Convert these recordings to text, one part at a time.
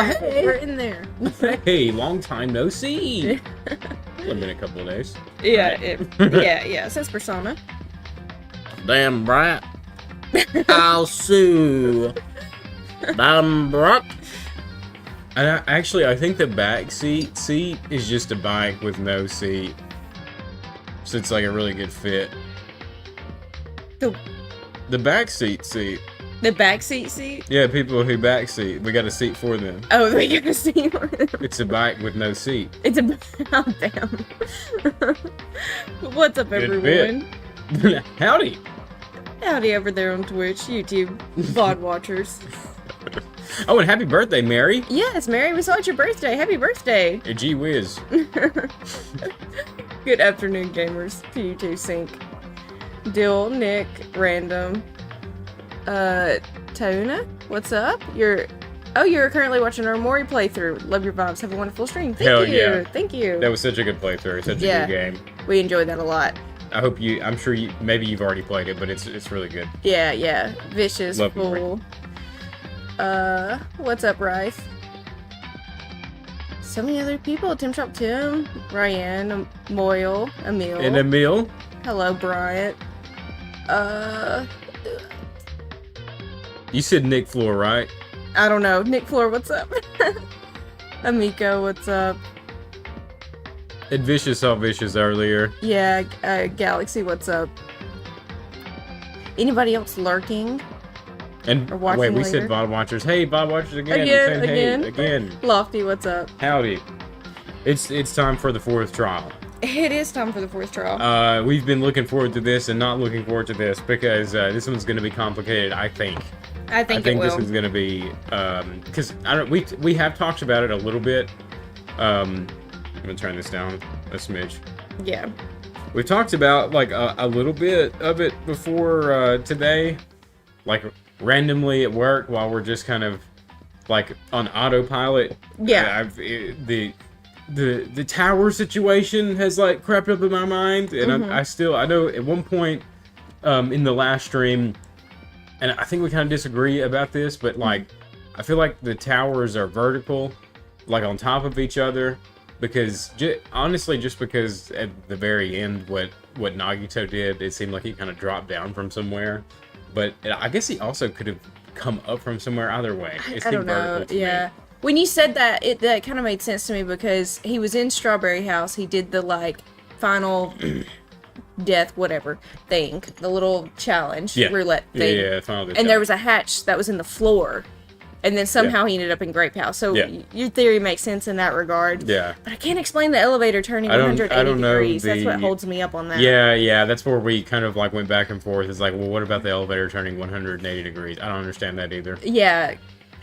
Oh, hey. We're in there. Hey, long time no see. It's been a couple of days. Yeah, yeah. It says Persona. Damn brat. I'll sue. Damn brat. And I think the back seat is just a bike with no seat. So it's like a really good fit. The back seat. The back seat? Yeah, people who back seat. We got a seat for them. Oh, they got a seat for them. It's a bike with no seat. It's a... Oh, damn. What's up, Good everyone? bit. Howdy. Howdy over there on Twitch, YouTube, VOD watchers. Oh, and happy birthday, Mary. Yes, Mary, we saw it's your birthday. Happy birthday. Hey, gee whiz. Good afternoon, gamers. To you two, Sync. Dill, Nick, Random. Tona, what's up? You're currently watching our Mori playthrough. Love your vibes. Have a wonderful stream. Hell yeah. Thank you. That was such a good playthrough. Such a good game. We enjoyed that a lot. I'm sure maybe you've already played it, but it's really good. Yeah. Vicious, Love fool. What's up, Rice? So many other people. Tim Shop Tim, Ryan, Moyle, Emil. And Emil. Hello, Bryant. You said Nick Floor, right? I don't know. Nick Floor, what's up? Amiko, what's up? And Vicious saw Vicious earlier. Yeah, Galaxy, what's up? Anybody else lurking? And Or watching wait, we later? said VOD Watchers. Hey, VOD Watchers again. Again. Lofty, what's up? Howdy. It's time for the 4th trial. It is time for the 4th trial. We've been looking forward to this and not looking forward to this because this one's going to be complicated, I think. I think it will. This is going to be because we have talked about it a little bit. I'm gonna turn this down a smidge. Yeah. We've talked about like a little bit of it before today, like randomly at work while we're just kind of like on autopilot. Yeah. The tower situation has like crept up in my mind, and I know at one point in the last stream, and I think we kind of disagree about this, but like I feel like the towers are vertical, like on top of each other, because honestly, just because at the very end, what Nagito did, it seemed like he kind of dropped down from somewhere, but I guess he also could have come up from somewhere. Either way, I don't know. Yeah. When you said that, that kind of made sense to me because he was in Strawberry House. He did the like final death, whatever thing, the little challenge roulette thing. Yeah, final death. And there was a hatch that was in the floor, and then somehow he ended up in Grape House. So your theory makes sense in that regard. Yeah. But I can't explain the elevator turning 180 degrees. That's what holds me up on that. Yeah, that's where we kind of like went back and forth. It's like, well, what about the elevator turning 180 degrees? I don't understand that either. Yeah.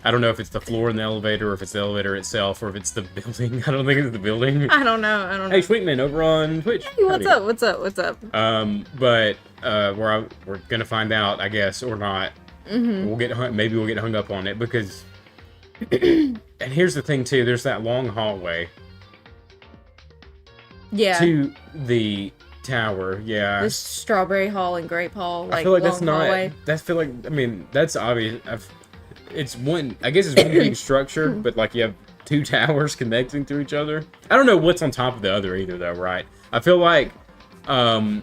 I don't know if it's the floor in the elevator, or if it's the elevator itself, or if it's the building. I don't think it's the building. I don't know. Hey, Sweetman over on Twitch. Hey, what's up? But we're gonna find out, I guess, or not. Mm-hmm. Maybe we'll get hung up on it because. And here's the thing too. There's that long hallway. Yeah. To the tower. Yeah. This Strawberry Hall and Grape Hall. Like, I feel like long that's not. hallway. That's obvious. It's one big structure, but like you have two towers connecting to each other. I don't know what's on top of the other either, though, right? I feel like one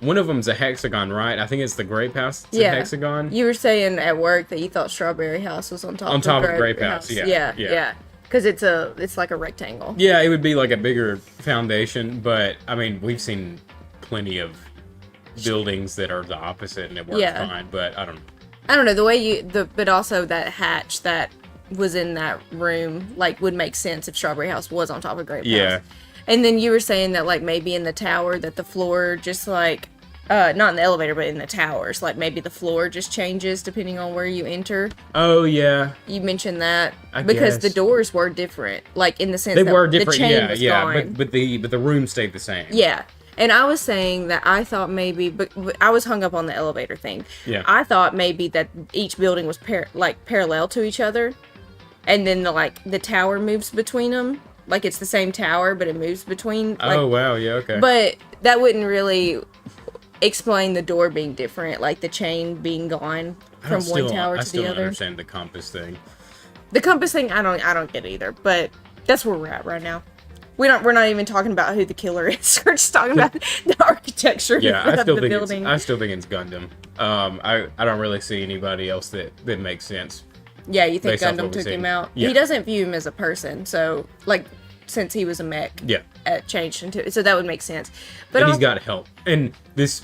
of them's a hexagon, right? I think it's the Grape House. It's a hexagon. You were saying at work that you thought Strawberry House was on top of Grape House. Yeah. Because it's like a rectangle. Yeah, it would be like a bigger foundation, but I mean, we've seen plenty of buildings that are the opposite and it works fine, but I don't know. I don't know, the way but also that hatch that was in that room, like, would make sense if Strawberry House was on top of Grape House. And then you were saying that, like, maybe in the tower that the floor just, like, not in the elevator, but in the towers, like, maybe the floor just changes depending on where you enter. Oh, yeah. You mentioned that. I because guess. the doors were different, like, in the sense they that were different, the chain was gone. but the room stayed the same. Yeah. And I was saying that I thought maybe, but I was hung up on the elevator thing. Yeah. I thought maybe that each building was parallel to each other, and then the tower moves between them. Like it's the same tower, but it moves between. Oh wow, yeah, okay. But that wouldn't really explain the door being different, like the chain being gone from one tower to the other. I still don't understand the compass thing. The compass thing, I don't get either, but that's where we're at right now. We're not even talking about who the killer is. We're just talking about the architecture of the building. I still think it's Gundam. I don't really see anybody else that makes sense. Yeah, you think Gundam took him out? Yeah. He doesn't view him as a person, so like since he was a mech, it changed into so that would make sense. But and he's got help. And this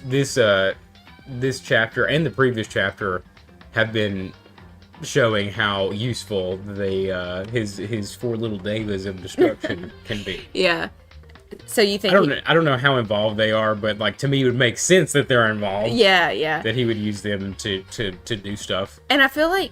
chapter and the previous chapter have been showing how useful his four little devas of destruction can be. Yeah. So you think I don't know how involved they are, but like to me it would make sense that they're involved. Yeah. That he would use them to do stuff. And I feel like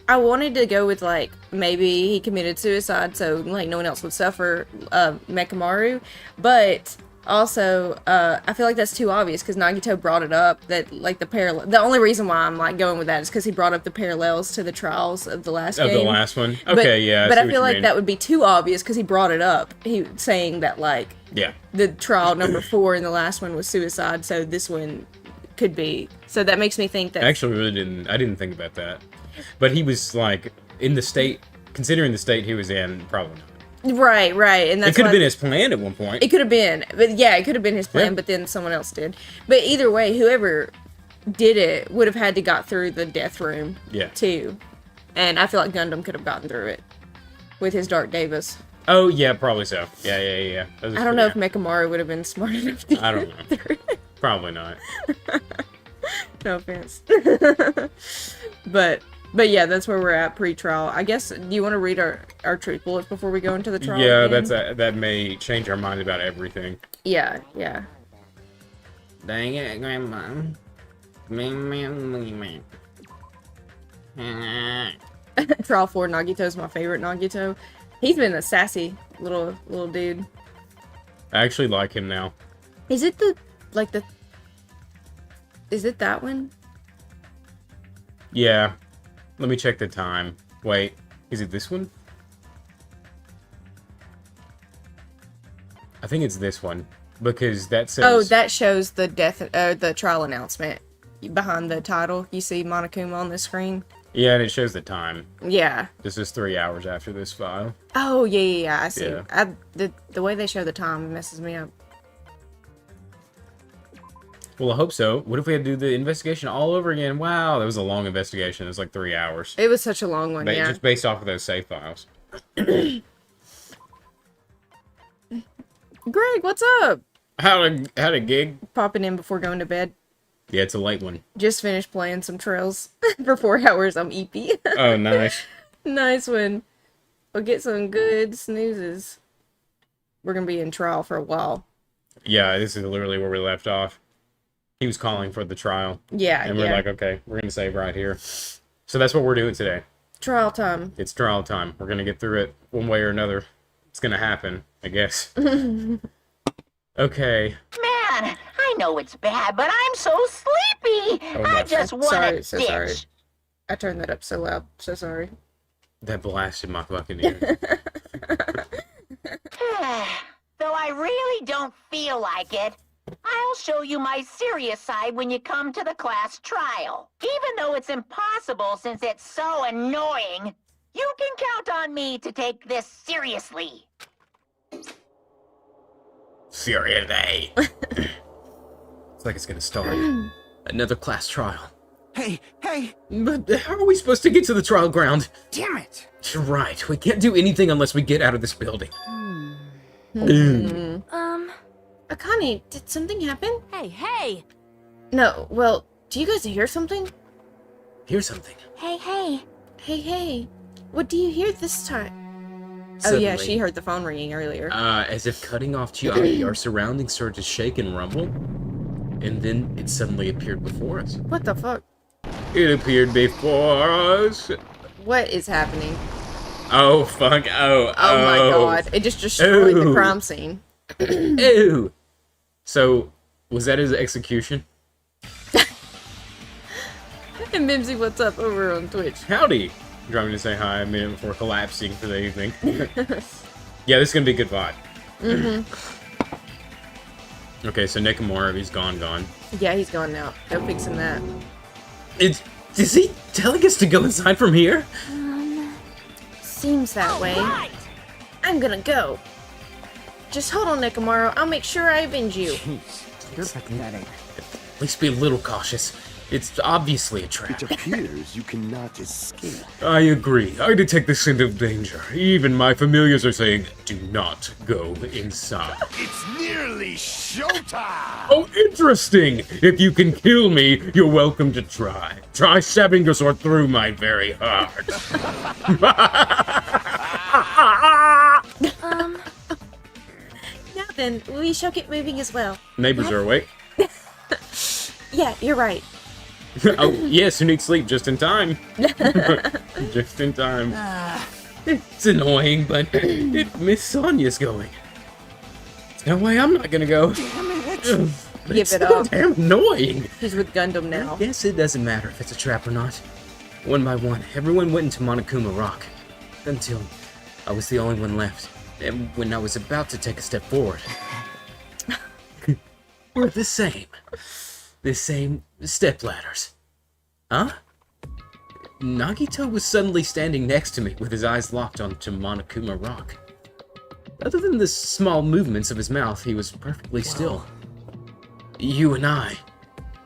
I wanted to go with like maybe he committed suicide so like no one else would suffer Mechamaru, but also I feel like that's too obvious because Nagito brought it up that like the only reason why I'm like going with that is because he brought up the parallels to the trials of the last game. Of the last one? Okay, but I feel like that would be too obvious because he brought it up. He saying that like the trial number 4 in the last one was suicide, so this one could be. So that makes me think that actually I didn't think about that. But he was like in the state, considering the state he was in, probably not. Right, and that's it could have been his plan at one point. It could have been, but yeah, it could have been his plan, but then someone else did. But either way, whoever did it would have had to got through the death room, too. And I feel like Gundam could have gotten through it with his Dark Devas. Oh yeah, probably so. Yeah. I don't know if Mechamaru would have been smart enough to I don't know. Probably not. No offense. But yeah, that's where we're at pre-trial. I guess, do you want to read our truth bullets before we go into the trial? Yeah, that may change our mind about everything. Yeah. Dang it, Grandma. Trial 4 Nagito's my favorite Nagito. He's been a sassy little dude. I actually like him now. Is it is it that one? Yeah. Let me check the time. Wait, is it this one? I think it's this one because that says. Oh, that shows the the trial announcement behind the title. You see Monokuma on the screen. Yeah, and it shows the time. Yeah. This is 3 hours after this file. Oh yeah. I see. Yeah. The way they show the time messes me up. Well, I hope so. What if we had to do the investigation all over again? Wow, that was a long investigation. It was like 3 hours. It was such a long one, yeah. Just based off of those save files. Greg, what's up? How'd a gig? Popping in before going to bed. Yeah, it's a late one. Just finished playing some Trails for 4 hours on EP. Oh, nice. Nice one. We'll get some good snoozes. We're going to be in trial for a while. Yeah, this is literally where we left off. He was calling for the trial. Yeah, and we're like, okay, we're going to save right here. So that's what we're doing today. Trial time. It's trial time. We're going to get through it one way or another. It's going to happen, I guess. Okay. Man, I know it's bad, but I'm so sleepy. Oh, I just want to so sorry. I turned that up so loud. So sorry. That blasted my fucking ear. Though I really don't feel like it, I'll show you my serious side when you come to the class trial. Even though it's impossible since it's so annoying, you can count on me to take this seriously. Seriously. It's like it's gonna start. Another class trial. Hey! But how are we supposed to get to the trial ground? Damn it! You're right. We can't do anything unless we get out of this building. Akane, did something happen? Hey! No, well, do you guys hear something? Hear something. Hey. What do you hear this time? Suddenly, oh yeah, she heard the phone ringing earlier. As if cutting off Chiaki, our surroundings started to shake and rumble, and then it suddenly appeared before us. What the fuck? It appeared before us. What is happening? Oh, fuck. Oh my god. It just destroyed the crime scene. Ew. So, was that his execution? And Mimsy, what's up over on Twitch? Howdy. Driving me to say hi a minute before collapsing for the evening. Yeah, this is gonna be a good VOD. Okay, so Nekomaru, he's gone. Yeah, he's gone now. No fixing that. Is he telling us to go inside from here? seems that way. Right. I'm gonna go. Just hold on, Nekomaru. I'll make sure I avenge you. Jeez, you're pathetic. At least be a little cautious. It's obviously a trap. It appears you cannot escape. I agree. I detect the scent of danger. Even my familiars are saying, do not go inside. It's nearly showtime! Oh, interesting! If you can kill me, you're welcome to try. Try stabbing your sword through my very heart. Now then, we shall get moving as well. Neighbors are awake. Yeah, you're right. Oh, yes, you need sleep just in time. Just in time. It's annoying, but if Miss Sonia's going, there's no way I'm not gonna go. Ugh, Give it's it so up. damn annoying. He's with Gundam now. Yes, it doesn't matter if it's a trap or not. One by one, everyone went into Monokuma Rock. Until I was the only one left. And when I was about to take a step forward, we're the same. The same stepladders. Huh? Nagito was suddenly standing next to me with his eyes locked onto Monokuma Rock. Other than the small movements of his mouth, he was perfectly still. You and I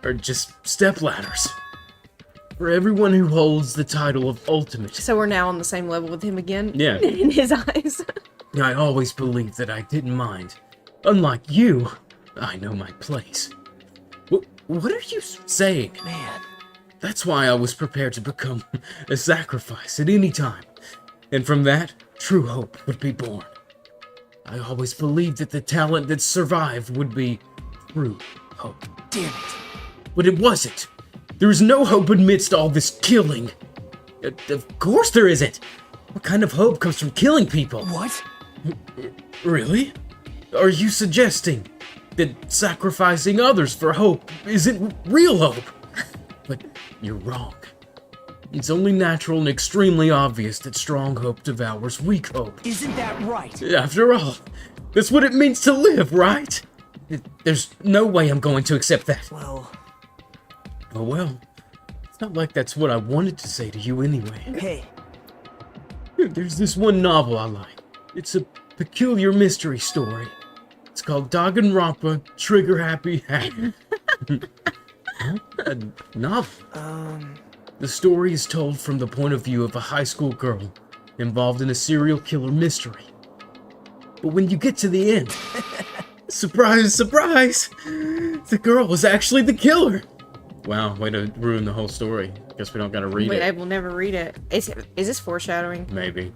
are just stepladders. For everyone who holds the title of Ultimate. So we're now on the same level with him again? Yeah. In his eyes. I always believed that I didn't mind. Unlike you, I know my place. What are you saying? Man. That's why I was prepared to become a sacrifice at any time. And from that, true hope would be born. I always believed that the talent that survived would be true hope. Damn it. But it wasn't. There is no hope amidst all this killing. Of course there isn't. What kind of hope comes from killing people? What? Really? Are you suggesting that sacrificing others for hope isn't real hope? But you're wrong. It's only natural and extremely obvious that strong hope devours weak hope. Isn't that right? After all, that's what it means to live, right? There's no way I'm going to accept that. Well, Oh well. It's not like that's what I wanted to say to you anyway. hey. There's this one novel I like. It's a peculiar mystery story. It's called Danganronpa Trigger Happy Happy. Huh? A novel? The story is told from the point of view of a high school girl involved in a serial killer mystery. But when you get to the end, surprise, surprise, the girl was actually the killer. Wow, way to ruin the whole story. Guess we don't gotta read Wait, I it. will never read it. Is this foreshadowing? Maybe.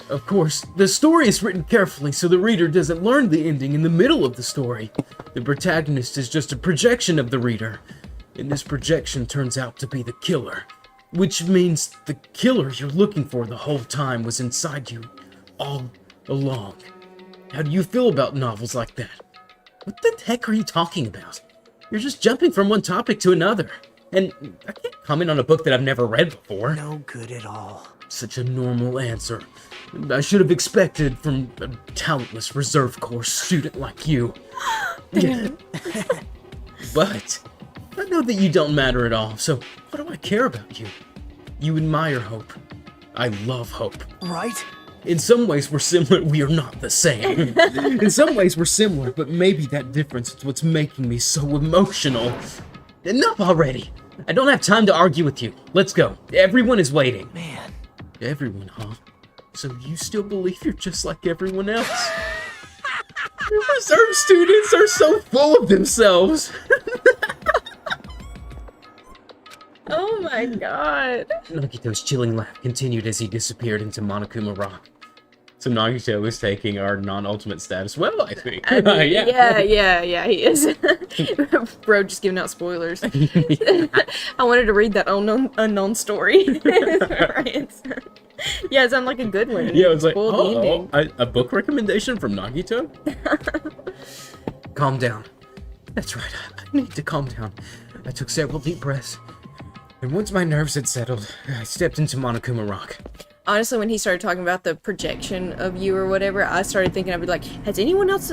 Of course, the story is written carefully so the reader doesn't learn the ending in the middle of the story. The protagonist is just a projection of the reader, and this projection turns out to be the killer. Which means the killer you're looking for the whole time was inside you, all along. How do you feel about novels like that? What the heck are you talking about? You're just jumping from one topic to another. And I can't comment on a book that I've never read before. No good at all. Such a normal answer. I should have expected from a talentless reserve corps student like you. But I know that you don't matter at all, so what do I care about you? You admire hope. I love hope. Right? In some ways we're similar, we are not the same. In some ways we're similar, but maybe that difference is what's making me so emotional. Enough already. I don't have time to argue with you. Let's go. Everyone is waiting. Man. Everyone, huh? So you still believe you're just like everyone else? Reserve students are so full of themselves. Oh my god. Nagito's chilling laugh continued as he disappeared into Monokuma Rock. So Nagito is taking our non-ultimate status well, I think. I mean, yeah, he is. Bro, just giving out spoilers. I wanted to read that unknown story. Right. Yeah, it sounded like a good one. Yeah, it's like, Spoiled the ending. a book recommendation from Nagito? Calm down. That's right, I need to calm down. I took several deep breaths, and once my nerves had settled, I stepped into Monokuma Rock. honestly, when he started talking about the projection of you or whatever, I started thinking, I'd be like, everyone else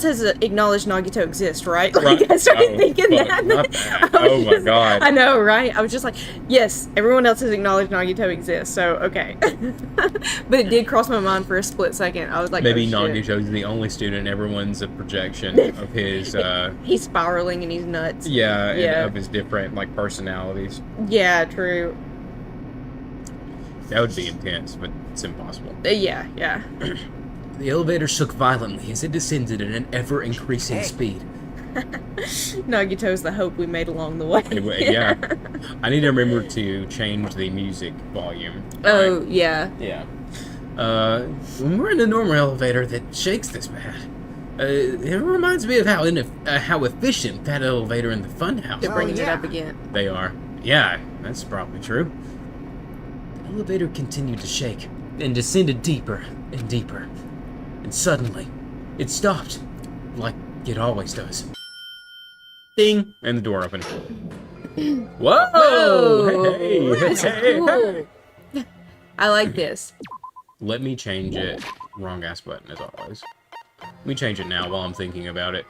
has acknowledged Nagito exists, right? Like, I started thinking that. Oh my god. I know, right? I was just like, yes, everyone else has acknowledged Nagito exists, so okay. But it did cross my mind for a split second. I was like, maybe oh, shit. Nagito's the only student everyone's a projection of his He's spiraling and he's nuts. yeah, and of his different like personalities. Yeah, true. That would be intense, but it's impossible. Yeah. The elevator shook violently as it descended at an ever-increasing speed. Nagito's the hope we made along the way. Yeah. I need to remember to change the music volume. Oh, right? yeah. Yeah. When we're in a normal elevator that shakes this bad, it reminds me of how efficient that elevator in the funhouse They're is. bringing it up again. They are. Yeah, that's probably true. The elevator continued to shake and descended deeper and deeper. And suddenly, it stopped, like it always does. Ding! And the door opened. Whoa! Whoa! Hey! That's cool. I like this. Let me change it. Wrong ass button, as always. Let me change it now while I'm thinking about it.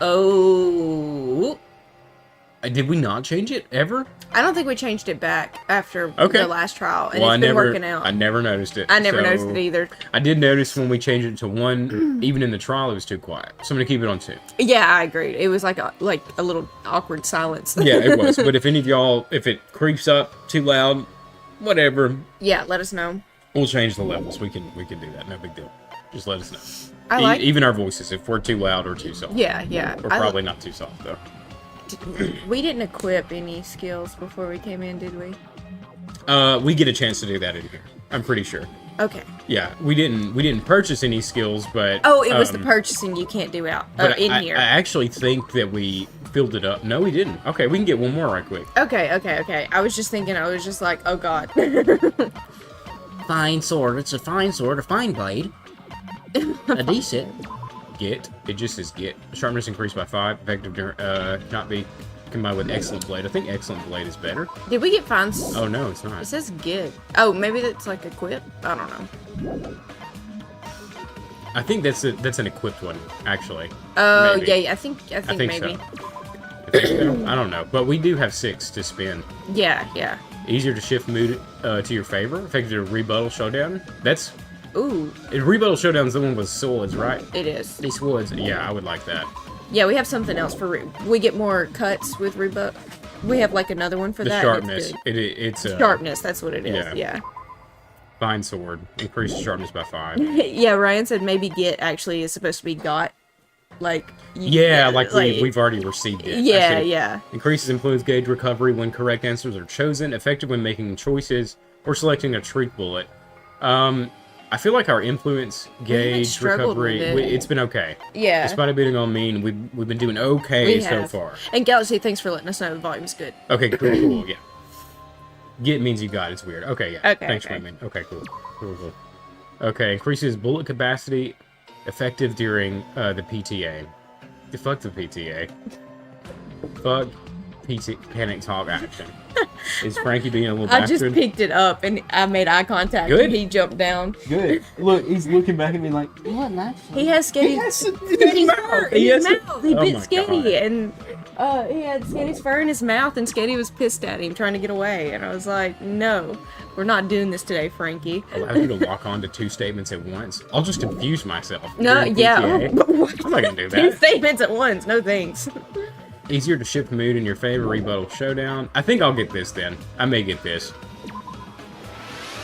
Oh. Did we not change it ever? I don't think we changed it back after Okay. the last trial, and Well, it's been working out. I never noticed it. I never so noticed it either. I did notice when we changed it to 1, even in the trial, it was too quiet. So I'm gonna keep it on 2. Yeah, I agree. It was like a little awkward silence. Yeah, it was. But if any of y'all, if it creeps up too loud, whatever, Yeah, let us know. we'll change the levels. We can do that. No big deal. Just let us know. I like. Even our voices, if we're too loud or too soft. Yeah. We're probably not too soft though. We didn't equip any skills before we came in, did we? We get a chance to do that in here. I'm pretty sure. Okay. Yeah, we didn't purchase any skills, but Oh, it was the purchasing you can't do out but in I here. actually think that we filled it up. No, we didn't. Okay, we can get one more right quick. Okay. I was just thinking. I was just like, oh god. Fine sword. It's a fine sword, a fine blade. A decent. Get. It just says get. Sharpness increased by 5. Effective not be combined with excellent blade. I think excellent blade is better. Did we get fines? Oh no, it's not. It says get. Oh, maybe that's like equip. I don't know. I think that's an equipped one, actually. Oh Maybe. yeah. I think think maybe. so. I think so. I don't know, but we do have 6 to spend. Yeah. Easier to shift mood to your favor. Effective rebuttal showdown. That's Ooh, rebuttal showdown is the one with swords, right? it is. These swords. Yeah, I would like that. Yeah, we have something else for we get more cuts with rebut. We have like another one for The that. sharpness. It's good. It's Sharpness. That's what it is. yeah. Yeah. fine sword. Increase sharpness by 5. Yeah. Ryan said maybe get actually is supposed to be got. Like. Yeah, like we've already received it. I Yeah. see. Yeah. Increases influence gauge recovery when correct answers are chosen. Effective when making choices or selecting a treat bullet. I feel like our influence gauge struggled recovery, with it. it's been okay. Yeah. Despite it being on mean, we've been doing okay so far. And Galaxy, thanks for letting us know the volume's good. Okay, cool, yeah. Get means you got it's weird. Okay, yeah. Okay, Thanks, okay. Raymond. Okay, cool. Okay, increases bullet capacity, effective during the PTA. Fuck the PTA. Fuck panic talk action. Is Frankie being a little I bastard? just picked it up and I made eye contact Good. and he jumped down. Good. Look, he's looking back at me like, What actually? He has Sketty. Sketty's fur in He his has- mouth. He Oh bit my Sketty God. and he had Sketty's fur in his mouth and Sketty was pissed at him trying to get away. And I was like, no, we're not doing this today, Frankie. allow you to lock on to 2 statements at once. I'll just confuse myself. No, during yeah. PTA. I'm not gonna do Two that. statements at once. No thanks. Easier to shift mood in your favor, rebuttal showdown. I think I'll get this then. I may get this.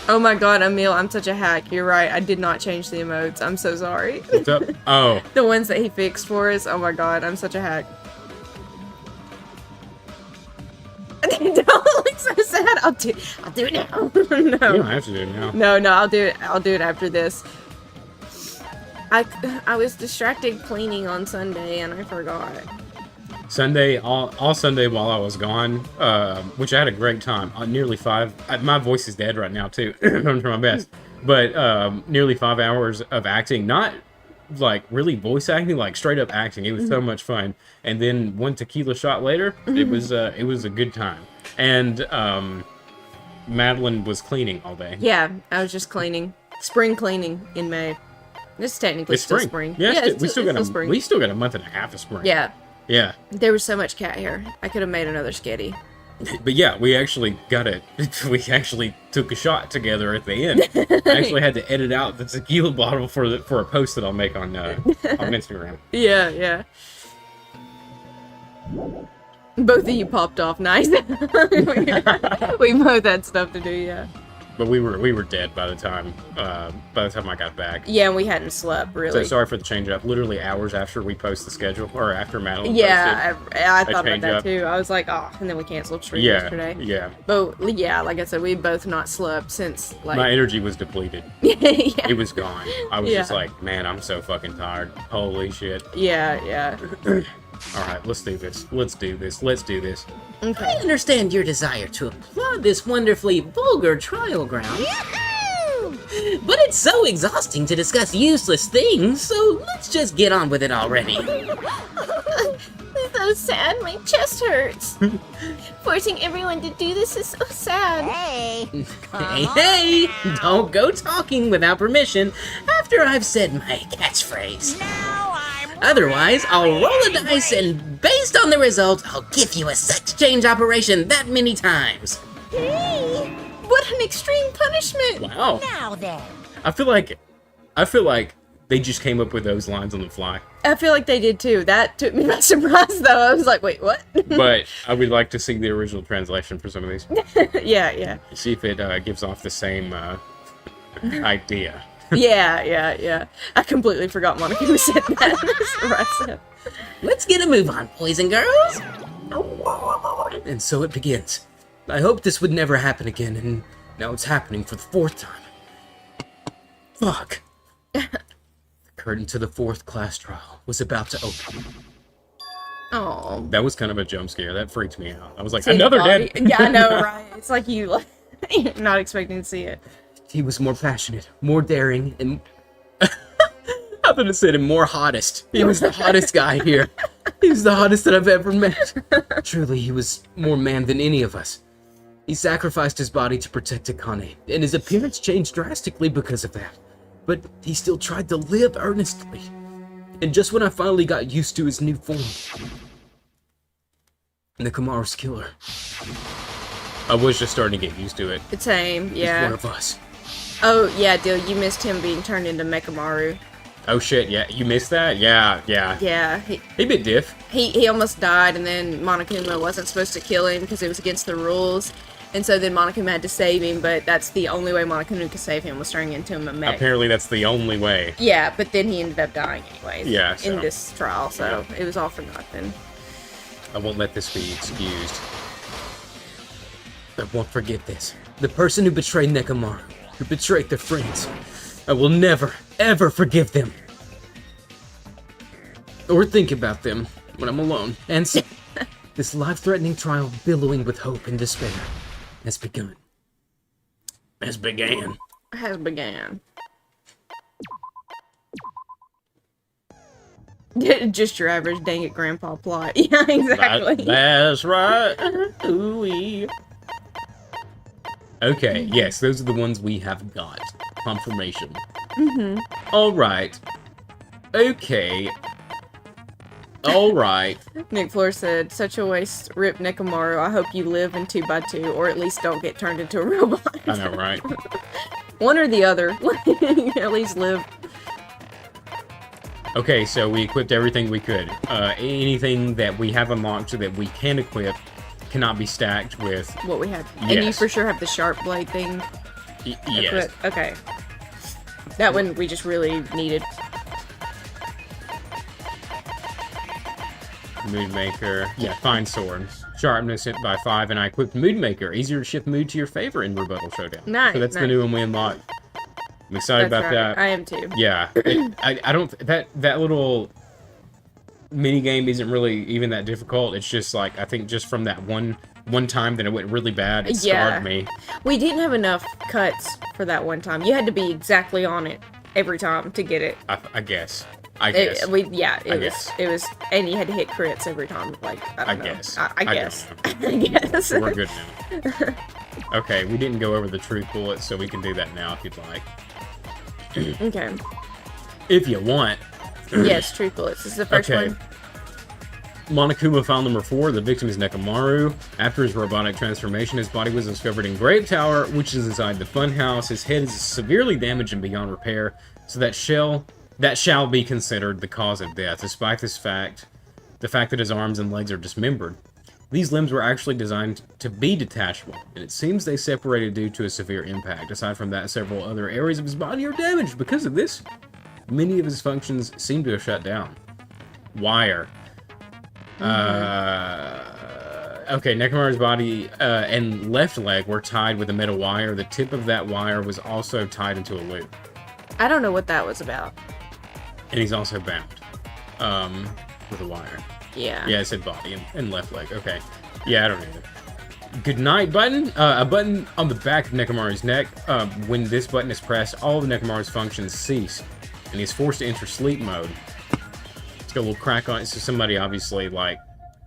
Oh my god, Emil, I'm such a hack. You're right. I did not change the emotes. I'm so sorry. What's up? Oh, The ones that he fixed for us. Oh my god, I'm such a hack. Don't look so sad. I'll do it now. you don't No. have to do it now. No, I'll do it. I'll do it after this. I was distracted cleaning on Sunday and I forgot. Sunday, all Sunday while I was gone, which I had a great time. Nearly 5. My voice is dead right now too. I'm trying my best, but nearly 5 hours of acting. Not like really voice acting, like straight up acting. It was so much fun. And then one tequila shot later, it was a good time. And Madeline was cleaning all day. Yeah, I was just cleaning. Spring cleaning in May. This is technically It's still spring. spring. Yeah, it's we still got spring. we still got a month and a half of spring. Yeah, Yeah. there was so much cat hair. I could have made another sketty. But yeah, we actually got it. We actually took a shot together at the end. I actually had to edit out the tequila bottle for a post that I'll make on Instagram. Yeah, yeah. Both of you popped off nice. We both had stuff to do, yeah. But we were dead by the time I got back. Yeah, and we hadn't slept, really. So sorry for the change up. Literally hours after we post the schedule, or after Madeline yeah, posted. I thought about change that up. too. I was like, oh, and then we canceled stream Yeah, yesterday. yeah. But yeah, like I said, we both not slept since like. My energy was depleted. yeah. It was gone. I was Yeah. just like, man, I'm so fucking tired. Holy shit. Yeah, yeah. All right, let's do this. Let's do this. Let's do this. I understand your desire to applaud this wonderfully vulgar trial ground. But it's so exhausting to discuss useless things, so let's just get on with it already. So sad, my chest hurts. Forcing everyone to do this is so sad. Hey, Hey, don't go talking without permission after I've said my catchphrase. now I'm Otherwise, I'll roll a dice and based on the result, I'll give you a sex change operation that many times. What an extreme punishment! Wow. now then. I feel like they just came up with those lines on the fly. I feel like they did too. That took me by surprise, though. I was like, wait, what? But I would like to see the original translation for some of these. yeah, yeah. See if it gives off the same idea. Yeah. I completely forgot Monica who said that. Let's get a move on, boys and girls. And so it begins. I hoped this would never happen again, and now it's happening for the 4th time. Fuck. The curtain to the 4th class trial was about to open. Oh. That was kind of a jump scare. That freaked me out. I was like, another dead. Yeah, I know, right? It's like you're not expecting to see it. He was more passionate, more daring, and I thought it said him more hottest. He was the hottest guy here. He was the hottest that I've ever met. Truly, he was more man than any of us. He sacrificed his body to protect Akane, and his appearance changed drastically because of that. But he still tried to live earnestly. And just when I finally got used to his new form, Nekomaru's killer. I was just starting to get used to it. The same, He's yeah. one of us. Oh, yeah, Dill, you missed him being turned into Mekamaru. Oh shit, yeah, you missed that? Yeah. Yeah, He bit diff. he almost died, and then Monokuma wasn't supposed to kill him because it was against the rules. And so then Monokuma had to save him, but that's the only way Monokuma could save him was turning into a mech. Apparently that's the only way. Yeah, but then he ended up dying anyways. Yeah, so- in this trial, so it was all for nothing. I won't let this be excused. I won't forget this. The person who betrayed Nekomaru, who betrayed their friends, I will never, ever forgive them. Or think about them when I'm alone. And so, this life-threatening trial billowing with hope and despair has begun. Has began. Has began. Just your average dang it grandpa plot. Yeah, exactly. That's right. Ooh-wee. Okay, yes, those are the ones we have got. Confirmation. Alright. Okay. Alright. Nick Floor said, such a waste, rip Nekomaru. I hope you live in 2x2, or at least don't get turned into a robot. I know, right? One or the other. At least live. Okay, so we equipped everything we could. Anything that we have unlocked that we can equip cannot be stacked with... What we have. And you Yes. for sure have the sharp blade thing. Yes. But, okay. That one we just really needed. Moodmaker. Yeah, fine sword. Sharpness hit by 5, and I equipped Moodmaker. Easier to shift mood to your favor in Rebuttal Showdown. Nice, So that's the nice. new one we unlocked. I'm excited That's about right. that. I am too. Yeah. I don't... That little mini game isn't really even that difficult. It's just like, I think just from that one time that it went really bad, it scarred me. We didn't have enough cuts for that one time. You had to be exactly on it every time to get it. I guess. I guess. It was, and you had to hit crits every time. Like, I don't know. guess. I I guess. don't I guess. We're good now. Okay, we didn't go over the truth bullet, so we can do that now if you'd like. Okay. If you want. Yes, truth bullets. This is the first Okay. one. Monokuma file number 4. The victim is Nekomaru. After his robotic transformation, his body was discovered in Grape Tower, which is inside the funhouse. His head is severely damaged and beyond repair, so that shall be considered the cause of death. Despite the fact that his arms and legs are dismembered. These limbs were actually designed to be detachable, and it seems they separated due to a severe impact. Aside from that, several other areas of his body are damaged because of this. Many of his functions seem to have shut down. Wire. Okay, Nekomaru's body and left leg were tied with a metal wire. The tip of that wire was also tied into a loop. I don't know what that was about. And he's also bound with a wire. Yeah. Yeah, it said body and left leg. Okay. Yeah, I don't either. Good night button. A button on the back of Nekomaru's neck. When this button is pressed, all of Nekomaru's functions cease, and he's forced to enter sleep mode. It's got a little crack on it, so somebody obviously, like,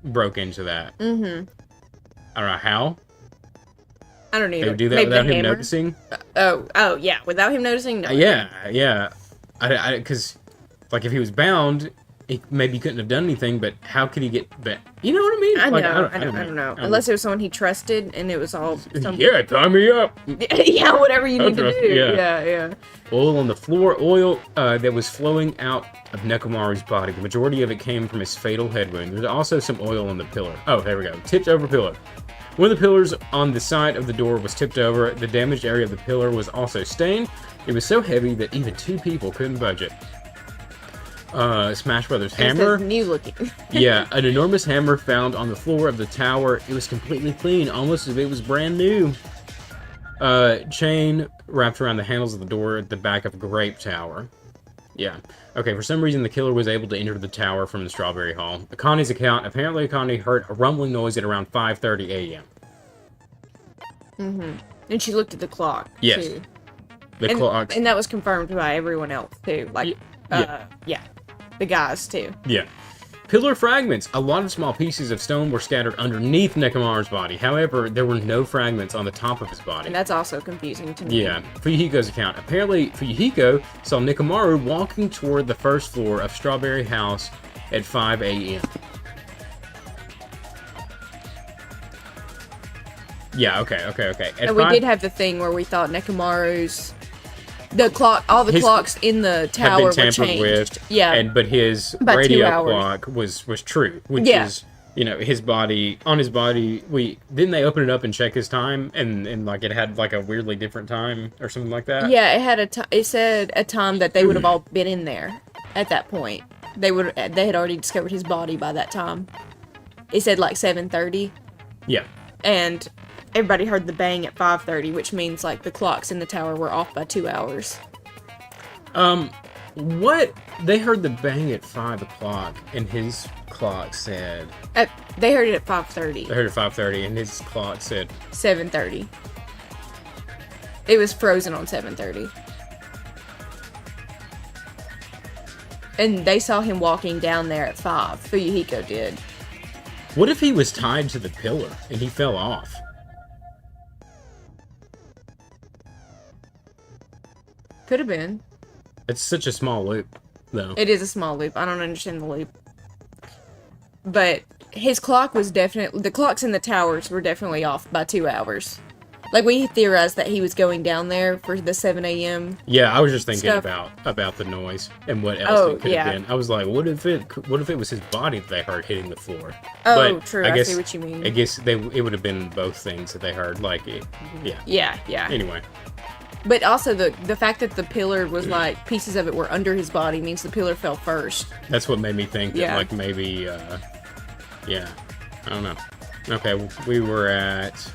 broke into that. Mm-hmm. I don't know how. I don't either. They would do that Maybe without the him hammer? noticing? Oh, yeah. Without him noticing? No. Yeah. Because, like, if he was bound, he maybe couldn't have done anything, but how could he get back? You know what I mean? I know. Like, I don't know. Unless it was someone he trusted and it was all something. Yeah, tie me up. Yeah, whatever you need to do. Yeah. Yeah. Oil on the floor, oil that was flowing out of Nekomaru's body. The majority of it came from his fatal head wound. There's also some oil on the pillar. Oh, there we go. Tipped over pillar. One of the pillars on the side of the door was tipped over. The damaged area of the pillar was also stained. It was so heavy that even 2 people couldn't budge it. Smash Brothers hammer. New looking. Yeah, an enormous hammer found on the floor of the tower. It was completely clean, almost as if it was brand new. Chain wrapped around the handles of the door at the back of Grape Tower. Yeah. Okay, for some reason the killer was able to enter the tower from the Strawberry Hall. Akani's account, apparently Akani heard a rumbling noise at around 5:30 a.m. Mm-hmm. And she looked at the clock, Yes. too. The clock. And that was confirmed by everyone else, too. Like, yeah. The guys, too. Yeah. Pillar fragments. A lot of small pieces of stone were scattered underneath Nekomaru's body. However, there were no fragments on the top of his body. And that's also confusing to me. Yeah, Fuyuhiko's account. Apparently, Fuyuhiko saw Nekomaru walking toward the first floor of Strawberry House at 5 a.m. Yeah, okay. And we did have the thing where we thought Nekomaru's... all the clocks in the tower had were been tampered changed. with. Yeah. But his About 2 radio hours. clock was true, which Yeah. is, his body, on his body, didn't they open it up and check his time, and like, it had, like, a weirdly different time, or something like that? Yeah, it had it said a time that they would have all been in there at that point. They had already discovered his body by that time. It said, like, 7:30. Yeah. And everybody heard the bang at 5:30, which means, like, the clocks in the tower were off by 2 hours. What? They heard the bang at 5 o'clock, and his clock said... They heard it at 5:30. They heard it at 5:30, and his clock said... 7:30. It was frozen on 7:30. And they saw him walking down there at 5. Fuyuhiko did. What if he was tied to the pillar, and he fell off? Could have been. It's such a small loop, though. It is a small loop. I don't understand the loop. But his clock was definitely... The clocks in the towers were definitely off by 2 hours. Like, we theorized that he was going down there for the 7 a.m. Yeah, I was just thinking stuff. about the noise and what else it could yeah. have been. I was like, what if it was his body that they heard hitting the floor? Oh, But true. I see what you mean. I guess it would have been both things that they heard. Like, yeah. Yeah. Anyway, But also the fact that the pillar was like pieces of it were under his body means the pillar fell first. that's what made me think that, Yeah. like, maybe, yeah. I don't know. Okay, we were at...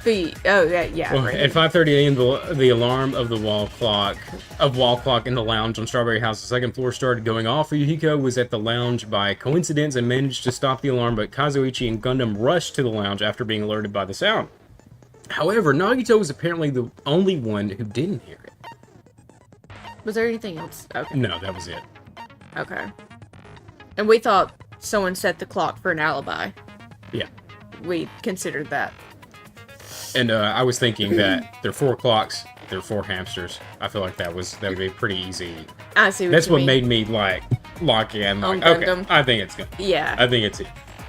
Yeah. Well, right. at 5:30 a.m., the alarm of the wall clock in the lounge on Strawberry House's second floor started going off. Fuyuhiko was at the lounge by coincidence and managed to stop the alarm, but Kazuichi and Gundam rushed to the lounge after being alerted by the sound. However, Nagito was apparently the only one who didn't hear it. Was there anything else? Okay. No, that was it. Okay. And we thought someone set the clock for an alibi. Yeah. We considered that. And I was thinking that they're 4 clocks, they're 4 hamsters. I feel like that would be pretty easy. I see what That's you what mean. made me like lock in. Like, On okay, Gundam. I think it's good. Yeah. I think it's it.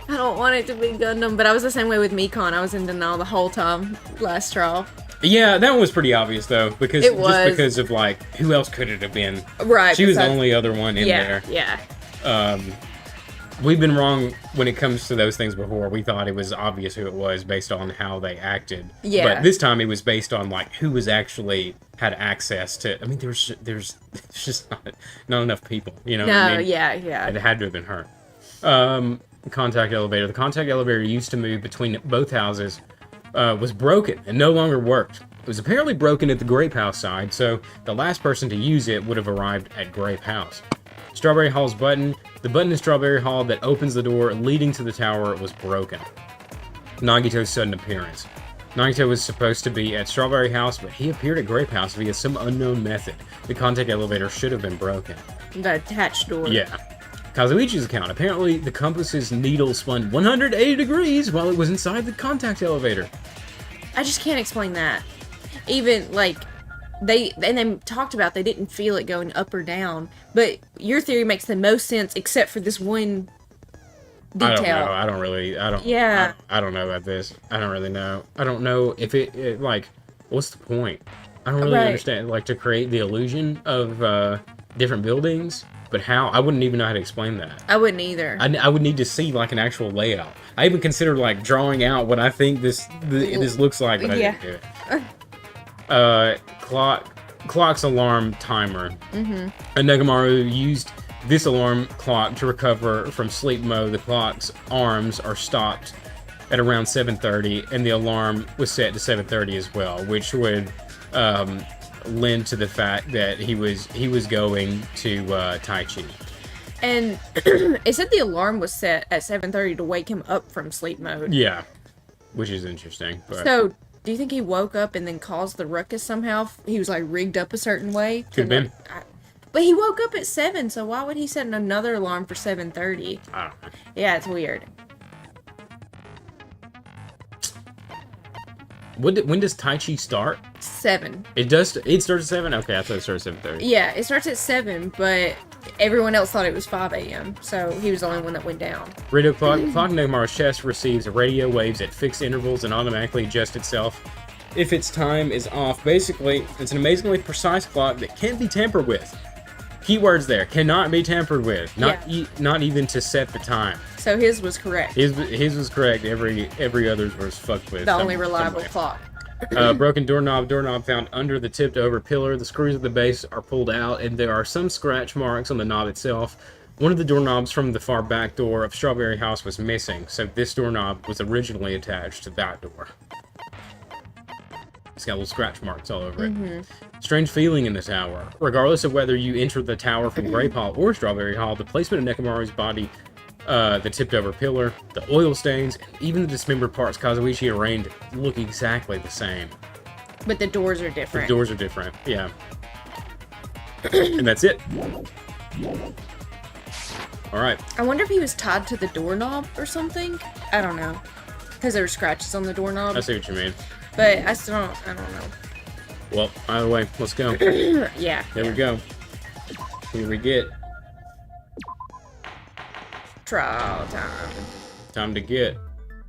I don't want it to be Gundam, but I was the same way with Mekon. I was in denial the whole time last trial. Yeah, that one was pretty obvious though, because It was. just because of like who else could it have been? Right. She was the besides- only other one in there. Yeah. We've been wrong when it comes to those things before. We thought it was obvious who it was based on how they acted. Yeah. But this time it was based on like who was actually had access to. I mean, there's just not enough people. You know No, what I mean? yeah. It had to have been her. Contact elevator. The contact elevator used to move between both houses. Was broken and no longer worked. It was apparently broken at the Grape House side, so the last person to use it would have arrived at Grape House. Strawberry Hall's button. The button in Strawberry Hall that opens the door leading to the tower was broken. Nagito's sudden appearance. Nagito was supposed to be at Strawberry House, but he appeared at Grape House via some unknown method. The contact elevator should have been broken. The attached door. Yeah. Kazuichi's account. Apparently, the compass's needle spun 180 degrees while it was inside the contact elevator. I just can't explain that. Even, like, they talked about they didn't feel it going up or down, but your theory makes the most sense except for this one detail. I don't know. Yeah. I don't know about this. I don't really know. I don't know if it like, what's the point? I don't really Right. understand. Like, to create the illusion of different buildings, but how? I wouldn't even know how to explain that. I wouldn't either. I would need to see like an actual layout. I even considered like drawing out what I think this looks like, but I Yeah. didn't do it. Clock's alarm timer. Mm-hmm. Nekomaru used this alarm clock to recover from sleep mode. The clock's arms are stopped at around 7:30, and the alarm was set to 7:30 as well, which would lend to the fact that he was going to Taichi. And it said the alarm was set at 7:30 to wake him up from sleep mode. Yeah, which is interesting. But So, do you think he woke up and then caused the ruckus somehow? He was like rigged up a certain way? Could've been. But he woke up at 7, so why would he set another alarm for 7:30? I don't know. Yeah, it's weird. When does Taichi start? 7. It does. It starts at 7. Okay, I thought it started at 7:30. Yeah, it starts at 7, but everyone else thought it was 5 a.m., so he was the only one that went down. Radio clock. Clock in Nekomaru's chest receives radio waves at fixed intervals and automatically adjusts itself if its time is off. Basically, it's an amazingly precise clock that can't be tampered with. Keywords there: cannot be tampered with. Not even to set the time. So his was correct. His was correct. Every other's was fucked with. The only reliable clock. Broken doorknob found under the tipped over pillar. The screws at the base are pulled out, and there are some scratch marks on the knob itself. One of the doorknobs from the far back door of Strawberry House was missing, so this doorknob was originally attached to that door. It's got little scratch marks all over it. Strange feeling in the tower. Regardless of whether you enter the tower from Grape Hall or Strawberry Hall, the placement of Nekomaru's body, the tipped over pillar, the oil stains, and even the dismembered parts Kazuichi arranged look exactly the same. But the doors are The different. doors are different, yeah. And that's it. Alright. I wonder if he was tied to the doorknob or something. I don't know. Because there were scratches on the doorknob. I see what you mean. But I still don't, I don't know. Well, either way, let's go. Yeah. There we go. Here we get. Trial time. Time to get.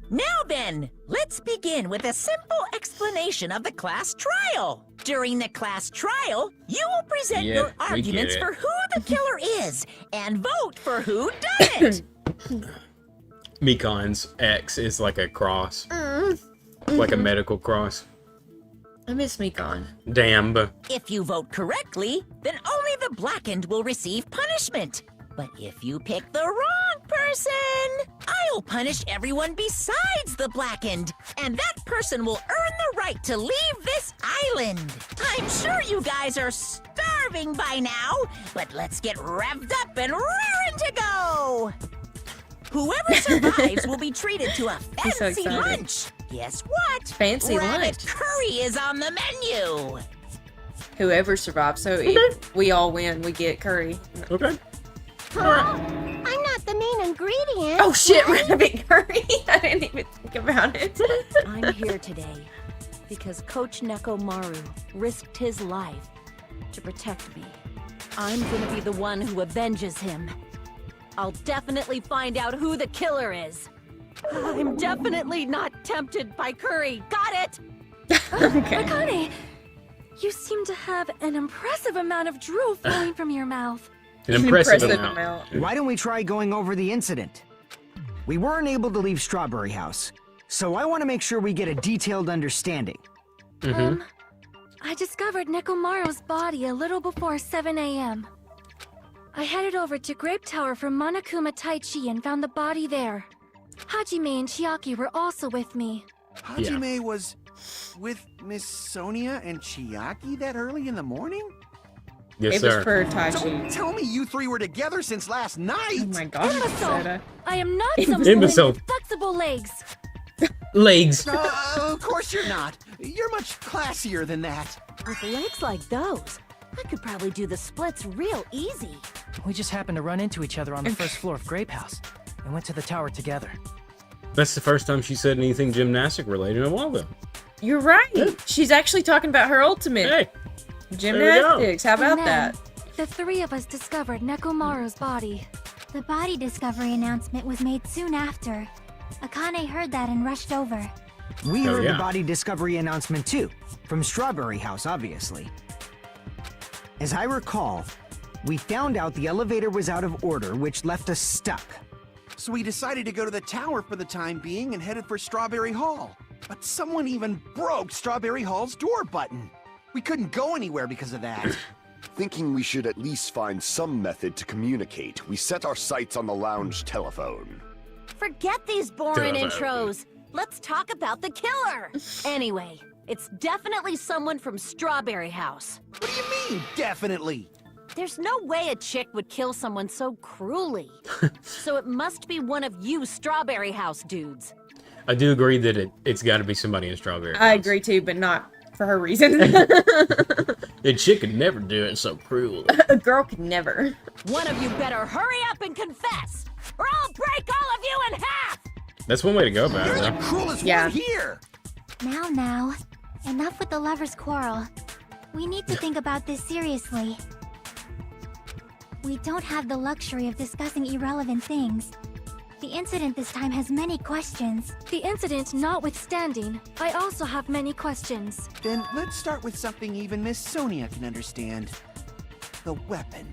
Now then, let's begin with a simple explanation of the class trial. During the class trial, you will present Yeah, your we get arguments it. for who the killer is and vote for who done it. Mikon's X is like a cross. Like a medical cross. I miss Mekon. Damn. If you vote correctly, then only the blackened will receive punishment. But if you pick the wrong person, I'll punish everyone besides the blackened, and that person will earn the right to leave this island. I'm sure you guys are starving by now, but let's get revved up and raring to go. Whoever survives will be treated to a He's so fancy excited. lunch. Guess what? Fancy Rabbit lunch. curry is on the menu. Whoever survives. So if we all win, we get curry. Okay. I'm not the main ingredient. ingredient. Oh shit, rabbit curry. I didn't even think about it. I'm here today because Coach Nekomaru risked his life to protect me. I'm gonna be the one who avenges him. I'll definitely find out who the killer is. I'm definitely not tempted by curry. Got it? Okay. Akane, you seem to have an impressive amount of drool flowing from your mouth. An impressive amount. Why don't we try going over the incident? We weren't able to leave Strawberry House, so I want to make sure we get a detailed understanding. I discovered Nekomaru's body a little before 7 a.m. I headed over to Grape Tower from Monokuma Taichi and found the body there. Hajime and Chiaki were also with me. Hajime was with Miss Sonia and Chiaki that early in the morning? Yes, It sir. was for Don't Taichi. tell me you three were together since last night! Oh my gosh, Imbecile! Seta. I am not some Imbecile. woman with flexible legs. Legs. Of course you're not. You're much classier than that. With legs like those, I could probably do the splits real easy. We just happened to run into each other on the first floor of Grape House and went to the tower together. That's the first time she said anything gymnastic related in a while, though. You're right. She's actually talking about her ultimate Hey, gymnastics. How about And then, that? the three of us discovered Nekomaru's body. The body discovery announcement was made soon after. Akane heard that and rushed over. We Oh, heard yeah. the body discovery announcement too, from Strawberry House, obviously. As I recall, we found out the elevator was out of order, which left us stuck. So we decided to go to the tower for the time being and headed for Strawberry Hall. But someone even broke Strawberry Hall's door button. We couldn't go anywhere because of that. Thinking we should at least find some method to communicate, we set our sights on the lounge telephone. Forget these boring Telephone. intros. Let's talk about the killer. Anyway, it's definitely someone from Strawberry House. What do you mean, definitely? There's no way a chick would kill someone so cruelly. So it must be one of you Strawberry House dudes. I do agree that it's got to be somebody in Strawberry. I House. agree too, but not for her reason. A chick could never do it so cruelly. A girl could never. One of you better hurry up and confess, or I'll break all of you in half! That's one way to go about You're it, the though. cruelest Yeah. one here! Now, enough with the lovers' quarrel. We need to think about this seriously. We don't have the luxury of discussing irrelevant things. The incident this time has many questions. The incident notwithstanding, I also have many questions. Then let's start with something even Miss Sonia can understand. The weapon.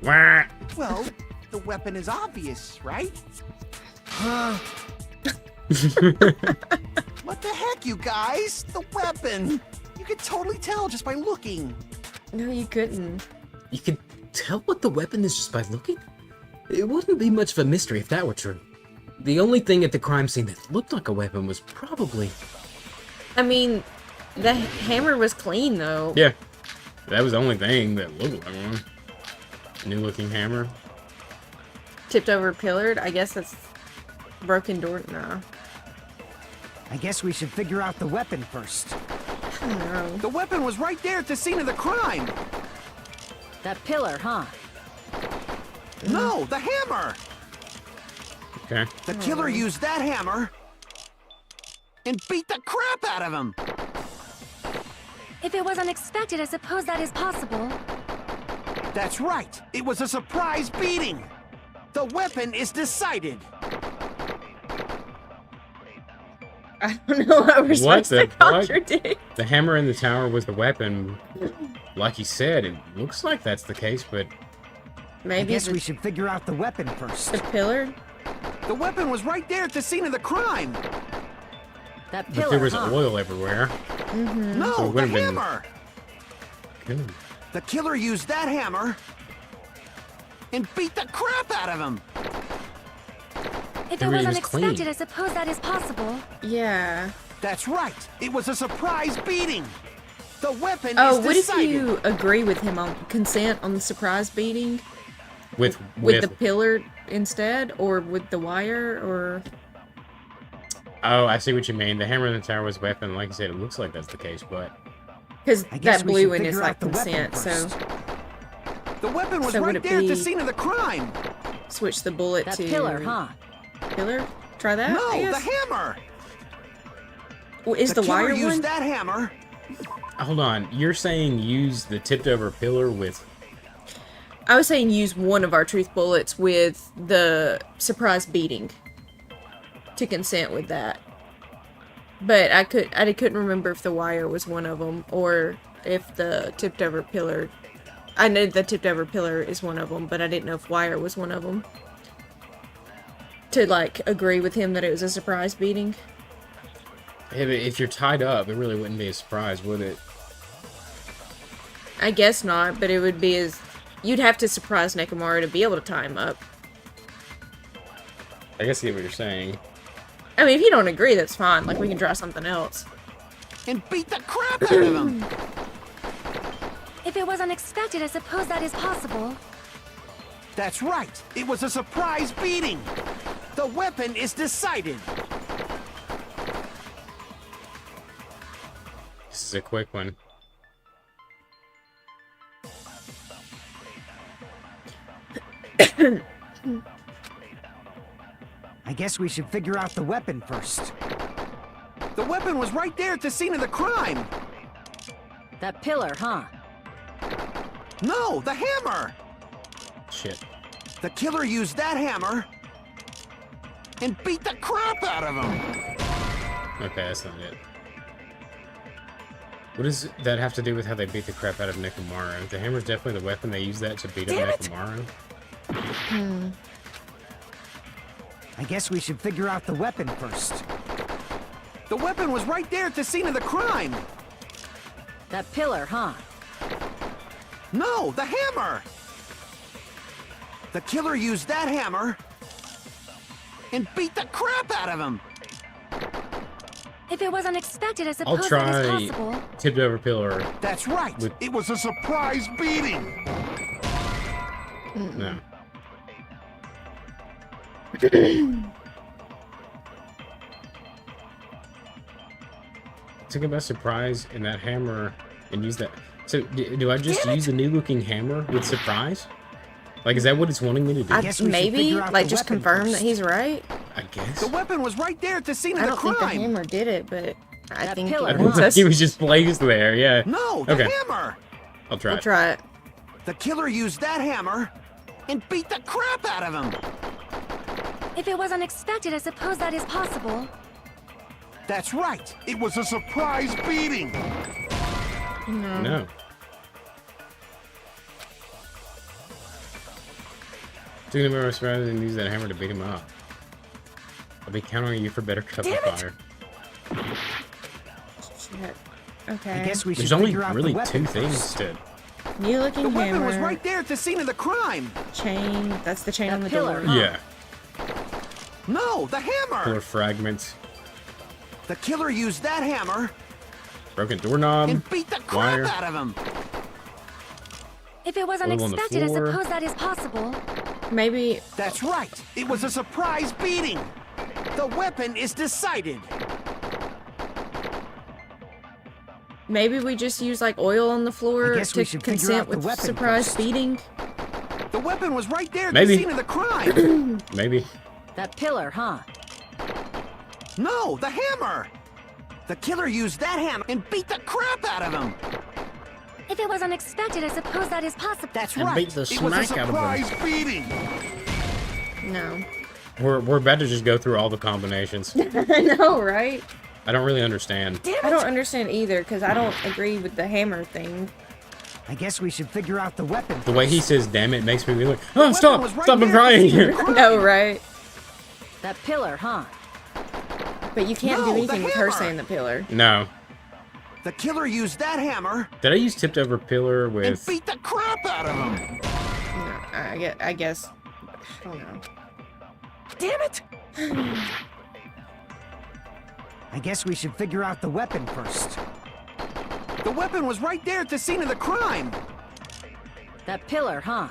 Wah. Well, the weapon is obvious, right? What the heck, you guys? The weapon! You could totally tell just by looking. No, you couldn't. You can tell what the weapon is just by looking? It wouldn't be much of a mystery if that were true. The only thing at the crime scene that looked like a weapon was probably... I mean, the hammer was clean though. Yeah, that was the only thing that looked like one. New looking hammer. Tipped over, pillared. I guess that's broken door. No. I guess we should figure out the weapon first. I don't know. The weapon was right there at the scene of the crime. That pillar, huh? No, the hammer! Okay. The killer used that hammer and beat the crap out of him. If it was unexpected, I suppose that is possible. That's right. It was a surprise beating. The weapon is decided. I don't know what we're supposed to what? contradict. The hammer in the tower was the weapon. Like you said, it looks like that's the case, but I Maybe guess the, we should figure out the weapon first. the pillar. The weapon was right there at the scene of the crime. That but pillar, there was huh? oil everywhere. No, So it the would've been- hammer. Good. The killer used that hammer and beat the crap out of him. If it Everything was was clean. unexpected, I suppose that is possible. Yeah. That's right. It was a surprise beating. The weapon Oh, is what if decided. you agree with him on consent on the surprise beating With with the pillar instead, or with the wire, or Oh, I see what you mean. The hammer in the tower was a weapon. Like you said, it looks like that's the case, but because I guess that we blue should one is figure like out the weapon consent. So first. The weapon was So would right it there at the be- scene of the crime. Switch the bullet That to pillar, huh? Pillar? Try that. I No, the guess? hammer. Well, is the killer wire used one? that hammer. Hold on. You're saying use the tipped over pillar with... I was saying use one of our truth bullets with the surprise beating to consent with that. But I couldn't remember if the wire was one of them or if the tipped over pillar. I know the tipped over pillar is one of them, but I didn't know if wire was one of them. To like agree with him that it was a surprise beating. Yeah, but if you're tied up, it really wouldn't be a surprise, would it? I guess not, but it would be as... You'd have to surprise Nekomaru to be able to tie him up. I guess I get what you're saying. I mean, if you don't agree, that's fine. Like, we can try something else. And beat the crap out of him. If it was unexpected, I suppose that is possible. That's right. It was a surprise beating. The weapon is decided. This is a quick one. I guess we should figure out the weapon first. The weapon was right there at the scene of the crime. That pillar, huh? No, the hammer. Shit. The killer used that hammer and beat the crap out of him. Okay, that's not it. What does that have to do with how they beat the crap out of Nekomaru? The hammer's definitely the weapon. They use that to beat up Nekomaru. I guess we should figure out the weapon first. The weapon was right there at the scene of the crime. That pillar, huh? No, the hammer. The killer used that hammer and beat the crap out of him. If it was unexpected, I I'll suppose that try is possible. tipped over pillar. That's right. With- It was a surprise beating. No. Took him by surprise in that hammer and use that. So do I just use the new looking hammer with surprise? Like, is that what it's wanting me to do? I guess we should Maybe, figure out like, the just weapon confirm first. that he's right. I guess. The weapon was right there at the scene of I the don't think the crime. hammer did it, but I That think pillar, I it don't wants think us. he was just placed there. Yeah. No, the Okay. hammer. I'll try We'll it. try it. The killer used that hammer and beat the crap out of him. If it was unexpected, I suppose that is possible. That's right. It was a surprise beating. No. Took him by surprise and use that hammer to beat him up. I'll be counting on you for better cover fire. Shit. Okay. I guess we should There's only figure out really the weapon two things first. to. New looking The weapon hammer. was right there at the scene of the crime. Chain. That's the chain That on the pillar, door. huh? Yeah. No, the hammer. Pillar fragments. The killer used that hammer Broken doorknob. and beat the crap wire. out of him. If it was Oil on the unexpected, I floor. suppose that is possible. Maybe. That's right. It was a surprise beating. The weapon is decided. Maybe we just use like oil on the floor I guess to we should figure consent out the with weapon surprise first. beating. The weapon was right there at Maybe. the scene of the crime. Maybe. That pillar, huh? No, the hammer. The killer used that hammer and beat the crap out of him. If it was unexpected, I suppose that is possible. That's And right. beat the It was a smack out of him. surprise beating. No. We're about to just go through all the combinations. I know, right? I don't really understand. I don't understand either because I don't agree with the hammer thing. I guess we should figure out the weapon The way he first. says "damn it" makes me be like, oh, weapon stop, was right stop, I'm there at the crying scene of the here. crime. No, right? That pillar, huh? But you can't No, do the anything with her hammer. saying the pillar. No. The killer used that hammer Did I use tipped over pillar and with? beat the crap out of him. No, I guess. I don't know. Damn it! I guess we should figure out the weapon first. The weapon was right there at the scene of the crime. That pillar, huh?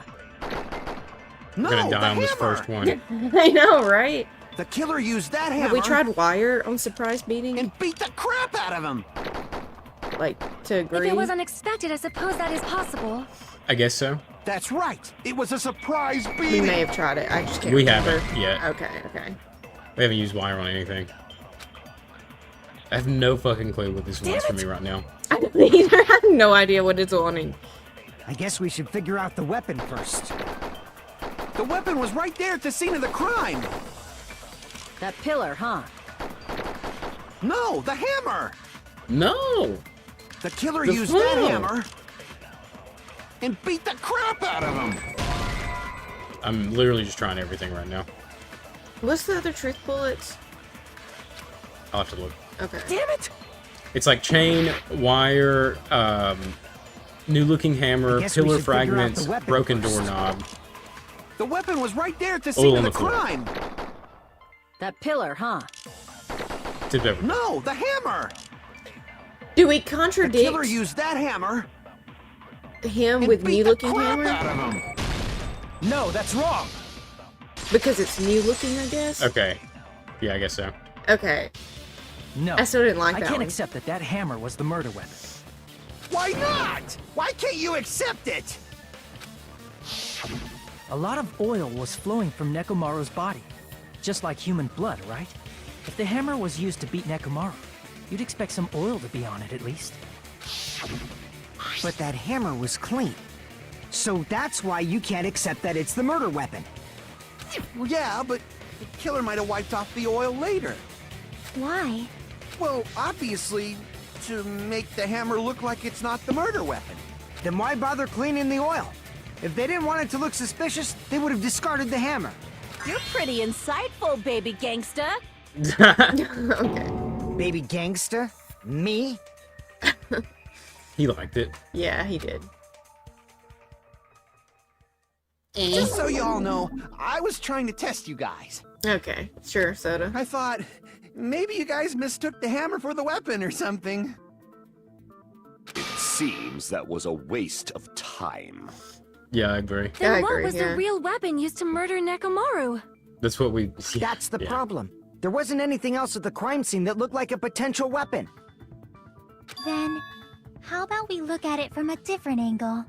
No, I'm gonna the die on this hammer. first one. I know, right? The killer used that hammer Have we tried wire on surprise beating? and beat the crap out of him. Like, to If agree? it was unexpected, I suppose that is possible. I guess so. That's right. It was a surprise We beating. may have tried it. I just can't We remember. haven't yet. Okay. We haven't used wire on anything. I have no fucking clue what this wants from me right now. I don't either. I have no idea what it's wanting. I guess we should figure out the weapon first. The weapon was right there at the scene of the crime. That pillar, huh? No, the hammer. No! The killer The used phone. that hammer and beat the crap out of him. I'm literally just trying everything right now. What's the other truth bullets? I'll have to look. Okay. Damn it! It's like chain, wire, new looking hammer, I guess we pillar should figure out fragments, the weapon broken first. doorknob. The weapon was right there at the Oil scene on of the the floor. crime. That pillar, huh? Tipped over. No, the hammer. Do we The contradict killer used that hammer him and with beat new the looking crap hammer? out of him. No, that's wrong. Because it's new looking, I guess? Okay. Yeah, I guess so. Okay. No, I still didn't like I that can't one. accept that that hammer was the murder weapon. Why not? Why can't you accept it? A lot of oil was flowing from Nekomaru's body, just like human blood, right? If the hammer was used to beat Nekomaru, you'd expect some oil to be on it at least. But that hammer was clean. So that's why you can't accept that it's the murder weapon. Well, yeah, but the killer might have wiped off the oil later. Why? Well, obviously, to make the hammer look like it's not the murder weapon. Then why bother cleaning the oil? If they didn't want it to look suspicious, they would have discarded the hammer. You're pretty insightful, baby gangsta. Okay. Baby gangsta? Me? He liked it. Yeah, he did. Just so you all know, I was trying to test you guys. Okay. Sure, Soda. I thought, maybe you guys mistook the hammer for the weapon or something. It seems that was a waste of time. Yeah, I agree. Then I what agree, was yeah. the real weapon used to murder Nekomaru? That's what we... Yeah, That's the yeah. problem. There wasn't anything else at the crime scene that looked like a potential weapon. Then, how about we look at it from a different angle?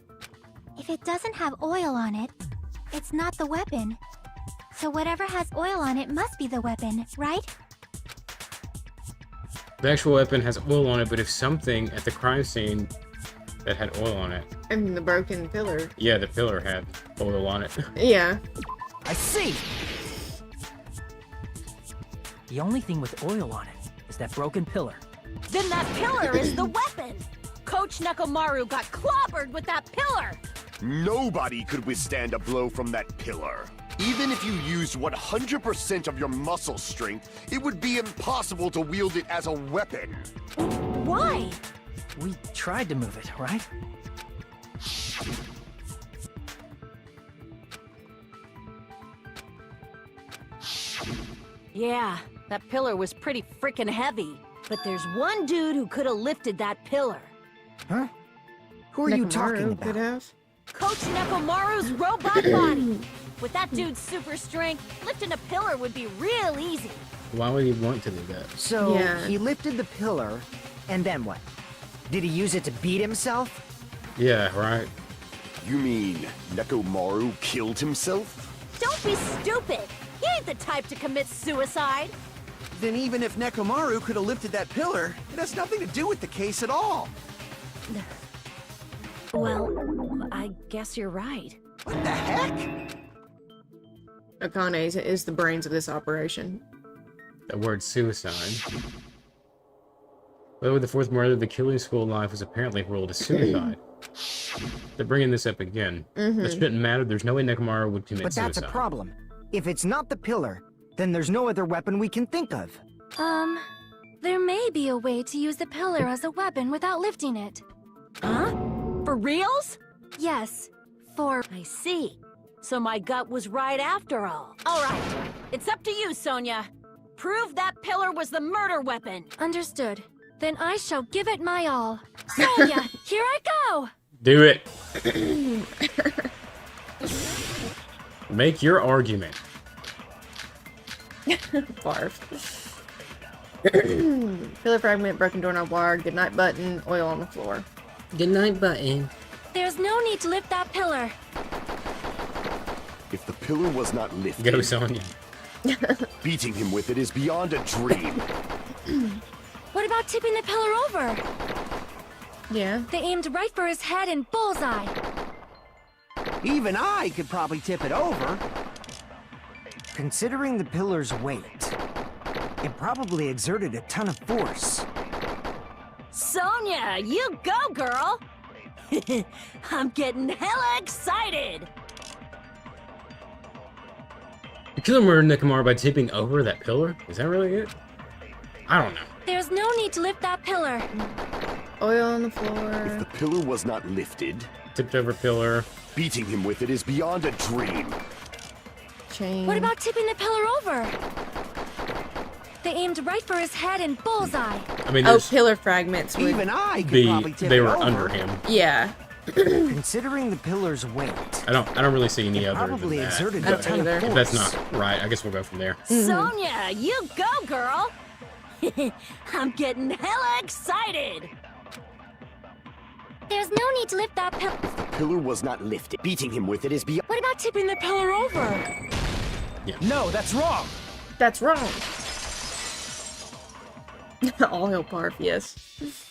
If it doesn't have oil on it, it's not the weapon. So whatever has oil on it must be the weapon, right? The actual weapon has oil on it, but if something at the crime scene that had oil on it... And the broken pillar. Yeah, the pillar had oil on it. Yeah. I see! The only thing with oil on it is that broken pillar. Then that pillar is the weapon. Coach Nekomaru got clobbered with that pillar. Nobody could withstand a blow from that pillar. Even if you used 100% of your muscle strength, it would be impossible to wield it as a weapon. Why? We tried to move it, right? Yeah, that pillar was pretty freaking heavy. But there's one dude who could have lifted that pillar. Huh? Who are you Nekomaru talking could about? have. Coach Nekomaru's robot body. With that dude's super strength, lifting a pillar would be real easy. Why would he want to do that? So, Yeah. he lifted the pillar, and then what? Did he use it to beat himself? Yeah, right. You mean Nekomaru killed himself? Don't be stupid. He ain't the type to commit suicide. Then even if Nekomaru could have lifted that pillar, it has nothing to do with the case at all. Well, I guess you're right. What the heck? Akane is the brains of this operation. That word suicide. Though with the fourth murder, the killing school life was apparently ruled as suicide. They're bringing this up again. That shouldn't matter. There's no way Nekomaru would commit But that's suicide. a problem. If it's not the pillar, then there's no other weapon we can think of. There may be a way to use the pillar as a weapon without lifting it. Huh? For reals? Yes, for... I see. So my gut was right after all. All right, it's up to you, Sonia. Prove that pillar was the murder weapon. Understood. Then I shall give it my all. Sonia, here I go! Do it. Make your argument. Barf. Pillar fragment, broken doorknob wire, goodnight button, oil on the floor. Good night, button. There's no need to lift that pillar. pillar was not lifted, Go, Sonya. beating him with it is beyond a dream. What about tipping the pillar over? Yeah. They aimed right for his head and bullseye. Even I could probably tip it over. Considering the pillar's weight, it probably exerted a ton of force. Sonya, you go, girl! I'm getting hella excited! The killer murdered Nekomaru by tipping over that pillar? Is that really it? I don't know. There's no need to lift that pillar. Oil on the If floor. the pillar was not lifted, Tipped over pillar. beating him with it is beyond a dream. Chain. What about tipping the pillar over? They aimed right for his head and bullseye. I mean, Oh, there's pillar fragments would Even I could probably tip they it were over. under him. Yeah. Considering the pillar's weight, I don't really see any it other probably than that. exerted I a don't ton of either. force. If that's not right, I guess we'll go from there. Sonya, you go, girl! I'm getting hella excited! There's no need to lift that pillar. If the pillar was not lifted, beating him with it is beyond. What about tipping the pillar over? No, that's wrong. That's wrong. All hell Parf, yes.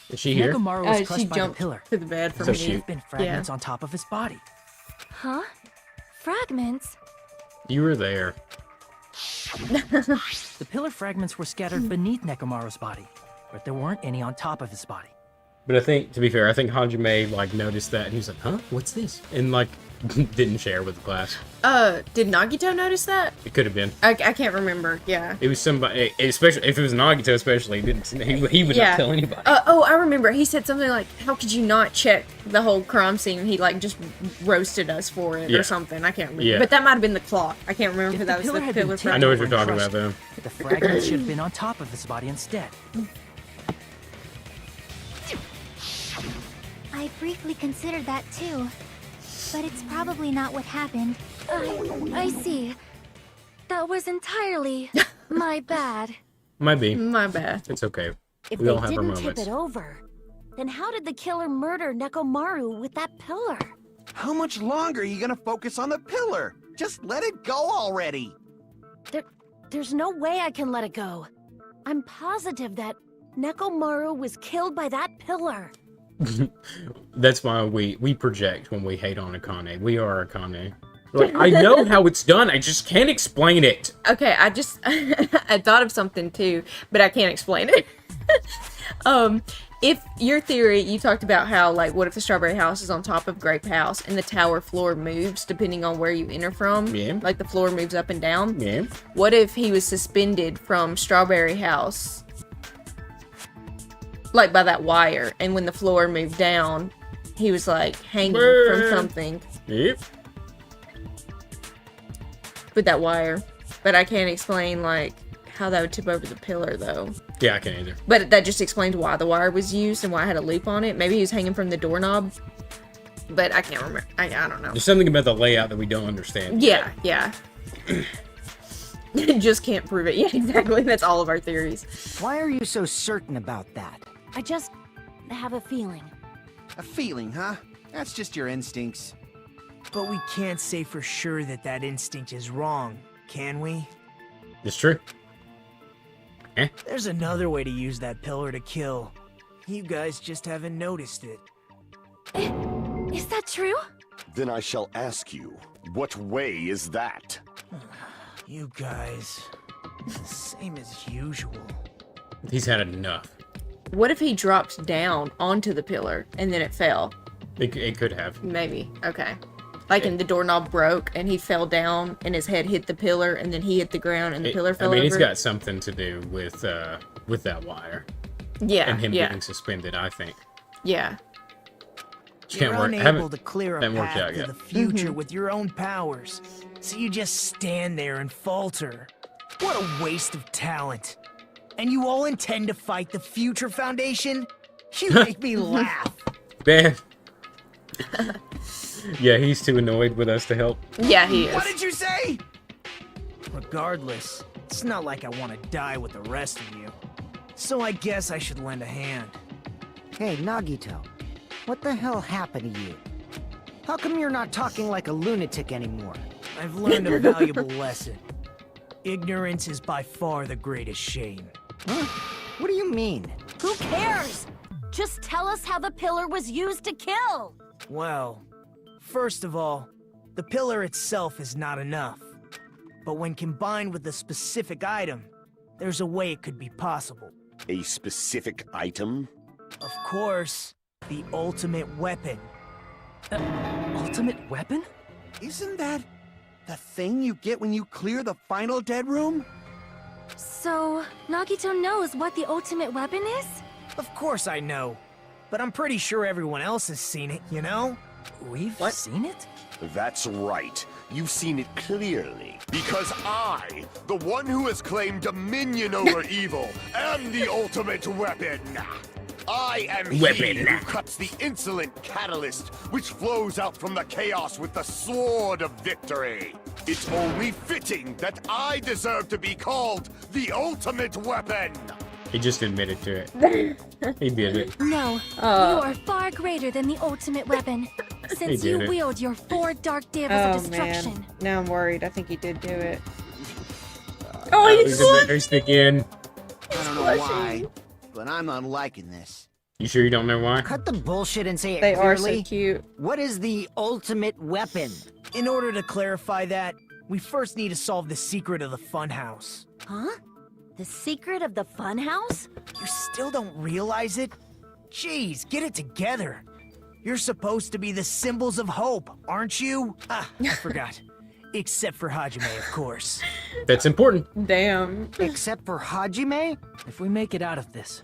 Is she here? Nekomaru was She crushed by the jumped pillar. to the bed from So me. she- There have been fragments on top of his body. Huh? Fragments? You were there. The pillar fragments were scattered beneath Nekomaru's body, but there weren't any on top of his body. But I think, to be fair, I think Hajime, like, noticed that, and he was like, huh? What's this? And, like, didn't share with the class. Did Nagito notice that? It could have been. I can't remember. Yeah. It was somebody, especially, if it was Nagito especially, he would Yeah. not tell anybody. Oh, I remember. He said something like, "How could you not check the whole crime scene?" He like just roasted us for it Yeah. or something. I can't remember. Yeah. But that might have been the clock. I can't remember If if that the was pillar the had been pillar. tipped I know what over you're and talking about, crushed, though. The fragments should have been on top of his body instead. I briefly considered that too. But it's probably not what happened. I see. That was entirely my bad. Might be. My bad. It's okay. If We they all have our didn't tip moments. it over, then how did the killer murder Nekomaru with that pillar? How much longer are you gonna focus on the pillar? Just let it go already. There's no way I can let it go. I'm positive that Nekomaru was killed by that pillar. That's why we project when we hate on Akane. We are Akane. Like, I know how it's done, I just can't explain it. Okay, I just I thought of something too, but I can't explain it. If your theory, you talked about how, like, what if the Strawberry House is on top of Grape House and the tower floor moves depending on where you enter from? Yeah. Like the floor moves up and down? Yeah. What if he was suspended from Strawberry House, like by that wire, and when the floor moved down, he was like hanging from something Yep. with that wire? But I can't explain, like, how that would tip over the pillar, though. Yeah, I can't either. But that just explains why the wire was used and why it had a loop on it. Maybe he was hanging from the doorknob. But I can't remember. I don't know. There's something about the layout that we don't understand. Yeah. Just can't prove it. Yeah, exactly. That's all of our theories. Why are you so certain about that? I just have a feeling. A feeling, huh? That's just your instincts. But we can't say for sure that that instinct is wrong, can we? It's true. There's another way to use that pillar to kill. You guys just haven't noticed it. Is that true? Then I shall ask you, what way is that? You guys, the same as usual. He's had enough. What if he dropped down onto the pillar and then it fell? It could have. Maybe. Okay. Like, and the doorknob broke and he fell down and his head hit the pillar and then he hit the ground and the pillar fell I mean, over. it's got something to do with that wire Yeah. and him yeah. getting suspended, I think. Yeah. You're Can't work. unable to clear a haven't worked path out to yet. the future with your own powers, so you just stand there and falter. What a waste of talent. And you all intend to fight the Future Foundation? You make me laugh. Man. Yeah, he's too annoyed with us to help. Yeah, he is. What did you say? Regardless, it's not like I want to die with the rest of you. So I guess I should lend a hand. Hey, Nagito, what the hell happened to you? How come you're not talking like a lunatic anymore? I've learned a valuable lesson. Ignorance is by far the greatest shame. Huh? What do you mean? Who cares? Just tell us how the pillar was used to kill! Well, first of all, the pillar itself is not enough. But when combined with a specific item, there's a way it could be possible. A specific item? Of course, the ultimate weapon. Ultimate weapon? Isn't that the thing you get when you clear the final dead room? So, Nagito knows what the ultimate weapon is? Of course I know. But I'm pretty sure everyone else has seen it, you know? We've seen it? That's right. You've seen it clearly. Because I, the one who has claimed dominion over evil, am the ultimate weapon. I am he who cuts the insolent catalyst which flows out from the chaos with the sword of victory. It's only fitting that I deserve to be called the ultimate weapon. He just admitted to it. He did it. No, you are far greater than the ultimite weapon. Since you did it. wield your 4 dark davas of destruction. Man. Now I'm worried. I think he did do it. He's embarrassed again. I don't know why, but I'm not liking this. You sure you don't know why? Cut the bullshit and say it They are clearly. so cute. What is the ultimate weapon? In order to clarify that, we first need to solve the secret of the funhouse. Huh? The secret of the funhouse? You still don't realize it? Jeez, get it together. You're supposed to be the symbols of hope, aren't you? Ah, I forgot. Except for Hajime, of course. That's important. Damn. Except for Hajime? If we make it out of this,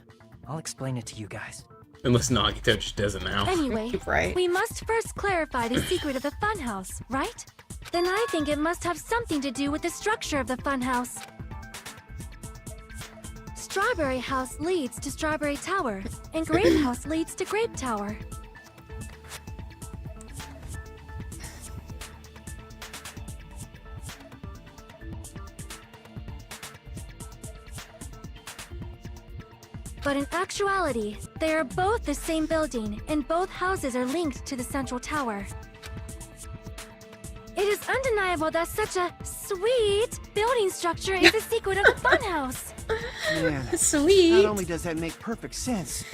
I'll explain it to you guys. Unless Nagito just does it now. Anyway, Right. we must first clarify the secret of the funhouse, right? Then I think it must have something to do with the structure of the funhouse. Strawberry House leads to Strawberry Tower, and Grape House leads to Grape Tower. But in actuality, they are both the same building, and both houses are linked to the central tower. It is undeniable that such a sweet building structure is the secret of the funhouse. Man, Sweet. not only does that make perfect sense,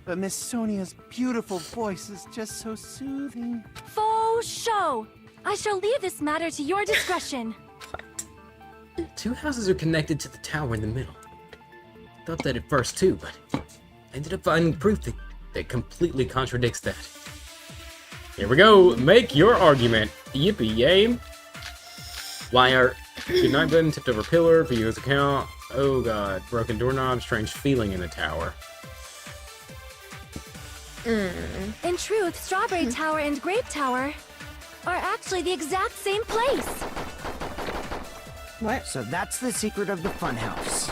but Miss Sonia's beautiful voice is just so soothing. Faux show! I shall leave this matter to your discretion. 2 houses are connected to the tower in the middle. Thought that at first too, but I ended up finding proof that completely contradicts that. Here we go. Make your argument. Yippee yay. Liar. Good night button, tipped over pillar, video's account. Oh god. Broken doorknob, strange feeling in the tower. In truth, Strawberry Tower and Grape Tower are actually the exact same place. What? So that's the secret of the funhouse.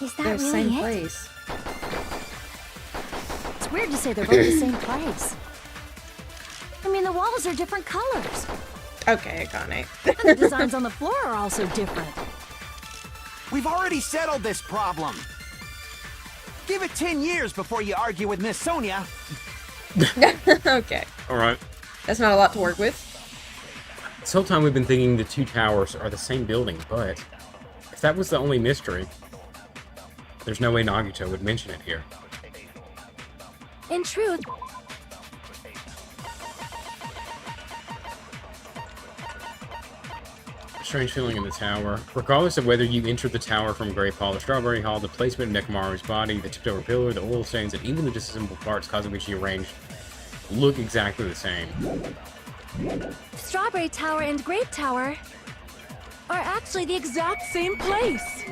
Is that They're the really same it? place. It's weird to say they're both the same place. I mean, the walls are different colors. Okay, I got it. And the designs on the floor are also different. We've already settled this problem. Give it 10 years before you argue with Miss Sonia. Okay. Alright. That's not a lot to work with. This whole time we've been thinking the 2 towers are the same building, but if that was the only mystery, there's no way Nagito would mention it here. In truth, Strange feeling in the tower. Regardless of whether you enter the tower from Grape Hall or Strawberry Hall, the placement of Nekomaru's body, the tipped over pillar, the oil stains, and even the disassembled parts Kazumichi arranged look exactly the same. Strawberry Tower and Grape Tower are actually the exact same place.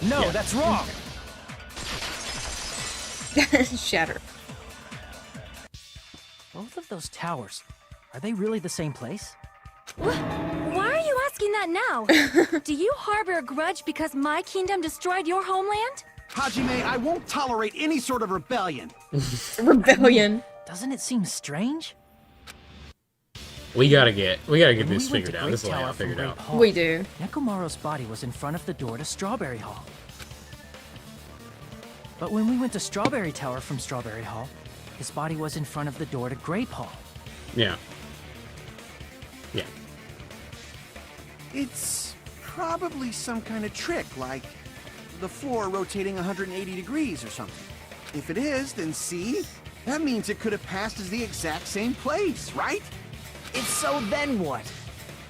No, Yeah. that's wrong. Shatter. Both of those towers, are they really the same place? Why are you asking that now? Do you harbor a grudge because my kingdom destroyed your homeland? Hajime, I won't tolerate any sort of rebellion. Rebellion. Doesn't it seem strange? We gotta get When this we went figured to out. Great This Tower layout from figured Great out. Hall, We do. Nekomaru's body was in front of the door to Strawberry Hall. But when we went to Strawberry Tower from Strawberry Hall, his body was in front of the door to Grape Hall. Yeah. Yeah. It's probably some kind of trick, like the floor rotating 180 degrees or something. If it is, then see? That means it could have passed as the exact same place, right? If so, then what?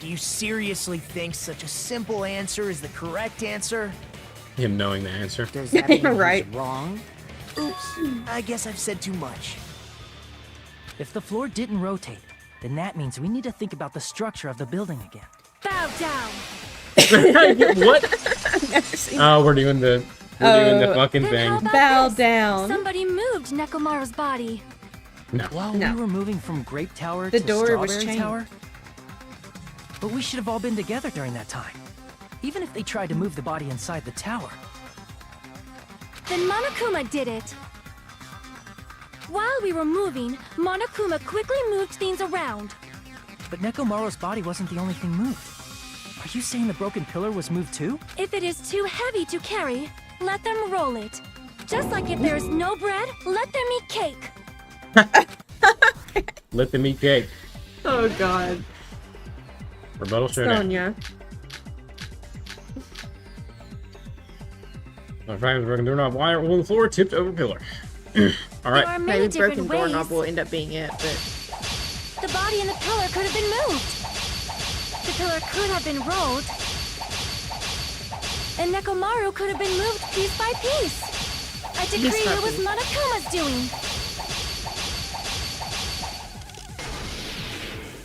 Do you seriously think such a simple answer is the correct answer? Him knowing the answer. Does that mean Right. he's wrong? Oops, I guess I've said too much. If the floor didn't rotate, then that means we need to think about the structure of the building again. Bow down. What? Oh, we're doing the fucking Then thing. how about Bow this? down. Somebody moved Nekomaru's body. No. While No. we were moving from Grape Tower The to door was Strawberry chained. Tower. But we should have all been together during that time. Even if they tried to move the body inside the tower. Then Monokuma did it. While we were moving, Monokuma quickly moved things around. But Nekomaru's body wasn't the only thing moved. Are you saying the broken pillar was moved too? If it is too heavy to carry, let them roll it. Just like if there is no bread, let them eat cake. Let them eat cake. Oh god. Rebuttal showdown. Sonya. The fact is broken doorknob wire on the floor, tipped over pillar. All There right. are many Maybe different broken ways. doorknob will end up being it, but The body and the pillar could have been moved. The pillar could have been rolled. And Nekomaru could have been moved piece by piece. I decree it was puppy. Monokuma's doing.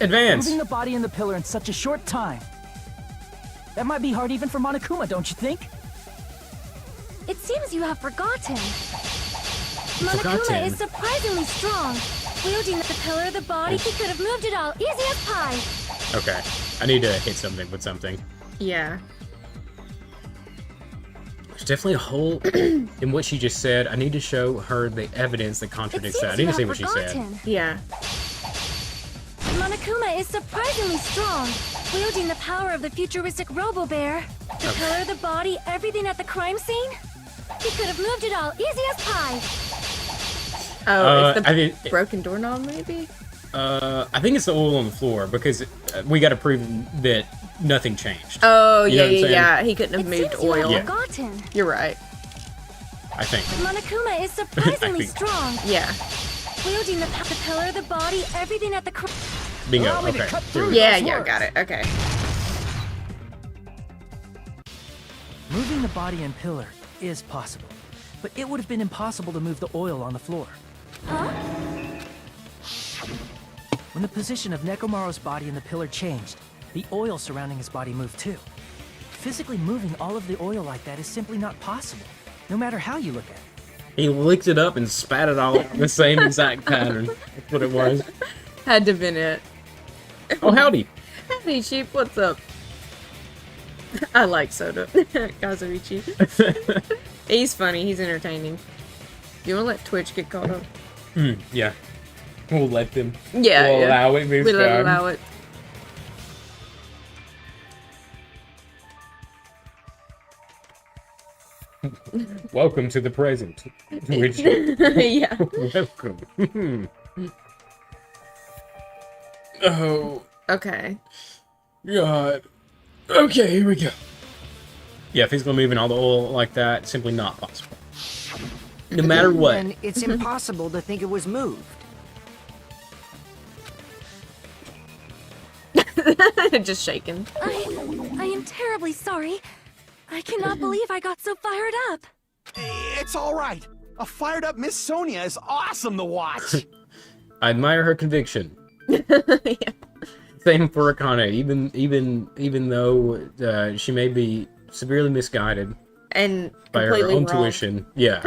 Advance. Moving the body and the pillar in such a short time. That might be hard even for Monokuma, don't you think? It seems you have forgotten. Forgotten? Monokuma is surprisingly strong. Wielding the pillar, the body, he could have moved it all, easy as pie. Okay. I need to hit something with something. yeah. There's definitely a hole in what she just said. I need to show her the evidence that It contradicts seems that. I you need to have see what she said. forgotten. Yeah. Monokuma is surprisingly strong. Wielding the power of the futuristic Robo-Bear. The pillar, the body, everything at the crime scene. He could have moved it all, easy as pie. Oh, it's the I think- broken doorknob, maybe? I think it's the oil on the floor because we got to prove that nothing changed. Oh, You yeah, know what I'm yeah, saying? yeah. He couldn't have It moved seems you have oil. Yeah. forgotten. You're right. I think. Monokuma is surprisingly I think- strong. Yeah. Wielding the pillar, the body, everything at the Bingo. Allow me to Okay. cut Here through. we go. Yeah, those yeah, words. got it. Okay. Moving the body and pillar is possible. But it would have been impossible to move the oil on the floor. Huh? When the position of Nekomaru's body and the pillar changed, the oil surrounding his body moved too. Physically moving all of the oil like that is simply not possible, no matter how you look at it. He licked it up and spat it all out in the same exact pattern. That's what it was. Had to have been it. Oh, howdy. Hey, sheep, what's up? I like Soda. Kazuichi. He's funny. He's entertaining. You want to let Twitch get caught up? Yeah. We'll let them. Yeah, We'll yeah. allow it this We'll time. allow it. Welcome to the present. Which, yeah. welcome. Oh, Okay. God. Okay, here we go. Yeah, physical moving all the oil like that, simply not possible. No matter what. Then it's impossible to think it was moved. Just shaking. I am terribly sorry. I cannot believe I got so fired up. It's all right. A fired up Miss Sonia is awesome to watch. I admire her conviction. Yeah. Same for Akane, even though she may be severely misguided And by her completely own wrong. tuition. Yeah.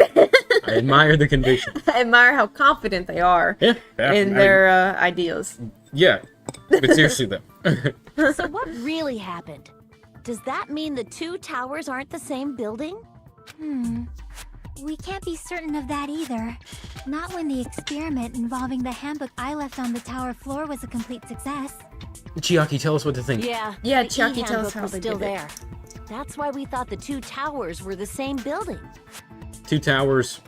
I admire the conviction. I admire how confident they are Yeah. in their ideas. Yeah. But seriously though. So what really happened? Does that mean the two towers aren't the same building? We can't be certain of that either. Not when the experiment involving the handbook I left on the tower floor was a complete success. Chiaki, tell us what to think. Yeah. Yeah, the Chucky, tell us e-handbook how was they still did it. there. That's why we thought the two towers were the same building. Two Towers,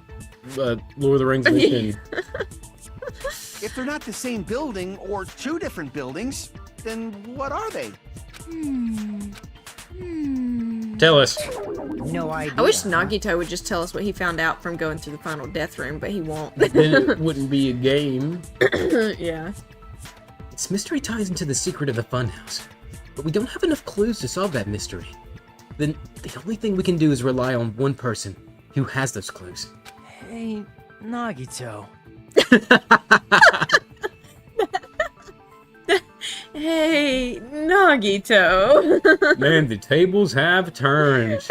Lord of the Rings mission. If they're not the same building or two different buildings, then what are they? Tell us. No idea. I wish Nagito would just tell us what he found out from going through the final death room, but he won't. Then it wouldn't be a game. Yeah. This mystery ties into the secret of the funhouse, but we don't have enough clues to solve that mystery. Then the only thing we can do is rely on one person who has those clues. Hey, Nagito. Hey, Nagito. Man, the tables have turned.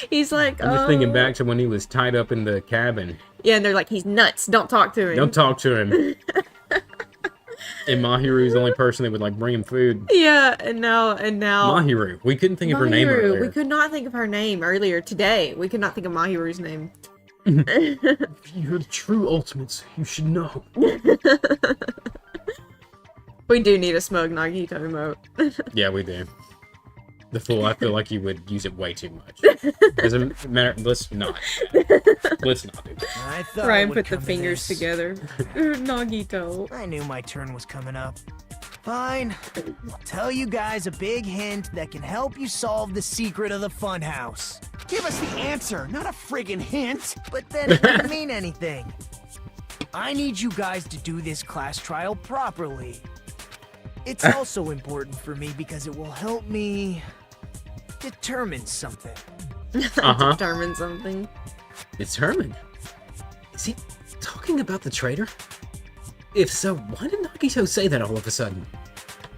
He's like, I'm just thinking back to when he was tied up in the cabin. Yeah, and they're like, he's nuts. Don't talk to him. Don't talk to him. And Mahiru's the only person that would like bring him food. Yeah, and now Mahiru. We couldn't think of her name earlier. We could not think of her name earlier today. We could not think of Mahiru's name. You're the true ultimates. You should know. We do need a smug Nagito emote. Yeah, we do. The fool, I feel like you would use it way too much. As a matter, let's not. Let's not do that. I thought Ryan it would put the come to fingers this. together. Nagito. I knew my turn was coming up. Fine. I'll tell you guys a big hint that can help you solve the secret of the funhouse. Give us the answer, not a friggin' hint. But then it doesn't mean anything. I need you guys to do this class trial properly. It's also important for me because it will help me determine something. Determine something. Determined? Is he talking about the traitor? If so, why did Nagito say that all of a sudden?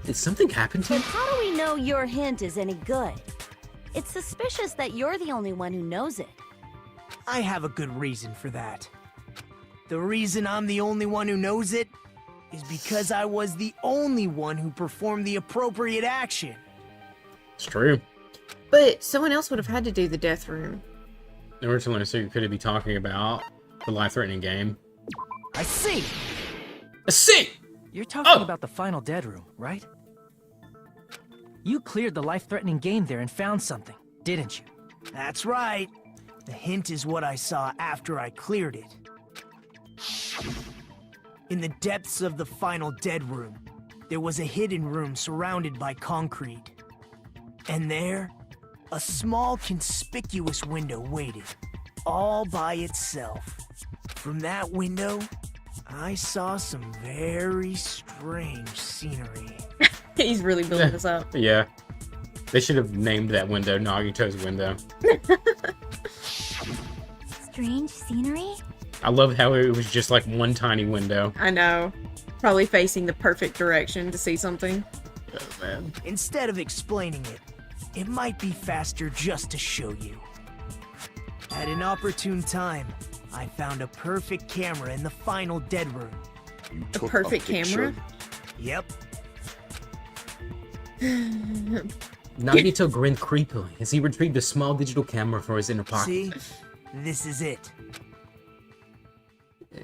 Did something happen to But him? how do we know your hint is any good? It's suspicious that you're the only one who knows it. I have a good reason for that. The reason I'm the only one who knows it is because I was the only one who performed the appropriate action. It's true. But someone else would have had to do the death room. Originally, so could it be talking about the life-threatening game? I see. A C! You're talking about the final dead room, right? You cleared the life-threatening game there and found something, didn't you? That's right. The hint is what I saw after I cleared it. In the depths of the final dead room, there was a hidden room surrounded by concrete. And there, a small conspicuous window waited, all by itself. From that window, I saw some very strange scenery. He's really building this up. Yeah. They should have named that window Nagito's window. Strange scenery? I love how it was just like one tiny window. I know. Probably facing the perfect direction to see something. Oh, man. Instead of explaining it, it might be faster just to show you. At an opportune time, I found a perfect camera in the final dead room. You A took perfect picture? camera? Yep. Nagito grinned creepily as he retrieved a small digital camera from his inner pocket. See? This is it.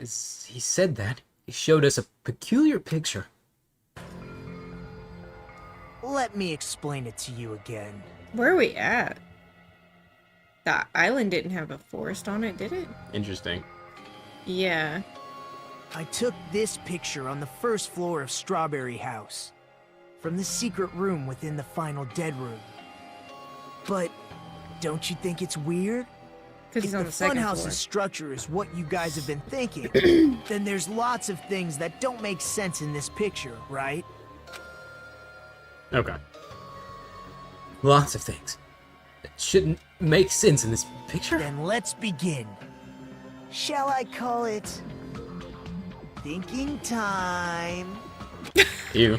As he said that, he showed us a peculiar picture. Let me explain it to you again. Where are we at? The island didn't have a forest on it, did it? Interesting. Yeah. I took this picture on the first floor of Strawberry House, from the secret room within the final dead room. But don't you think it's weird? Because he's If on the the second floor. funhouse's structure is what you guys have been thinking, then there's lots of things that don't make sense in this picture, right? Okay. Lots of things that shouldn't make sense in this picture. Then let's begin. Shall I call it thinking time? Ew.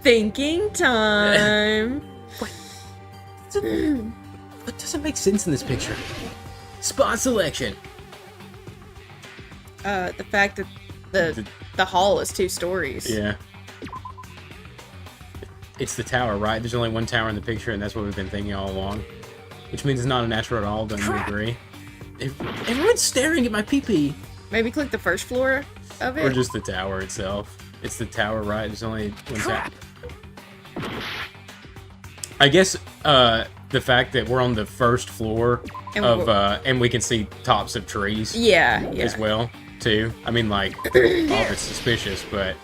Thinking time. What doesn't make sense in this picture? Spot selection. The fact that the hall is 2 stories. Yeah. It's the tower, right? There's only one tower in the picture, and that's what we've been thinking all along. Which means it's not a natural at all, don't you agree? Everyone's staring at my pee-pee. Maybe click the first floor of it. Or just the tower itself. It's the tower, right? There's only one tower. I guess, the fact that we're on the first floor and we can see tops of trees. Yeah. As well, too. I mean, like, all of it's suspicious, but...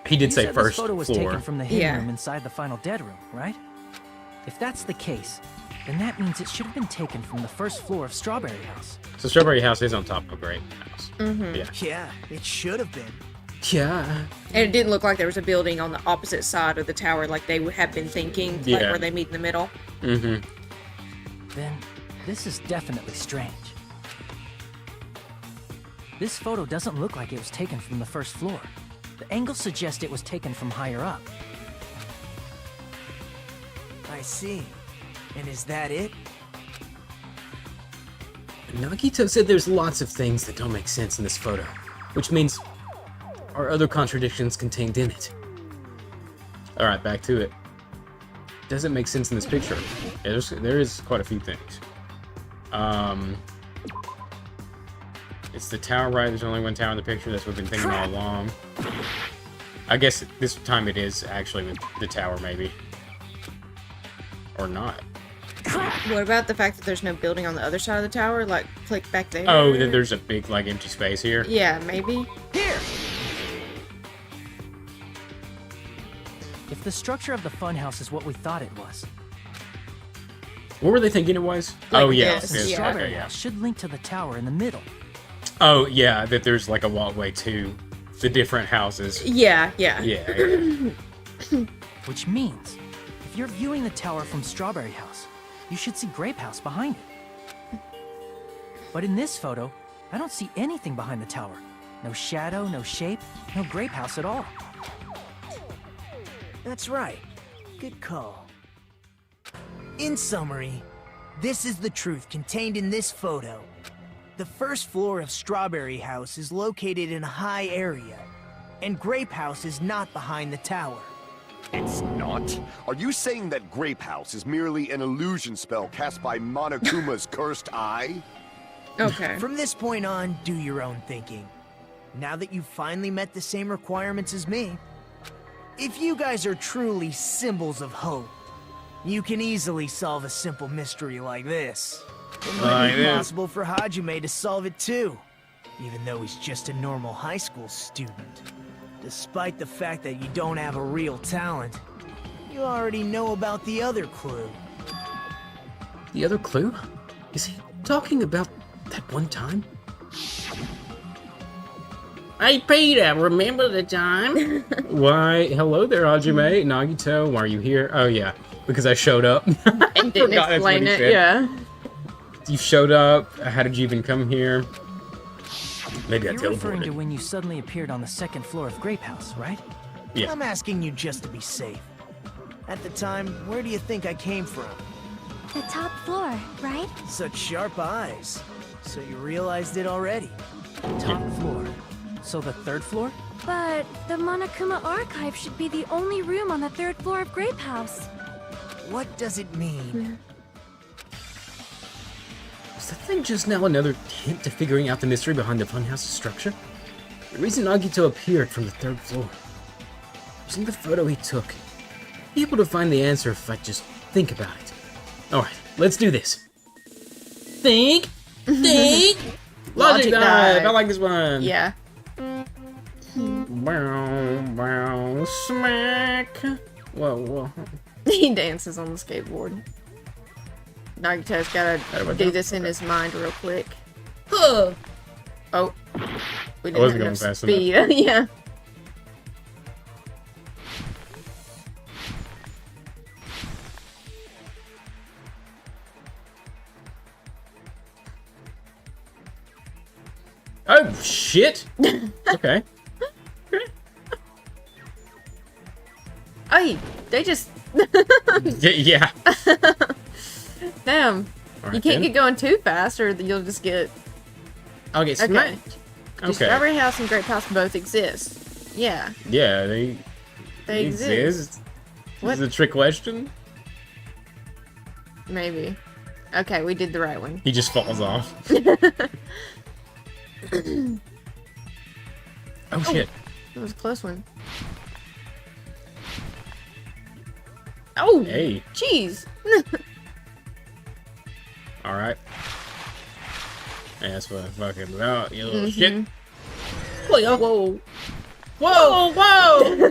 He did You say said first this photo was floor. taken from the hidden Yeah. room inside the final dead room, right? If that's the case, then that means it should have been taken from the first floor of Strawberry House. So Strawberry House is on top of Grape House. Yeah. Yeah, it should have been. Yeah. And it didn't look like there was a building on the opposite side of the tower like they would have been thinking, like Yeah. where they meet in the middle. Mm-hmm. Then, this is definitely strange. This photo doesn't look like it was taken from the first floor. The angles suggest it was taken from higher up. I see. And is that it? Nagito said there's lots of things that don't make sense in this photo, which means are other contradictions contained in it. All right, back to it. Doesn't make sense in this picture. Yeah, there is quite a few things. It's the tower, right? There's only one tower in the picture. That's what we've been thinking all along. I guess this time it is actually with the tower, maybe. Or not. What about the fact that there's no building on the other side of the tower? Like, click back there. Oh, then there's a big, like, empty space here. Yeah, maybe. Here! If the structure of the funhouse is what we thought it was, What were they thinking it was? Like oh, yeah. this, the this, yeah. Strawberry okay, yeah. House should link to the tower in the middle. Oh, yeah, that there's, like, a walkway to the different houses. Yeah, yeah. Yeah. Which means, if you're viewing the tower from Strawberry House, you should see Grape House behind it. But in this photo, I don't see anything behind the tower. No shadow, no shape, no Grape House at all. That's right. Good call. In summary, this is the truth contained in this photo. The first floor of Strawberry House is located in a high area, and Grape House is not behind the tower. It's not? Are you saying that Grape House is merely an illusion spell cast by Monokuma's cursed eye? Okay. From this point on, do your own thinking. Now that you've finally met the same requirements as me, if you guys are truly symbols of hope, you can easily solve a simple mystery like this. It might be possible for Hajime to solve it too, even though he's just a normal high school student. Despite the fact that you don't have a real talent, you already know about the other clue. The other clue? Is he talking about that one time? Hey Peter, remember the time? Why, hello there, Hajime. Nagito, why are you here? Oh, yeah, because I showed up. And didn't Forgot that's what explain he it, said. yeah. You showed up. How did you even come here? Maybe I You're referring to teleported. when you suddenly appeared on the second floor of Grape House, right? Yeah. I'm asking you just to be safe. At the time, where do you think I came from? The top floor, right? Such sharp eyes. So you realized it already. Top floor. So the third floor? But the Monokuma archive should be the only room on the third floor of Grape House. What does it mean? Was that thing just now another hint to figuring out the mystery behind the funhouse's structure? The reason Nagito appeared from the third floor was in the photo he took. I'd be able to find the answer if I just think about it. Alright, let's do this. Think! Think! Logic dive. I like this one. Yeah. Bow, bow, smack. Whoa, whoa. He dances on the skateboard. Nagito's gotta do this in his mind real quick. Huh. Oh. We didn't wasn't have going enough fast speed. Yeah. Oh, shit. Okay. Oh, they just... Yeah. Damn. Alright, You can't then. get going too fast or you'll just get... I'll get Okay. smacked. The Okay. Strawberry House and Grape House both exist. Yeah. Yeah, they They exist. This is a trick question. Maybe. Okay, we did the right one. He just falls off. Oh, shit. That was a close one. Oh! Hey. Jeez! Alright. That's what I'm fucking about, you little Mm-hmm. shit. Whoa! Whoa, whoa!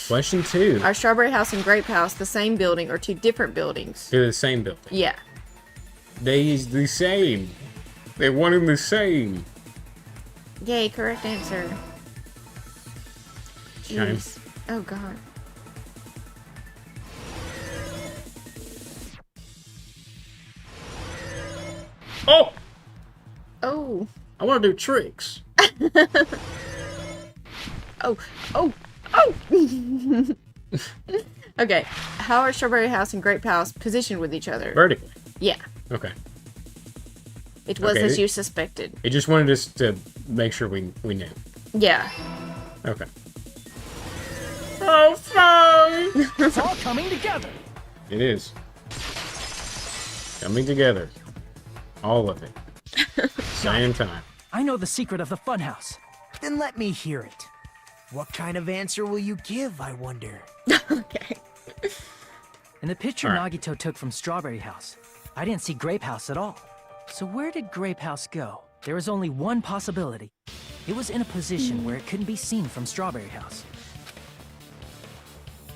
Question 2. Are Strawberry House and Grape House the same building or two different buildings? They're the same building. Yeah. They is the same. They're one and the same. Yay, correct answer. Okay. Jeez. Oh, God. Oh! Oh. I want to do tricks. Oh. Oh. Oh! Okay. How are Strawberry House and Grape House positioned with each other? Vertically. Yeah. Okay. It was Okay. as you suspected. It just wanted us to make sure we knew. Yeah. Okay. Oh, fun! It's all coming together. It is. Coming together. All of it. Same time. I know the secret of the funhouse. Then let me hear it. What kind of answer will you give, I wonder? Okay. In the picture All right. Nagito took from Strawberry House, I didn't see Grape House at all. So where did Grape House go? There is only one possibility. It was in a position where it couldn't be seen from Strawberry House.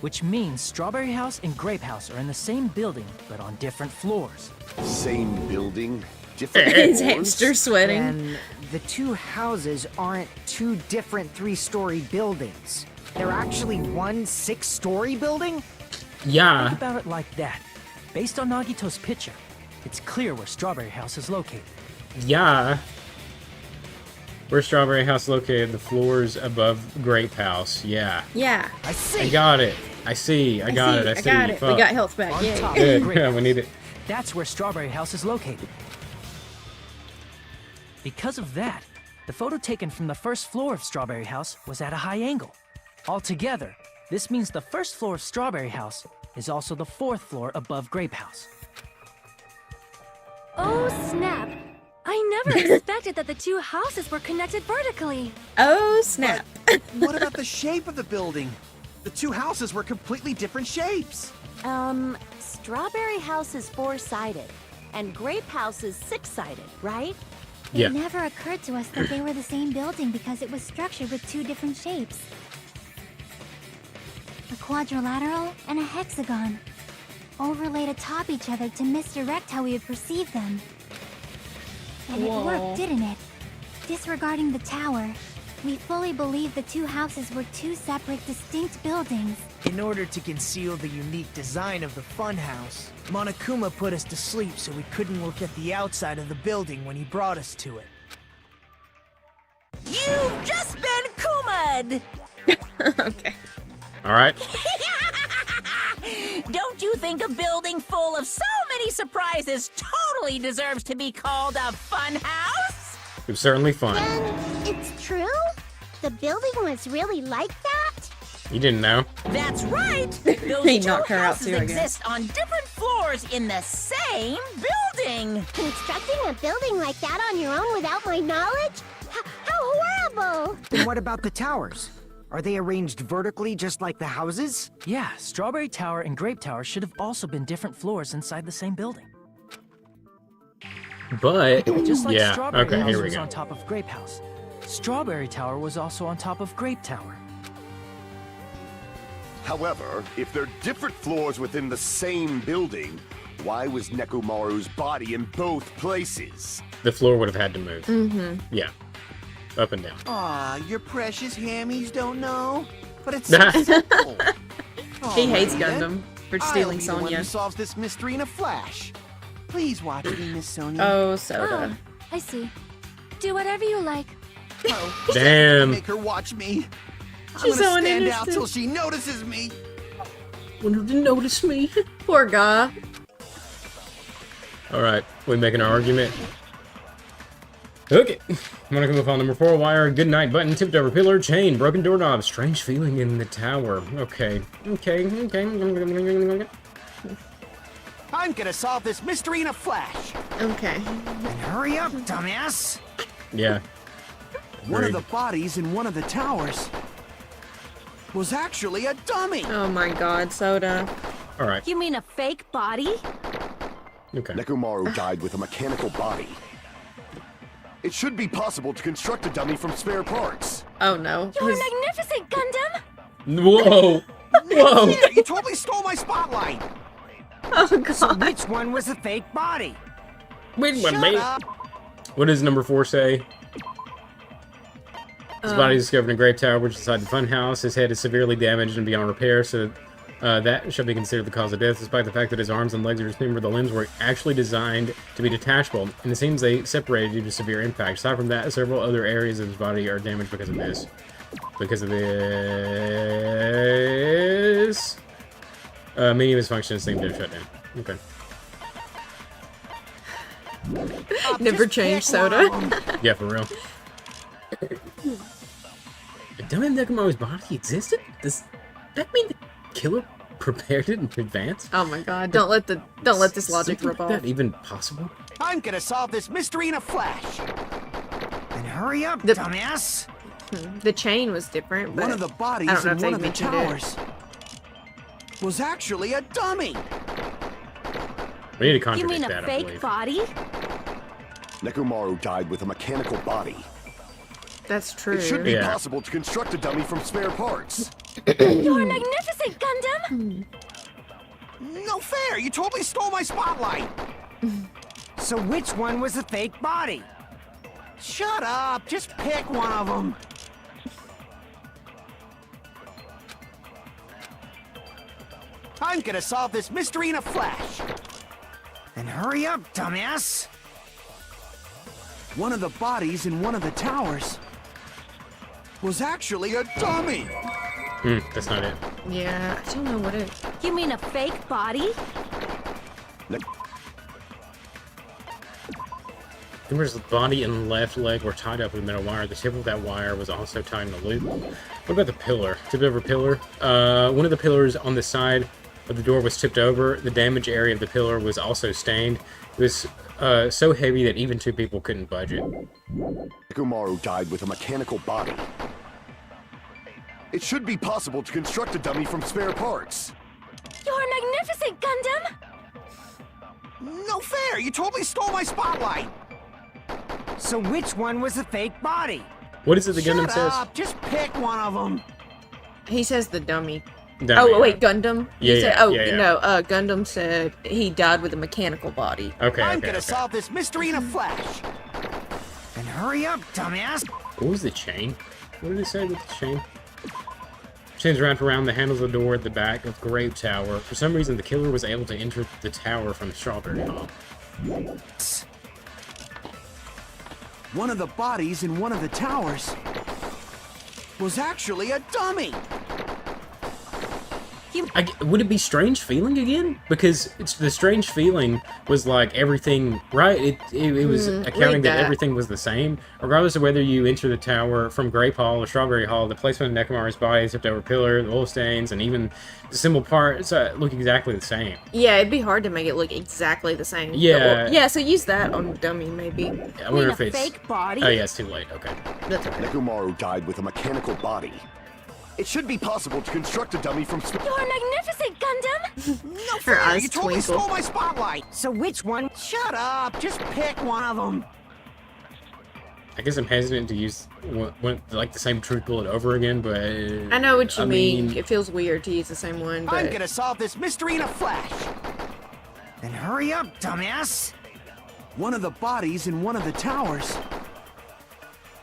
Which means Strawberry House and Grape House are in the same building, but on different floors. Same building, different His floors? hamster sweating. And the two houses aren't two different 3-story buildings. They're actually one 6-story building? Yeah. Think about it like that. Based on Nagito's picture, it's clear where Strawberry House is located. Yeah. Where's Strawberry House located? The floors above Grape House. Yeah. Yeah. I see. I got it. I see. I got it. I see. got it. We Fuck. got health back. On Yay. top Good. of Grape Yeah, we House. need it. That's where Strawberry House is located. Because of that, the photo taken from the first floor of Strawberry House was at a high angle. Altogether, this means the first floor of Strawberry House is also the 4th floor above Grape House. Oh, snap. I never expected that the two houses were connected vertically. Oh, snap. What about the shape of the building? The two houses were completely different shapes. Strawberry House is 4-sided, and Grape House is 6-sided, right? It Yeah. never occurred to us that they were the same building because it was structured with two different shapes. A quadrilateral and a hexagon, overlaid atop each other to misdirect how we would perceive them. And it Whoa. worked, didn't it? Disregarding the tower, we fully believed the two houses were two separate, distinct buildings. In order to conceal the unique design of the funhouse, Monokuma put us to sleep so we couldn't look at the outside of the building when he brought us to it. You've just been Kuma'd! Okay. All right. Don't you think a building full of so many surprises totally deserves to be called a fun house? It was certainly fun. Then it's true? The building was really like that? You didn't know. That's right! He Those two knocked her out houses too, I guess. exist on different floors in the same building! Constructing a building like that on your own without my knowledge? How horrible! Then what about the towers? Are they arranged vertically just like the houses? Yeah, Strawberry Tower and Grape Tower should have also been different floors inside the same building. But Just like yeah. Strawberry Okay. House Here we was go. on top of Grape House, Strawberry Tower was also on top of Grape Tower. However, if they're different floors within the same building, why was Nekomaru's body in both places? The floor would have had to move. Mm-hmm. Yeah. Up and down. Aw, your precious hammies don't know? But it's so simple. He hates Alrighty then. Gundam for I'll stealing be the one Sonya. who solves this mystery in a flash. Please watch me, Miss Sonya. Oh, Soda. I see. Do whatever you like. Oh, Damn. make her watch me. She's I'm so gonna stand out uninterested. till she notices me. Wanted to notice me. Poor guy. All right. We making an argument. Okay. Monokuma file number 4. Wire. Good night button. Tipped over pillar. Chain. Broken doorknob. Strange feeling in the tower. Okay. Okay. I'm gonna solve this mystery in a flash. Okay. Hurry up, dumbass! Yeah. One of Agreed. the bodies in one of the towers was actually a dummy. Oh my god, Soda. All right. You mean a fake body? Okay. Nekomaru died with a mechanical body. It should be possible to construct a dummy from spare parts. Oh no. You're magnificent, Gundam! Whoa! Whoa! Yeah, you totally stole my spotlight. Oh god. So which one was the fake body? Wait, Shut mate. up. What does number 4 say? His body is discovered in a grape tower, which is inside the funhouse. His head is severely damaged and beyond repair, so that shall be considered the cause of death, despite the fact that his arms and legs are dismembered. The limbs were actually designed to be detachable, and it seems they separated due to severe impact. Aside from that, several other areas of his body are damaged because of this. Many of his functions seem to have shut down. Okay. Never Just change pick soda. one. Yeah, for real. A dummy in Nekomaru's body existed? Does that mean the killer prepared it in advance? Oh my god. Don't let this logic Something rub like off. that even possible? I'm gonna solve this mystery in a flash. And hurry up, The- dumbass! The chain was different, but One of the I bodies don't know in if they one of the mentioned it. towers was actually a dummy. We need to You contradict mean a that, I fake believe. body? Nekomaru died with a mechanical body. That's true. It should be Yeah. possible to construct a dummy from spare parts. You're magnificent, Gundam! No fair, you totally stole my spotlight. So which one was the fake body? Shut up, just pick one of them. I'm gonna solve this mystery in a flash. And hurry up, dumbass! One of the bodies in one of the towers was actually a dummy. That's not it. Yeah, I don't know what it. You mean a fake body? Kimber's body and left leg were tied up with metal wire. The tip of that wire was also tied in a loop. What about the pillar? Tipped over pillar? One of the pillars on the side of the door was tipped over. The damaged area of the pillar was also stained. It was so heavy that even 2 people couldn't budge it. Nekomaru died with a mechanical body. It should be possible to construct a dummy from spare parts. You're magnificent, Gundam! No fair, you totally stole my spotlight. So which one was the fake body? What is it the Shut Gundam says? up, just pick one of them. He says the dummy. Dummy, Oh wait, Gundam. Yeah, He said, yeah, oh yeah, yeah. no, Gundam said he died with a mechanical body. Okay, I'm okay, gonna okay. solve this mystery in a flash. And hurry up, dumbass! What was the chain? What did it say with the chain? Chains wrapped around the handles of the door at the back of Grape Tower. For some reason, the killer was able to enter the tower from Strawberry Hall. One of the bodies in one of the towers was actually a dummy. Would it be Strange Feeling again? Because the Strange Feeling was like everything, right? It was accounting that everything was the same. Regardless of whether you enter the tower from Grape Hall or Strawberry Hall, the placement of Nekomaru's body, tipped over pillar, the oil stains, and even the symbol parts look exactly the same. Yeah, it'd be hard to make it look exactly the same. Yeah. Yeah, so use that on dummy maybe. I wonder if a it's... fake body? Oh yeah, it's too late. Okay. That's okay. Nekomaru died with a mechanical body. It should be possible to construct a dummy from spare... You're magnificent, Gundam! No Her fair, eyes you totally twinkle. stole my spotlight. So which one? Shut up, just pick one of them. I guess I'm hesitant to use like the same truth bullet over again, but... I know what you mean. mean. It feels weird to use the same one, but I'm gonna solve this mystery in a flash. And hurry up, dumbass! One of the bodies in one of the towers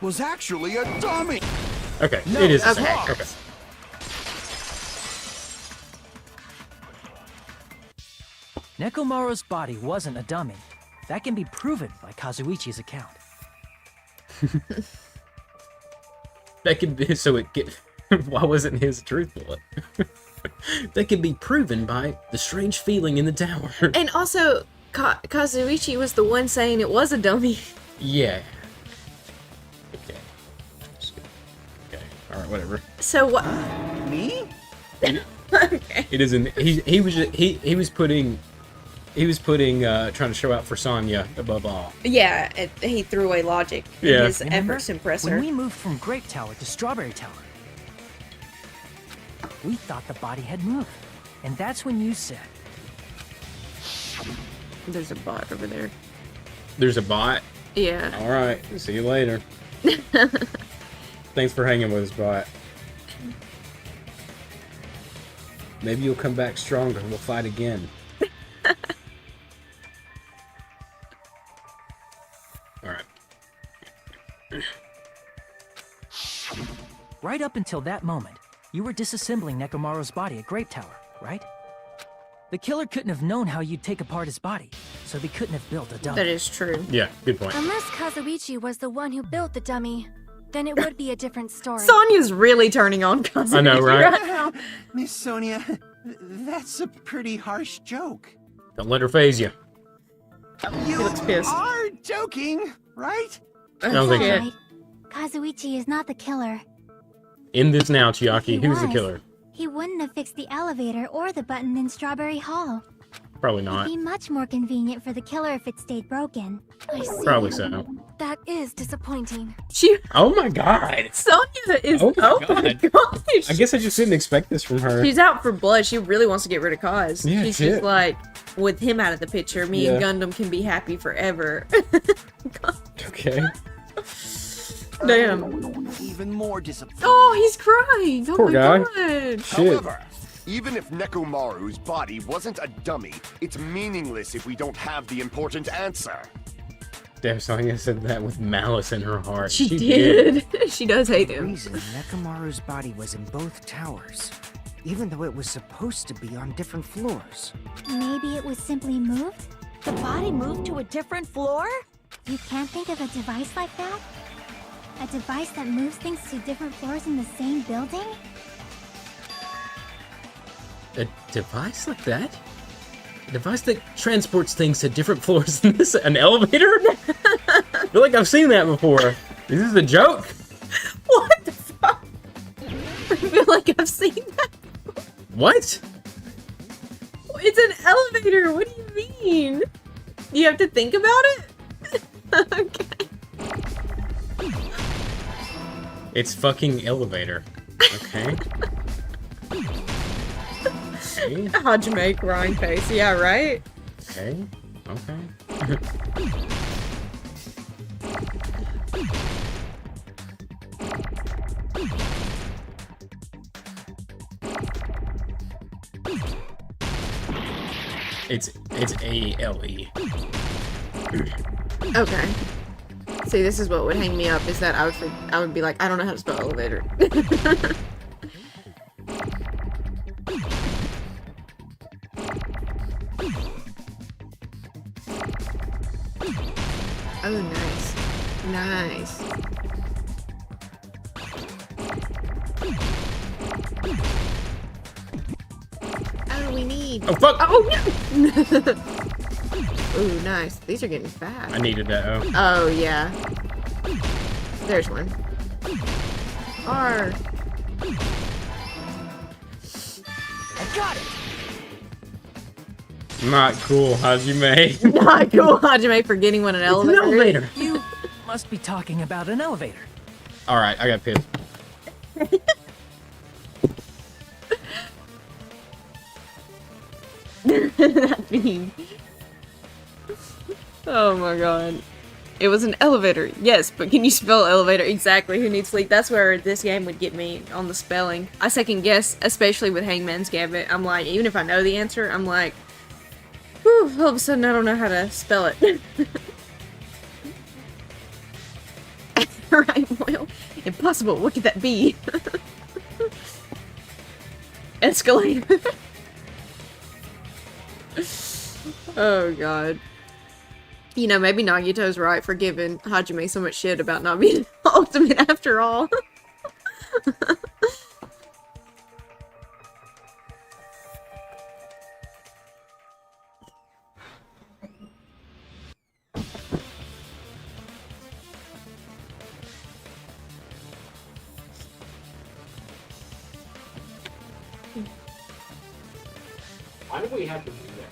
was actually a dummy. Okay, it is the same. okay. Okay. Nekomaru's body wasn't a dummy. That can be proven by Kazuichi's account. That could be... So it get... Why wasn't his truth bullet? That could be proven by the strange feeling in the tower. and also Kazuichi was the one saying it was a dummy. Yeah. Okay. Okay. All right. Whatever. So what? Me? Okay. It isn't. He was putting trying to show out for Sonya above all. Yeah, he threw away logic in Yeah. his efforts to impress when her. we moved from Grape Tower to Strawberry Tower, we thought the body had moved. And that's when you said, There's a bot over there. There's a bot. Yeah. All right. See you later. Thanks for hanging with us, bot. Maybe you'll come back stronger. We'll fight again. All right. Right up until that moment, you were disassembling Nekomaru's body at Grape Tower, right? The killer couldn't have known how you'd take apart his body, so they couldn't have built a dummy. That is true. Yeah, good point. Unless Kazuichi was the one who built the dummy, then it would be a different story. Sonya's really turning on Kazuichi. I know, right? Well, Miss Sonia, that's a pretty harsh joke. Don't let her phase you. You looks pissed. are joking, right? I don't think so. Right. Kazuichi is not the killer. In this now, If he Chiaki, who's the was, killer? He wouldn't have fixed the elevator or the button in Strawberry Hall. Probably It'd not. be much more convenient for the killer if it stayed broken. I see. Probably so. That is disappointing. She, Oh my god. Sonya is. Oh Oh my my God. gosh. I guess I just didn't expect this from her. She's out for blood. She really wants to get rid of Kaz. Yeah, She's shit. just like, with him out of the picture, me and Gundam can be happy forever. Okay. Damn. Even more disappointing. Oh, he's crying. Oh Poor my guy. god. Shit. However, even if Nekomaru's body wasn't a dummy, it's meaningless if we don't have the important answer. Damn, Sonya said that with malice in her heart. She did. She does hate The him. reason Nekomaru's body was in both towers, even though it was supposed to be on different floors. Maybe it was simply moved? The body moved to a different floor? You can't think of a device like that? A device that moves things to different floors in the same building? A device like that? A device that transports things to different floors than this? An elevator? I feel like I've seen that before. Is this a joke? What the fuck? I feel like I've seen that. What? It's an elevator. What do you mean? You have to think about it? Okay. It's fucking elevator. Okay. Okay. Hajime crying face. Yeah, right? Okay. Okay. It's A-L-E. Okay. See, this is what would hang me up, is that I would be like, I don't know how to spell elevator. Oh, nice. Nice. Oh, we need. Oh, fuck! Oh, no! Ooh, nice. These are getting fast. I needed that, oh. Oh, yeah. There's one. R. I got it. Not cool, Hajime. Not cool, Hajime, for getting one an elevator. An elevator. You must be talking about an elevator. Alright, I got pissed. That meme. Oh my god. It was an elevator. Yes, but can you spell elevator? Exactly. Who needs sleep? That's where this game would get me on the spelling. I second guess, especially with Hangman's Gambit. I'm like, even if I know the answer, I'm like, whew, all of a sudden I don't know how to spell it. Right, well, impossible. What could that be? Escalator. Oh god. You know, maybe Nagito's right for giving Hajime so much shit about not being ultimate after all. Why do we have to do that?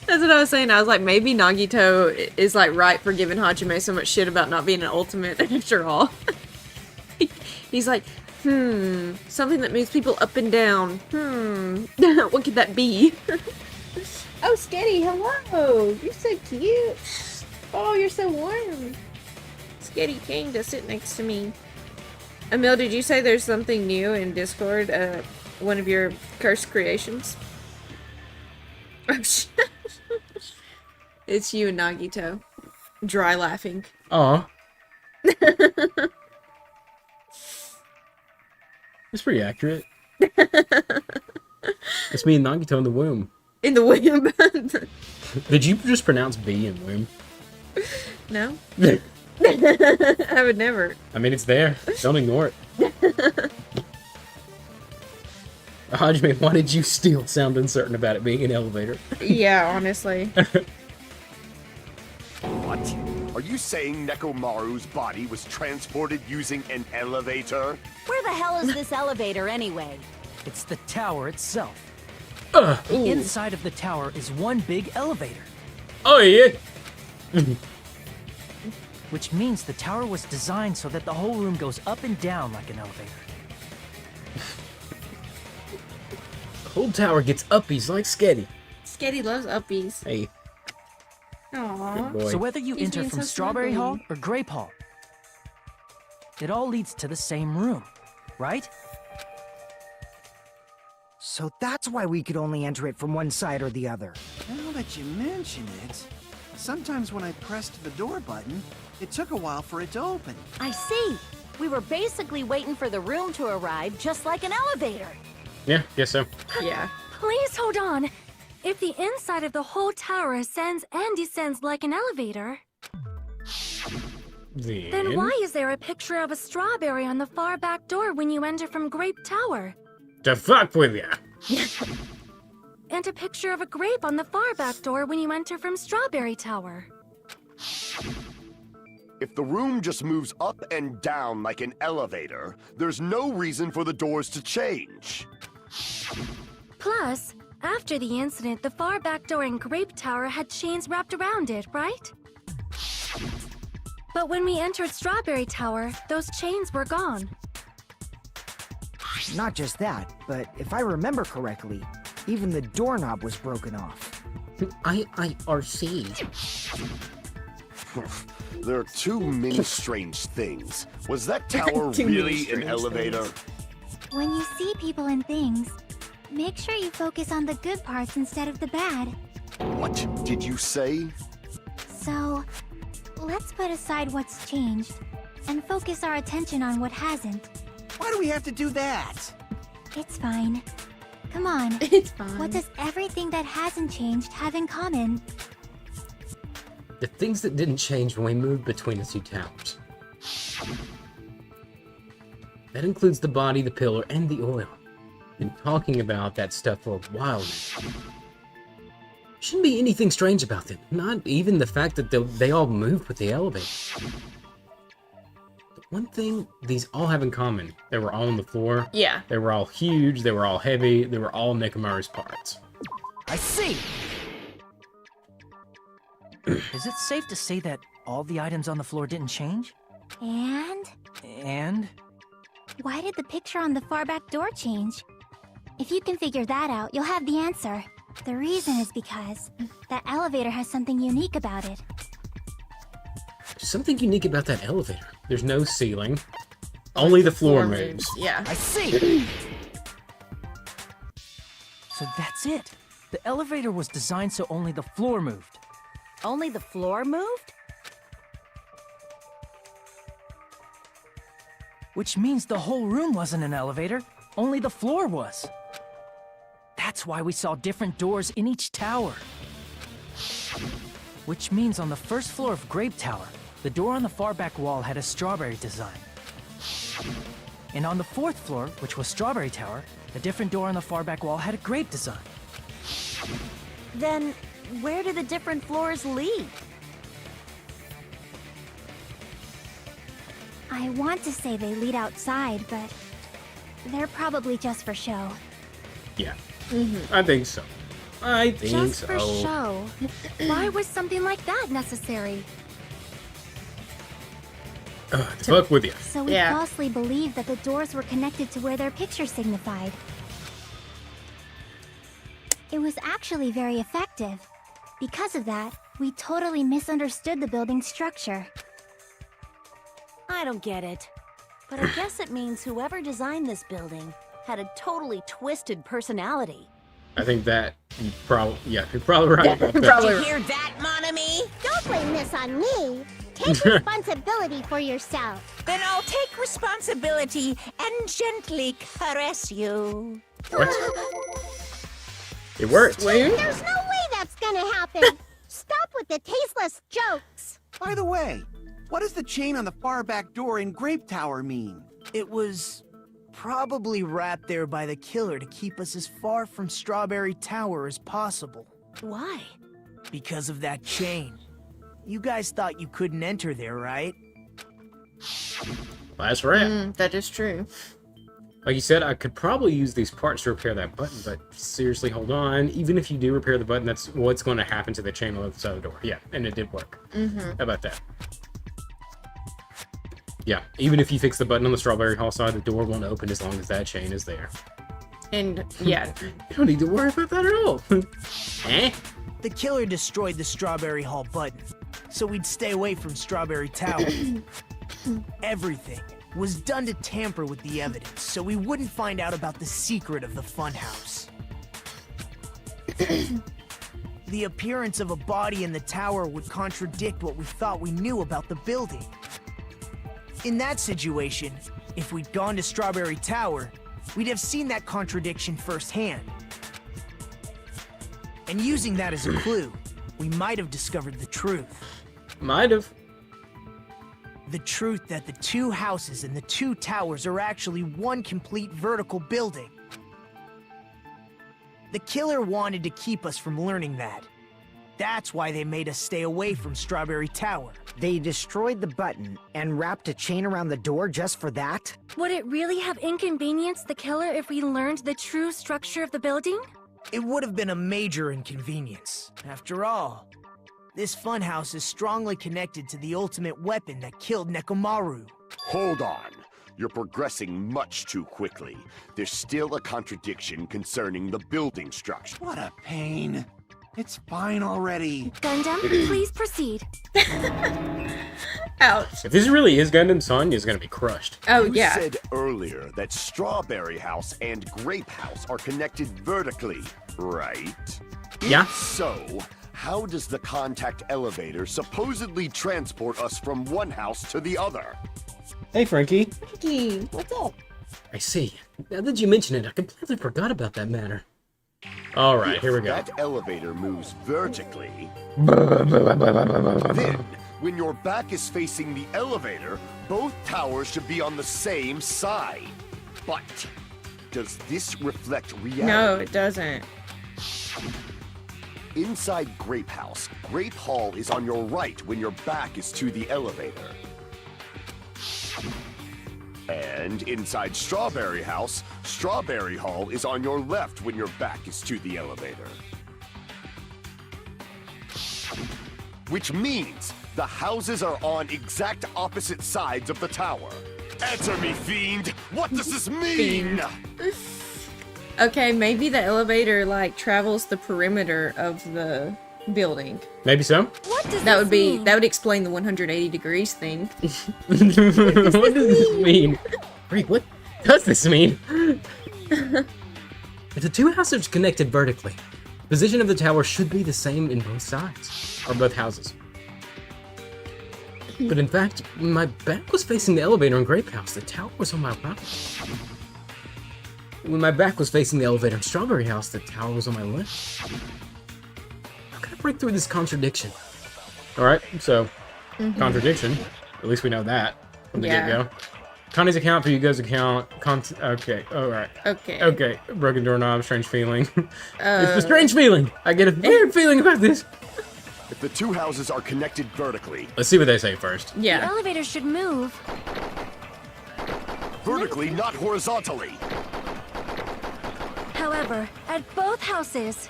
That's what I was saying. I was like, maybe Nagito is like right for giving Hajime so much shit about not being an ultimate after all. He's like, something that moves people up and down. What could that be? Oh, Sketty, hello. You're so cute. Oh, you're so warm. Skitty came to sit next to me. Emil, did you say there's something new in Discord? One of your cursed creations? It's you and Nagito. Dry laughing. Aw. That's pretty accurate. It's me and Nagito in the womb. In the womb. Did you just pronounce B in womb? No. I would never. I mean, it's there. Don't ignore it. Hajime, why did you still sound uncertain about it being an elevator? Yeah, honestly. What? Are you saying Nekomaru's body was transported using an elevator? Where the hell is this elevator anyway? It's the tower itself. Ooh. The inside of the tower is one big elevator. Oh, yeah. Which means the tower was designed so that the whole room goes up and down like an elevator. The whole tower gets uppies like Sketty. Sketty loves uppies. Hey. Aww. Boy. So whether you He's enter being from so Strawberry snuggly. Hall or Grape Hall, it all leads to the same room, right? So that's why we could only enter it from one side or the other. Now that you mention it, sometimes when I pressed the door button, it took a while for it to open. I see. We were basically waiting for the room to arrive, just like an elevator. Yeah, guess so. Yeah. Please hold on. If the inside of the whole tower ascends and descends like an elevator, then why is there a picture of a strawberry on the far back door when you enter from Grape Tower? The fuck with ya? And a picture of a grape on the far back door when you enter from Strawberry Tower? If the room just moves up and down like an elevator, there's no reason for the doors to change. Plus, after the incident, the far back door in Grape Tower had chains wrapped around it, right? But when we entered Strawberry Tower, those chains were gone. Not just that, but if I remember correctly, even the doorknob was broken off. IIRC. There are too many strange things. Was that tower Too many really an strange elevator? things. When you see people and things, make sure you focus on the good parts instead of the bad. What did you say? So, let's put aside what's changed and focus our attention on what hasn't. Why do we have to do that? It's fine. Come on. It's fine. What does everything that hasn't changed have in common? The things that didn't change when we moved between the two towers. That includes the body, the pillar, and the oil. Been talking about that stuff for a while now. Shouldn't be anything strange about them. Not even the fact that they all moved with the elevator. But one thing these all have in common, they were all on the floor. Yeah. They were all huge, they were all heavy, they were all Nekomaru's parts. I see! Is it safe to say that all the items on the floor didn't change? And? And? Why did the picture on the far back door change? If you can figure that out, you'll have the answer. The reason is because that elevator has something unique about it. There's something unique about that elevator. There's no ceiling. Only the floor moves. Yeah. I see! So that's it. The elevator was designed so only the floor moved. Only the floor moved? Which means the whole room wasn't an elevator, only the floor was. That's why we saw different doors in each tower. Which means on the first floor of Grape Tower, the door on the far back wall had a strawberry design. And on the fourth floor, which was Strawberry Tower, a different door on the far back wall had a grape design. Then, where do the different floors lead? I want to say they lead outside, but they're probably just for show. Yeah. I think so. I think Just so. for show. Why was something like that necessary? To fuck with you. So we Yeah. falsely believed that the doors were connected to where their picture signified. It was actually very effective. Because of that, We totally misunderstood the building's structure. I don't get it. But I guess it means whoever designed this building had a totally twisted personality. I think that you're probably right about that. Probably. Did you hear that, Monami? Don't blame this on me. Take responsibility for yourself. Then I'll take responsibility and gently caress you. What? It worked. There's no way that's gonna happen. Stop with the tasteless jokes. By the way, what does the chain on the far back door in Grape Tower mean? It was probably wrapped there by the killer to keep us as far from Strawberry Tower as possible. Why? Because of that chain. You guys thought you couldn't enter there, right? That's right. That is true. Like you said, I could probably use these parts to repair that button, but seriously, hold on. Even if you do repair the button, that's what's going to happen to the chain on the other side of the door. Yeah, and it did work. How about that? Yeah, even if you fix the button on the Strawberry Hall side, the door won't open as long as that chain is there. And yeah, You don't need to worry about that at all. Eh? The killer destroyed the Strawberry Hall button, so we'd stay away from Strawberry Tower. Everything was done to tamper with the evidence, so we wouldn't find out about the secret of the funhouse. The appearance of a body in the tower would contradict what we thought we knew about the building. In that situation, if we'd gone to Strawberry Tower, we'd have seen that contradiction firsthand. And using that as a clue, we might have discovered the truth. Might have. The truth that the two houses and the two towers are actually one complete vertical building. The killer wanted to keep us from learning that. That's why they made us stay away from Strawberry Tower. They destroyed the button and wrapped a chain around the door just for that? Would it really have inconvenienced the killer if we learned the true structure of the building? It would have been a major inconvenience. After all, this funhouse is strongly connected to the ultimate weapon that killed Nekomaru. Hold on. You're progressing much too quickly. There's still a contradiction concerning the building structure. What a pain. It's fine already. Gundam, please proceed. ouch. If this really is Gundam, Sonya's gonna be crushed. Oh You yeah. said earlier that Strawberry House and Grape House are connected vertically, right? Yeah. So, how does the contact elevator supposedly transport us from one house to the other? Hey, Frankie. Frankie, what's up? I see. Now that you mention it, I completely forgot about that matter. All right, here we go. That elevator moves vertically. Then, when your back is facing the elevator, both towers should be on the same side. But does this reflect reality? No, it doesn't. Inside Grape House, Grape Hall is on your right when your back is to the elevator. And inside Strawberry House, Strawberry Hall is on your left when your back is to the elevator. Which means the houses are on exact opposite sides of the tower. Answer me, fiend! What does this mean? Okay, maybe the elevator like travels the perimeter of the building. Maybe so. What does That this would be mean? that would explain the 180 degrees thing. What does this mean? Rick, what does this mean? If the two houses are connected vertically, the position of the tower should be the same in both sides. Or both houses. But in fact, when my back was facing the elevator in Grape House, the tower was on my right. When my back was facing the elevator in Strawberry House, the tower was on my left. How can I break through this contradiction? All right, so contradiction. At least we know that from the Yeah. get-go. Connie's account for Hugo's account. Okay, all right. Okay. Okay, broken doorknob, strange feeling. It's the strange feeling. I get a weird feeling about this. If the two houses are connected vertically, Let's see what they say first. The Yeah. elevator should move. vertically, not horizontally. However, at both houses,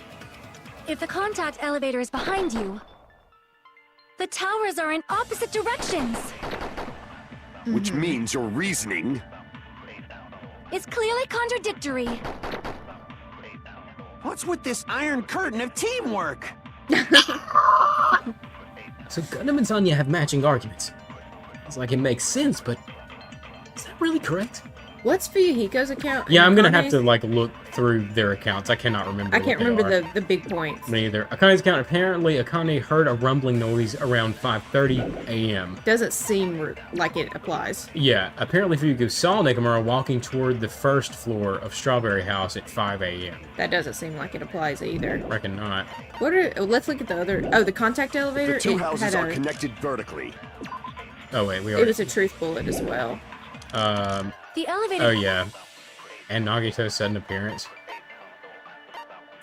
if the contact elevator is behind you, the towers are in opposite directions. Which means your reasoning. It's clearly contradictory. What's with this iron curtain of teamwork? So Gundam and Sonya have matching arguments. It's like it makes sense, but is that really correct? What's Fuyuhiko's account? Yeah, I'm gonna Akane's? have to like look through their accounts. I cannot remember. I can't remember the big points. Me either. Akane's account. Apparently, Akane heard a rumbling noise around 5:30 a.m. Doesn't seem like it applies. Yeah, apparently Fuyuhiko saw Nekomura walking toward the first floor of Strawberry House at 5 a.m. That doesn't seem like it applies either. Reckon not. What are? Oh, let's look at the other. Oh, the contact elevator. The two it houses had are a, connected vertically. Oh wait, we It are. was a truth bullet as well. The elevator. Oh yeah, and Nagito's sudden appearance.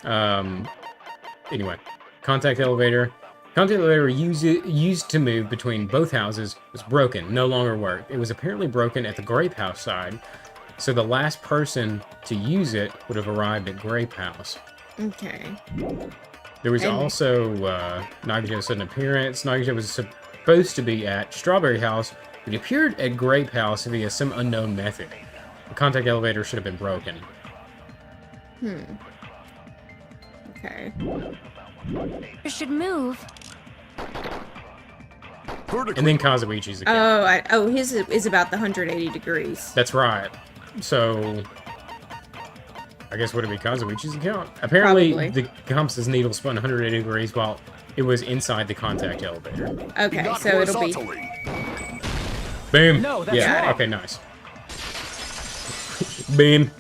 Anyway, contact elevator. Contact elevator used to move between both houses was broken, no longer worked. It was apparently broken at the Grape House side, so the last person to use it would have arrived at Grape House. Okay. There was also Nagito's sudden appearance. Nagito was supposed to be at Strawberry House, but he appeared at Grape House via some unknown method. The contact elevator should have been broken. Okay. It should move. Vertically. And then Kazuichi's account. Oh, his is about the 180 degrees. That's right. So, I guess would it be Kazuichi's account? Apparently, Probably. the compass's needle spun 180 degrees while it was inside the contact elevator. Okay, Not so it'll be. horizontally. Boom. No, that's yeah. wrong. Okay. Nice. Boom.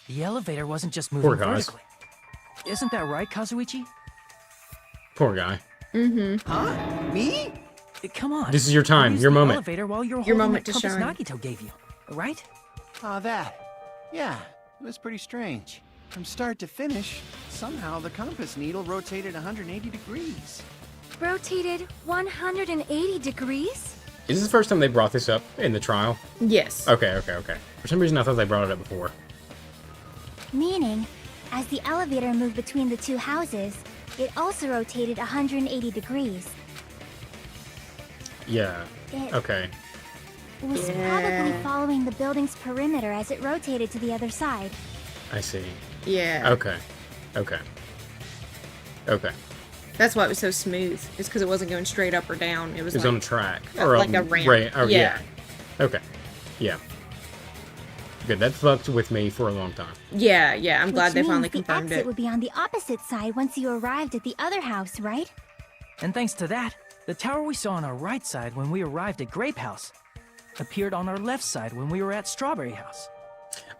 The elevator wasn't just moving Poor guys. vertically. Isn't that right, Kazuichi? Poor guy. Huh? Me? Come on. This is your time, You used your the moment. Elevator while you're Your holding moment that to compass shine. Nagito gave you, right? Ah, that. Yeah, it was pretty strange. From start to finish, somehow the compass needle rotated 180 degrees. Rotated 180 degrees? Is this the first time they brought this up in the trial? Yes. Okay. For some reason, I thought they brought it up before. Meaning, as the elevator moved between the two houses, it also rotated 180 degrees. Yeah. It Okay. was Yeah. probably following the building's perimeter as it rotated to the other side. I see. Yeah. Okay. That's why it was so smooth. It's because it wasn't going straight up or down. It was, It was like, on a track. like a ramp. Right. Oh, Yeah. Okay. Yeah. Good. That fucked with me for a long time. Yeah. I'm glad Which they finally means the confirmed exit it. would be on the opposite side once you arrived at the other house, right? And thanks to that, the tower we saw on our right side when we arrived at Grape House appeared on our left side when we were at Strawberry House.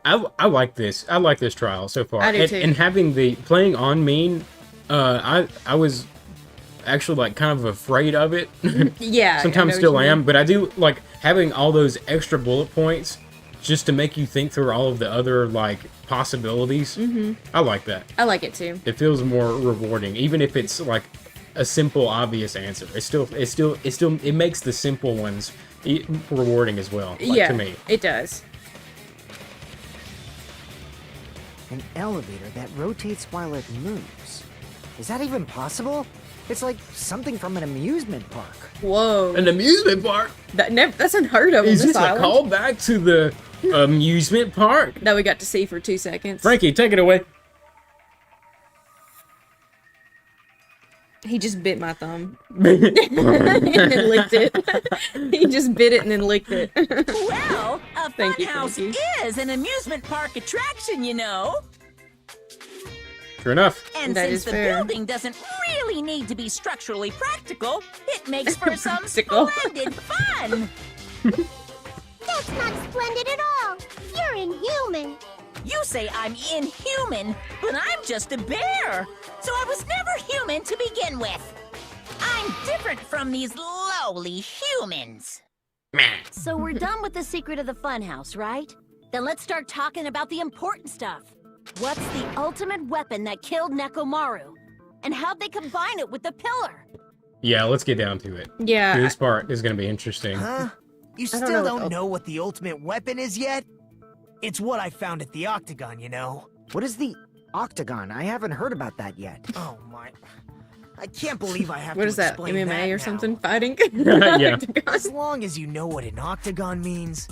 I like this. I like this trial so far. I do and, too. and having the playing on mean, I was actually like kind of afraid of it. Yeah. I Sometimes know still what you am, mean. but I do like having all those extra bullet points just to make you think through all of the other like possibilities. Mm-hmm. I like that. I like it too. It feels more rewarding, even if it's like a simple, obvious answer. It makes the simple ones rewarding as well. Like, Yeah. to me. It does. An elevator that rotates while it moves. Is that even possible? It's like something from an amusement park. Whoa. An amusement park. That's unheard of Is on this this a island. callback to the amusement park? That we got to see for 2 seconds. Frankie, take it away. He just bit my thumb. and then licked it. He just bit it and then licked it. Well, a Thank you, funhouse Frankie. is an amusement park attraction, you know. True enough. And That since is the fair. building doesn't really need to be structurally practical, it makes for some Practical. splendid fun. That's not splendid at all. You're inhuman. You say I'm inhuman, but I'm just a bear. So I was never human to begin with. I'm different from these lowly humans. So we're done with the secret of the funhouse, right? Then let's start talking about the important stuff. What's the ultimate weapon that killed Nekomaru? And how'd they combine it with the pillar? Yeah, let's get down to it. Yeah. This part is going to be interesting. Huh? You I don't still know what don't the- know what the ultimate weapon is yet? It's what I found at the Octagon, you know? What is the Octagon? I haven't heard about that yet. Oh my... I can't believe I have What to is that? explain MMA that or now. something? Fighting? Yeah. As long as you know what an Octagon means,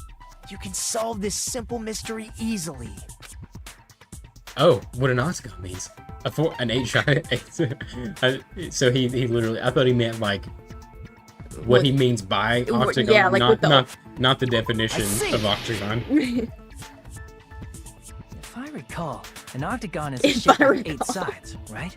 you can solve this simple mystery easily. Oh, what an octagon means. An 8-shot. So he literally, I thought he meant like what he means by octagon, yeah, like not the definition of octagon. If I recall, an octagon is a shape with 8 sides, right?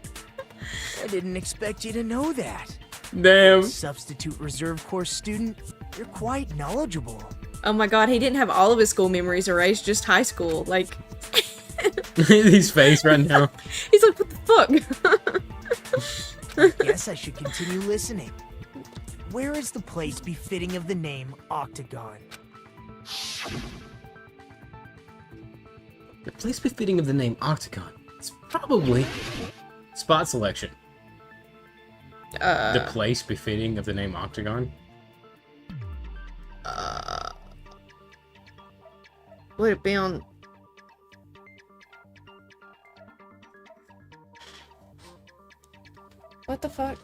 I didn't expect you to know that. Damn. Substitute reserve course student, you're quite knowledgeable. Oh my god, he didn't have all of his school memories erased, just high school. Like, his face right now. He's like, what the fuck? Guess I should continue listening. Where is the place befitting of the name Octagon? The place befitting of the name Octagon. It's probably Spot selection. The place befitting of the name Octagon. Would it be on? What the fuck?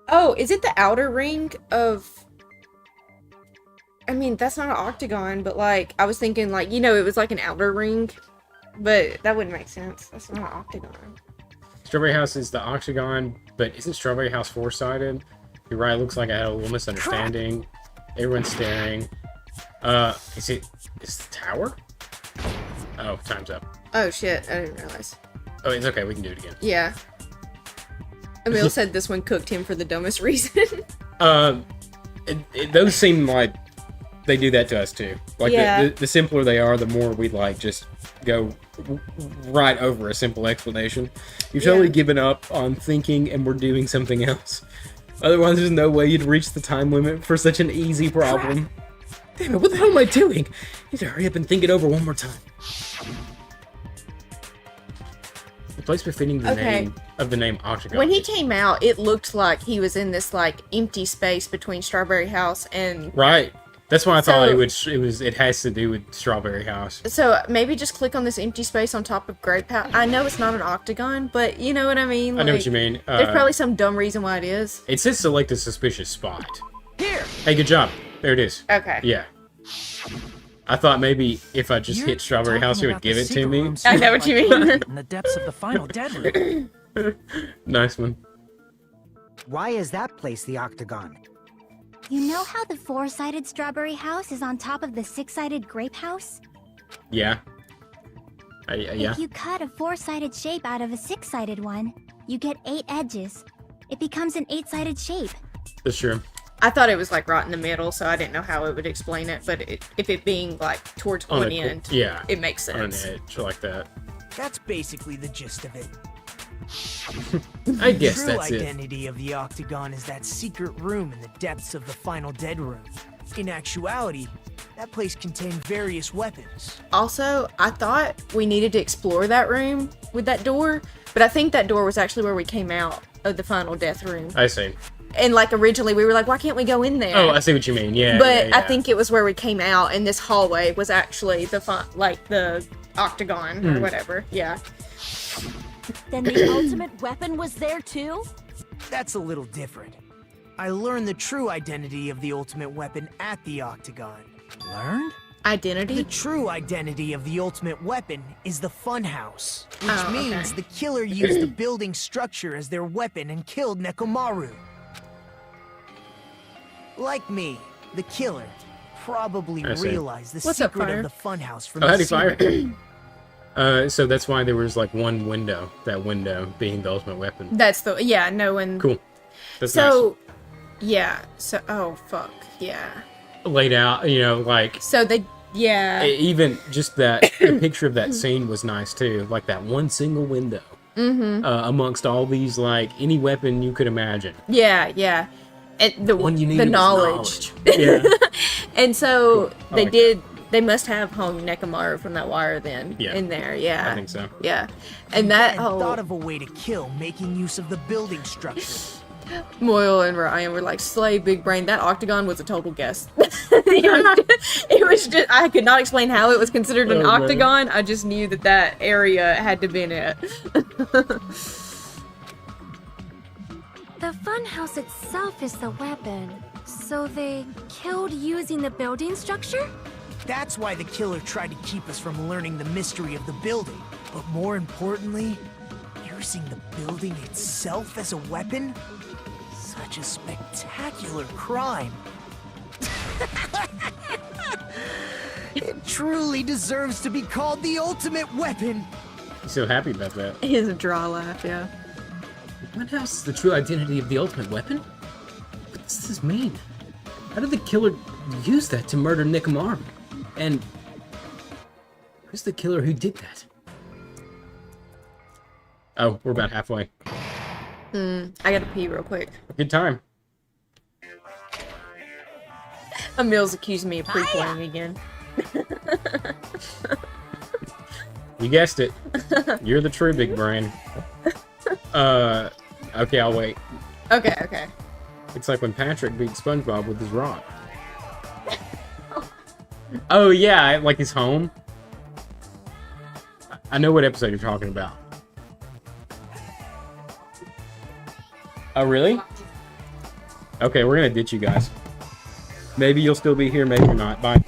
Oh, is it the outer ring of? I mean, that's not an octagon, but like, I was thinking like, you know, it was like an outer ring, but that wouldn't make sense. That's not an octagon. Strawberry House is the octagon, but isn't Strawberry House 4-sided? You're right, it looks like I had a little misunderstanding. Everyone's staring. Is the tower? Oh, time's up. Oh shit, I didn't realize. Oh, it's okay, we can do it again. Yeah. Emil said this one cooked him for the dumbest reason. Those seem like they do that to us too. Like, yeah. the simpler they are, the more we like just go right over a simple explanation. You've totally given up on thinking and we're doing something else. Otherwise, there's no way you'd reach the time limit for such an easy problem. Damn it, what the hell am I doing? I need to hurry up and think it over one more time. The place befitting the name of the name Octagon. When he came out, it looked like he was in this like empty space between Strawberry House and. Right. That's why I thought it has to do with Strawberry House. So maybe just click on this empty space on top of Grape House. I know it's not an octagon, but you know what I mean? Like, I know what you mean. There's probably some dumb reason why it is. It says select a suspicious spot. Here! Hey, good job. There it is. Okay. Yeah. I thought maybe if I just hit Strawberry House, it would give it to me. I know what you mean. In the depths of the final dead room. Nice one. Why is that place the Octagon? You know how the 4-sided Strawberry House is on top of the 6-sided Grape House? Yeah. Yeah. If you cut a 4-sided shape out of a 6-sided one, you get 8 edges. It becomes an 8-sided shape. That's true. I thought it was like right in the middle, so I didn't know how it would explain it. But if it being like towards one end, yeah, it makes sense. On an edge like that. That's basically the gist of it. I guess the that's true it. identity of the Octagon is that secret room in the depths of the final dead room. In actuality, that place contained various weapons. Also, I thought we needed to explore that room with that door, but I think that door was actually where we came out of the final death room. I see. And like originally we were like, why can't we go in there? Oh, I see what you mean. Yeah. But yeah. I think it was where we came out, and this hallway was actually the octagon or whatever. Yeah. Then the ultimate weapon was there too? That's a little different. I learned the true identity of the ultimate weapon at the Octagon. Learned? Identity? The true identity of the ultimate weapon is the Funhouse, which means the killer used the building structure as their weapon and killed Nekomaru. Like me, the killer probably realized the secret of the Funhouse from the fire. So that's why there was like one window. That window being the ultimate weapon. That's no one. Cool. That's so, nice. Yeah. So, oh fuck, yeah. Laid out, you know, like. So they, yeah. Even just that the picture of that scene was nice too. Like that one single window. Mm-hmm. Amongst all these, like any weapon you could imagine. Yeah, yeah. And the one you need, the knowledge. Yeah. And so cool. They must have hung Nekomaru from that wire then in there. Yeah. I think so. Yeah. And that whole thought of a way to kill making use of the building structure. Moyle and Ryan were like, slay big brain. That octagon was a total guess. it was just I could not explain how it was considered an octagon. Man. I just knew that area had to be in it. The funhouse itself is the weapon, so they killed using the building structure? That's why the killer tried to keep us from learning the mystery of the building. But more importantly, using the building itself as a weapon? Such a spectacular crime. It truly deserves to be called the ultimate weapon. He's so happy about that. He's a dry laugh, yeah. What else is the true identity of the ultimate weapon? What does this mean? How did the killer use that to murder Nekomaru? And who's the killer who did that? Oh, we're about halfway. I gotta pee real quick. Good time. Emil's accusing me of pre-playing again. You guessed it. You're the true big brain. Okay, I'll wait. Okay. It's like when Patrick beat SpongeBob with his rock. Oh yeah, like his home. I know what episode you're talking about. Oh really? Okay, we're gonna ditch you guys. Maybe you'll still be here, maybe you're not. Bye.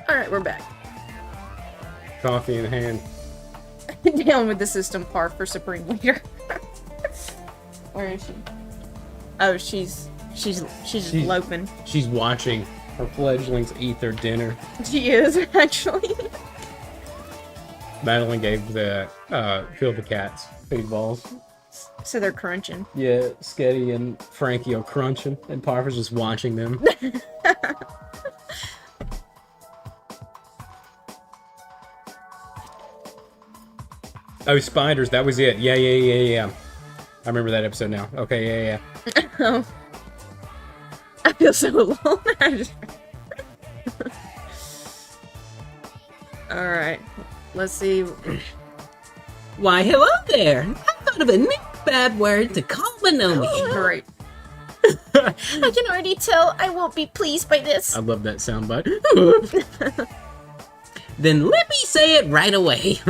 Alright, we're back. coffee in hand. Down with the system, par for Supreme Leader. Where is she? Oh, she's loping. She's watching her fledglings eat their dinner. She is, actually. Madeline gave the Phil the cats feed balls. So they're crunching. Yeah, Sketty and Frankie are crunching, and Parker's just watching them. Oh, spiders, that was it. Yeah. I remember that episode now. Okay, yeah. Oh. I feel so alone. Alright, let's see. Why, hello there. I thought of a new bad word to call Monomi. Great. I can already tell I won't be pleased by this. I love that soundbite. Then let me say it right away.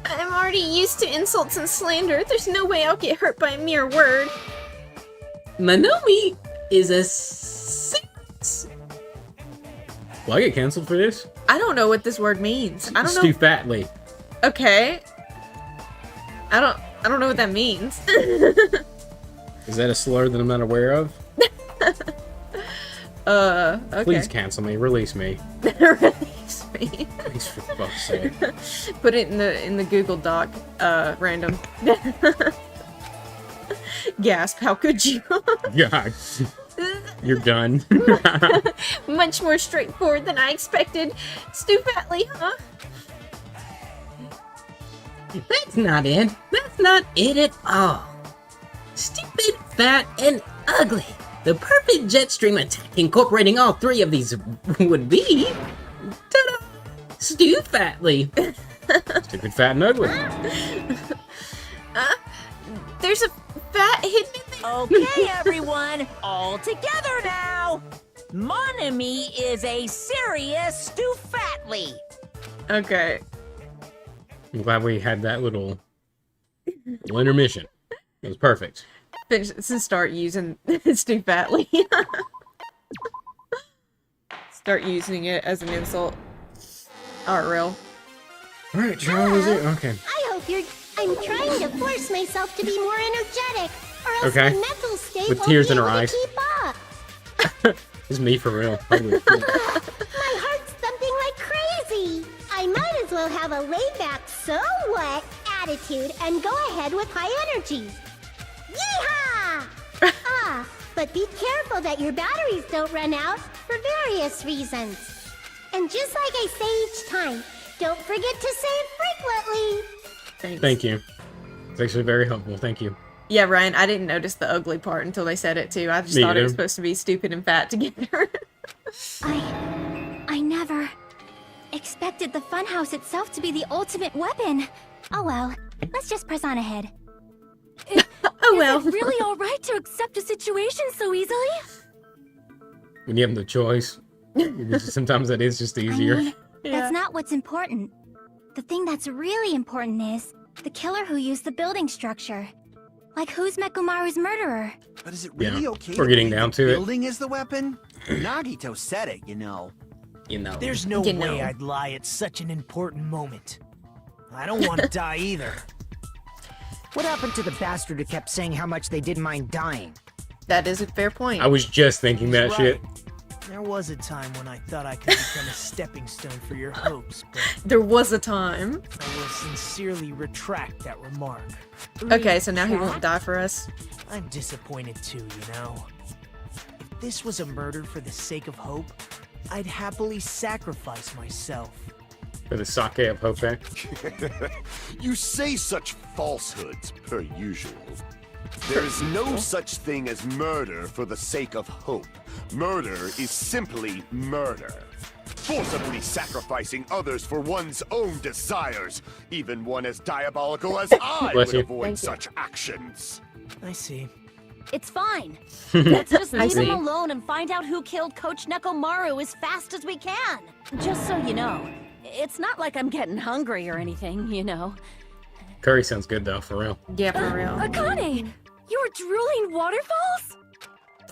I'm already used to insults and slander. There's no way I'll get hurt by a mere word. Monomi is a saint. Will I get canceled for this? I don't know what this word means. I don't know. Stu Fatley. Okay. I don't know what that means. Is that a slur that I'm not aware of? Okay. Please cancel me. Release me. Release me. Please, for fuck's sake. Put it in the Google Doc. Random. Gasp! How could you? God. You're done. Much more straightforward than I expected. Stu Fatley, huh? That's not it. That's not it at all. Stupid, fat, and ugly. The perfect jet stream attack incorporating all three of these would be... Ta-da! Stu Fatley. Stupid, fat, and ugly. There's a fat hidden in there. Okay, everyone, all together now. Monami is a serious Stu Fatley. Okay. I'm glad we had that little intermission. It was perfect. Finish this and start using Stu Fatley. Start using it as an insult. Art real. Alright, Charles. Okay. I hope you're. I'm trying to force myself to be more energetic, or else Okay. my mental state With won't tears be in her able to eyes. keep up. This is me for real. Holy shit. My heart's thumping like crazy. I might as well have a laid-back, so what attitude and go ahead with high energy. Yeehaw! But be careful that your batteries don't run out for various reasons. And just like I say each time, don't forget to save frequently. Thanks. Thank you. It's actually very helpful. Thank you. Yeah, Ryan, I didn't notice the ugly part until they said it too. I just Me thought it either. was supposed to be stupid and fat together. I never expected the funhouse itself to be the ultimate weapon. Oh well, let's just press on ahead. Oh well. Is it really all right to accept a situation so easily? When you have no choice, sometimes that is just easier. I mean, that's not what's important. The thing that's really important is the killer who used the building structure. Like, who's Mekumaru's murderer? But is it really Yeah, okay we're to getting believe down the to it. building is the weapon? Nagito said it, you know. You know. There's no You way know. I'd lie at such an important moment. I don't want to die either. What happened to the bastard who kept saying how much they didn't mind dying? That is a fair point. I was just thinking that Right. shit. There was a time when I thought I could become a stepping stone for your hopes, but There was a time. I will sincerely retract that remark. Okay, so now he won't die for us. I'm disappointed too, you know. If this was a murder for the sake of hope, I'd happily sacrifice myself. For the sake of Hope. You say such falsehoods, per usual. There is no such thing as murder for the sake of hope. Murder is simply murder. Forcibly sacrificing others for one's own desires. Even one as diabolical as I Bless would you. avoid Thank you. such actions. I see. It's fine. Let's just leave see. him alone and find out who killed Coach Nekomaru as fast as we can. Just so you know, it's not like I'm getting hungry or anything, you know. Curry sounds good though, for real. Yeah, for real. Akane, you were drooling waterfalls?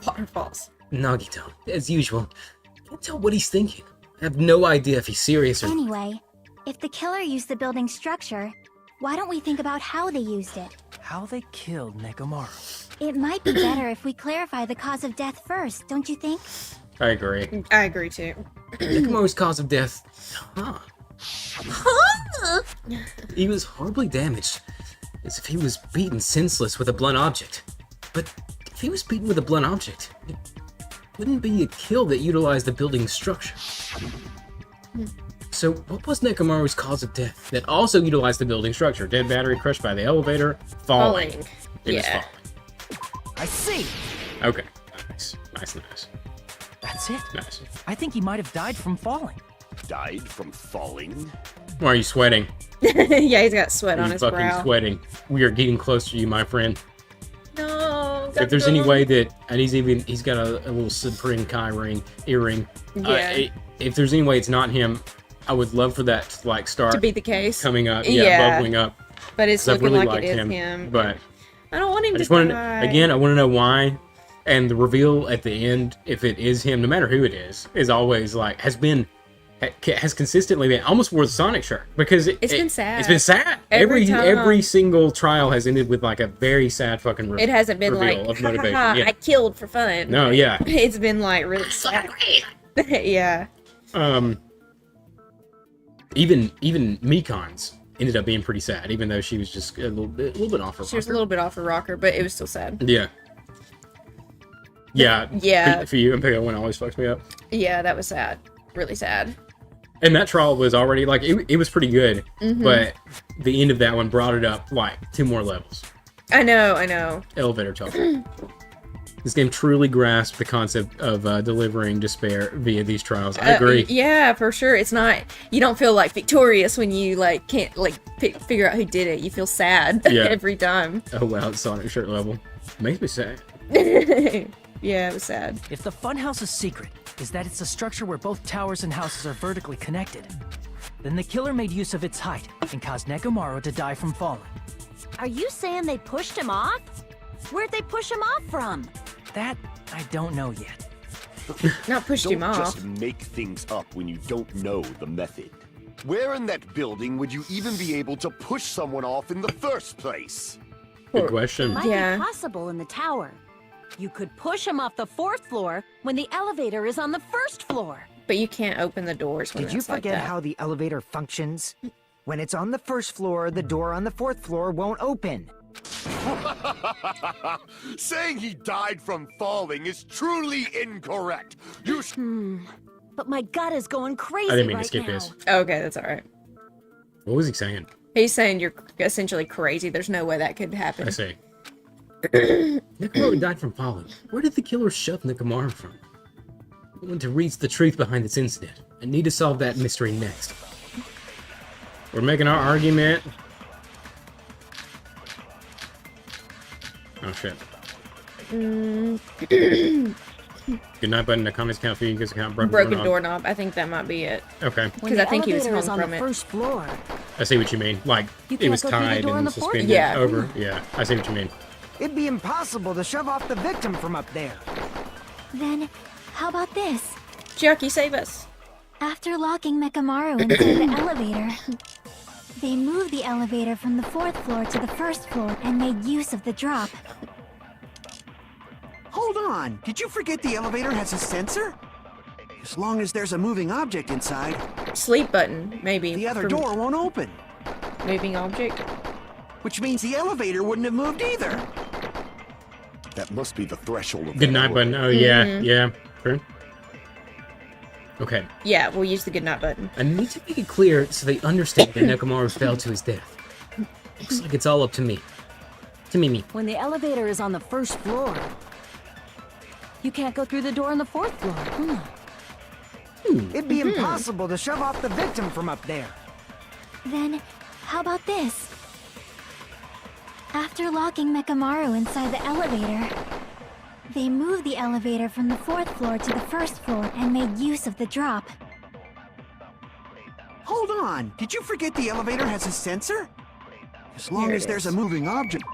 Waterfalls. Nagito, as usual. Can't tell what he's thinking. I have no idea if he's serious or not. Anyway, if the killer used the building's structure, why don't we think about how they used it? How they killed Nekomaru. It might be better if we clarify the cause of death first, don't you think? I agree. I agree too. Nekomaru's cause of death. He was horribly damaged, as if he was beaten senseless with a blunt object. But if he was beaten with a blunt object, it wouldn't be a kill that utilized the building's structure. So what was Nekomaru's cause of death that also utilized the building structure? Dead battery, crushed by the elevator, falling. It was falling. I see. Okay. Nice. That's it? Nice. I think he might have died from falling. Died from falling? Why are you sweating? Yeah, he's got sweat on He's his fucking brow. sweating. We are getting close to you, my friend. No. If there's any way that, and he's got a little Supreme Kai earring. Yeah. If there's any way it's not him, I would love for that to like start To be the case. coming up, Yeah. bubbling up. But it's 'Cause I've looking really like it liked is him. But I don't want him I to just want die. again, I want to know why, and the reveal at the end, if it is him, no matter who it is always like has consistently been almost wore the Sonic shirt because It's been sad. It's been sad. Every time. Every single trial has ended with like a very sad fucking reveal. It hasn't been like, of ha, motivation. ha, ha, Yeah. I killed for fun. No, yeah. It's been like really sad. Yeah. Even Mikon's ended up being pretty sad, even though she was just a little bit off her She was a rocker. little bit off her rocker, but it was still sad. Yeah. Yeah. Yeah. For you, Imperial One always fucks me up. Yeah, that was sad. Really sad. And that trial was already like it was pretty good, Mhm. but the end of that one brought it up like 2 more levels. I know. Elevator talk. This game truly grasped the concept of delivering despair via these trials. I agree. Yeah, for sure. It's not. You don't feel like victorious when you like can't like figure out who did it. You feel sad Yeah. every time. Oh wow, it's Sonic shirt level. Makes me sad. Yeah, it was sad. If the funhouse's secret is that it's a structure where both towers and houses are vertically connected, then the killer made use of its height and caused Nekomaru to die from falling. Are you saying they pushed him off? Where'd they push him off from? That I don't know yet. Not pushed Don't him off. just make things up when you don't know the method. Where in that building would you even be able to push someone off in the first place? Good question. Might be possible in the tower. You could push him off the 4th floor when the elevator is on the 1st floor. But you can't open the doors when Did you it's like forget that. how the elevator functions? When it's on the 1st floor, the door on the 4th floor won't open. Saying he died from falling is truly incorrect. You But my gut is going crazy I didn't mean right to skip now. this. Okay, that's all right. What was he saying? He's saying you're essentially crazy. There's no way that could happen. I see. Nekomaru died from falling. Where did the killer shove Nekomaru from? I want to reach the truth behind this incident. I need to solve that mystery next. We're making our argument. Oh shit. Good night button. The comments count for you because count Broken doorknob. I think that might be it. Okay. Because I think he was elevator hung is on from the it. 1st floor. I see what you mean. Like You it can't was go through the tied door on and the fourth suspended Yeah. over. Yeah, I see what you mean. It'd be impossible to shove off the victim from up there. Then, how about this? Jackie, save us. After locking Mekamaru inside the elevator, they moved the elevator from the 4th floor to the 1st floor and made use of the drop. Hold on. Did you forget the elevator has a sensor? As long as there's a moving object inside, Sleep button, maybe. the other for door won't open. Moving object. Which means the elevator wouldn't have moved either. That must be the threshold of Good that night door. button. Oh yeah, yeah. True. Okay. Yeah, we'll use the good night button. I need to make it clear so they understand that Nekomaru fell to his death. Looks like it's all up to me. To me. When the elevator is on the 1st floor, you can't go through the door on the 4th floor. It'd be impossible to shove off the victim from up there. Then, how about this? After locking Mekamaru inside the elevator, they moved the elevator from the 4th floor to the 1st floor and made use of the drop. Hold on. Did you forget the elevator has a sensor? As long Here it as there's is. a moving object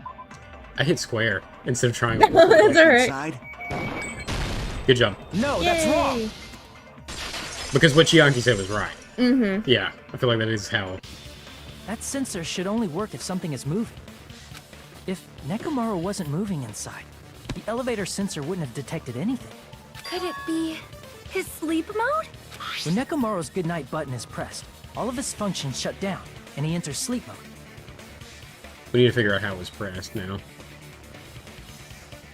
I hit square instead of triangle. That's alright. inside. Good job. No, that's wrong. Because what Chiaki said was right. Mm-hmm. Yeah, I feel like that is how... That sensor should only work if something is moving. If Nekomaru wasn't moving inside, the elevator sensor wouldn't have detected anything. Could it be his sleep mode? When Nekomaru's goodnight button is pressed, all of his functions shut down, and he enters sleep mode. We need to figure out how it was pressed now.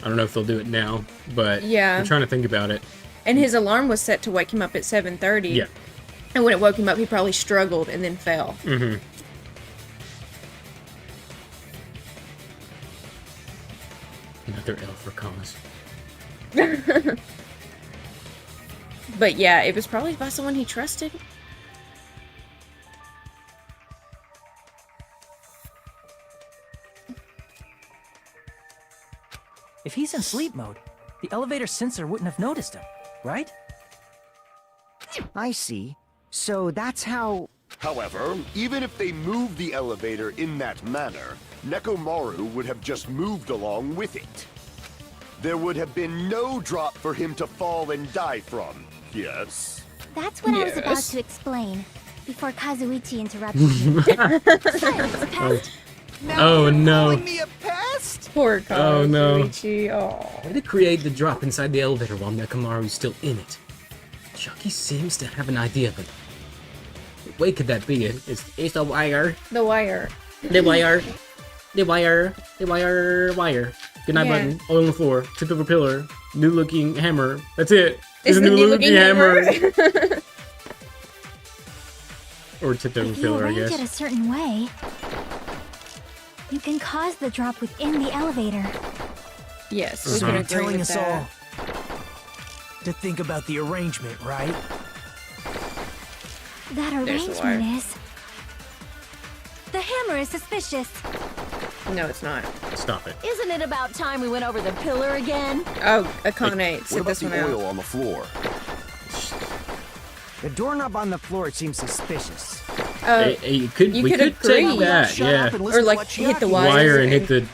I don't know if they'll do it now, but Yeah. I'm trying to think about it. And his alarm was set to wake him up at 7:30. Yeah. And when it woke him up, he probably struggled and then fell. Mm-hmm. Another L for cause. But yeah, it was probably by someone he trusted. If he's in sleep mode, the elevator sensor wouldn't have noticed him, right? I see. So that's how... However, even if they moved the elevator in that manner, Nekomaru would have just moved along with it. There would have been no drop for him to fall and die from, yes? That's what I was about Yes. to explain before Kazuichi interrupted me. Silence, pest. Oh no. Calling me a pest? Poor Oh, no. Kazuichi. Oh. Why to create the drop inside the elevator while Nekomaru's still in it? Chucky seems to have an idea, but what way could that be? It's the wire. The wire. The wire. The wire. The wire. Good night Yeah. button. All on the floor. Tip of a pillar. New looking hammer. That's it. It's There's a the new new looking looking hammer. hammer. Or tipped over If you pillar, I arrange it a guess. certain way, you can cause the drop within the elevator. Yes, we So can you're agree telling with us that. all To think about the arrangement, right? That There's the arrangement wire. is... The hammer is suspicious. No, it's not. Stop it. Isn't it about time we went over the pillar again? Oh, Akane, What sit about this the one out. oil on the floor? The doorknob on the floor seems suspicious. Hey, You we could could agree. take that, Shut yeah. up and listen Or to like what hit the Chiaki wire, Wire and hit the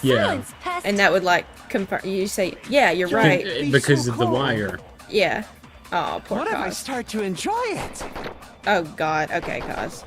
yeah. Silence, pest. and that would like confirm. You say, yeah, you're right. Because so of the cold. wire. Yeah. Oh, poor What if I Kaz. start to enjoy it? Oh God. Okay, Kaz.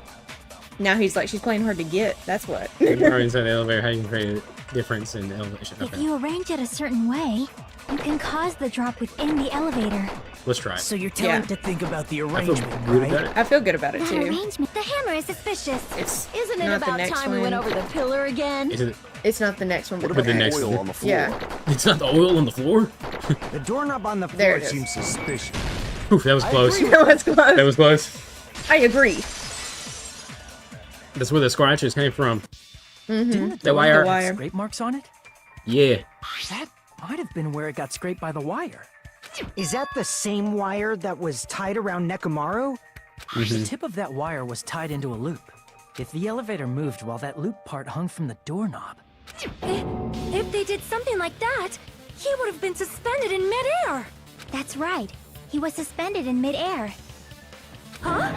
Now he's like, she's playing hard to get. That's what. Or inside the elevator, how you can create a difference in the elevation. If Okay. you arrange it a certain way, you can cause the drop within the elevator. Let's try it. So you're telling Yeah. to think about the I feel arrangement, good right? about it. I feel good about it That too. arrangement... The hammer is suspicious. It's Isn't it not the about next time one. we went over the pillar again? Is it? It's not the next one, but What the about the the next. next oil one? on the floor? Yeah. It's not the oil on the floor? The doorknob on the There floor it is. seems suspicious. Oof, that was close. That was close. That was close. I agree. That's where the scratches came from. Didn't the The door wire. have The wire. scrape marks on it? Yeah. That might have been where it got scraped by the wire. Is that the same wire that was tied around Nekomaru? The tip of that wire was tied into a loop. If the elevator moved while that loop part hung from the doorknob, If they did something like that, he would have been suspended in midair. That's right. He was suspended in midair. Huh?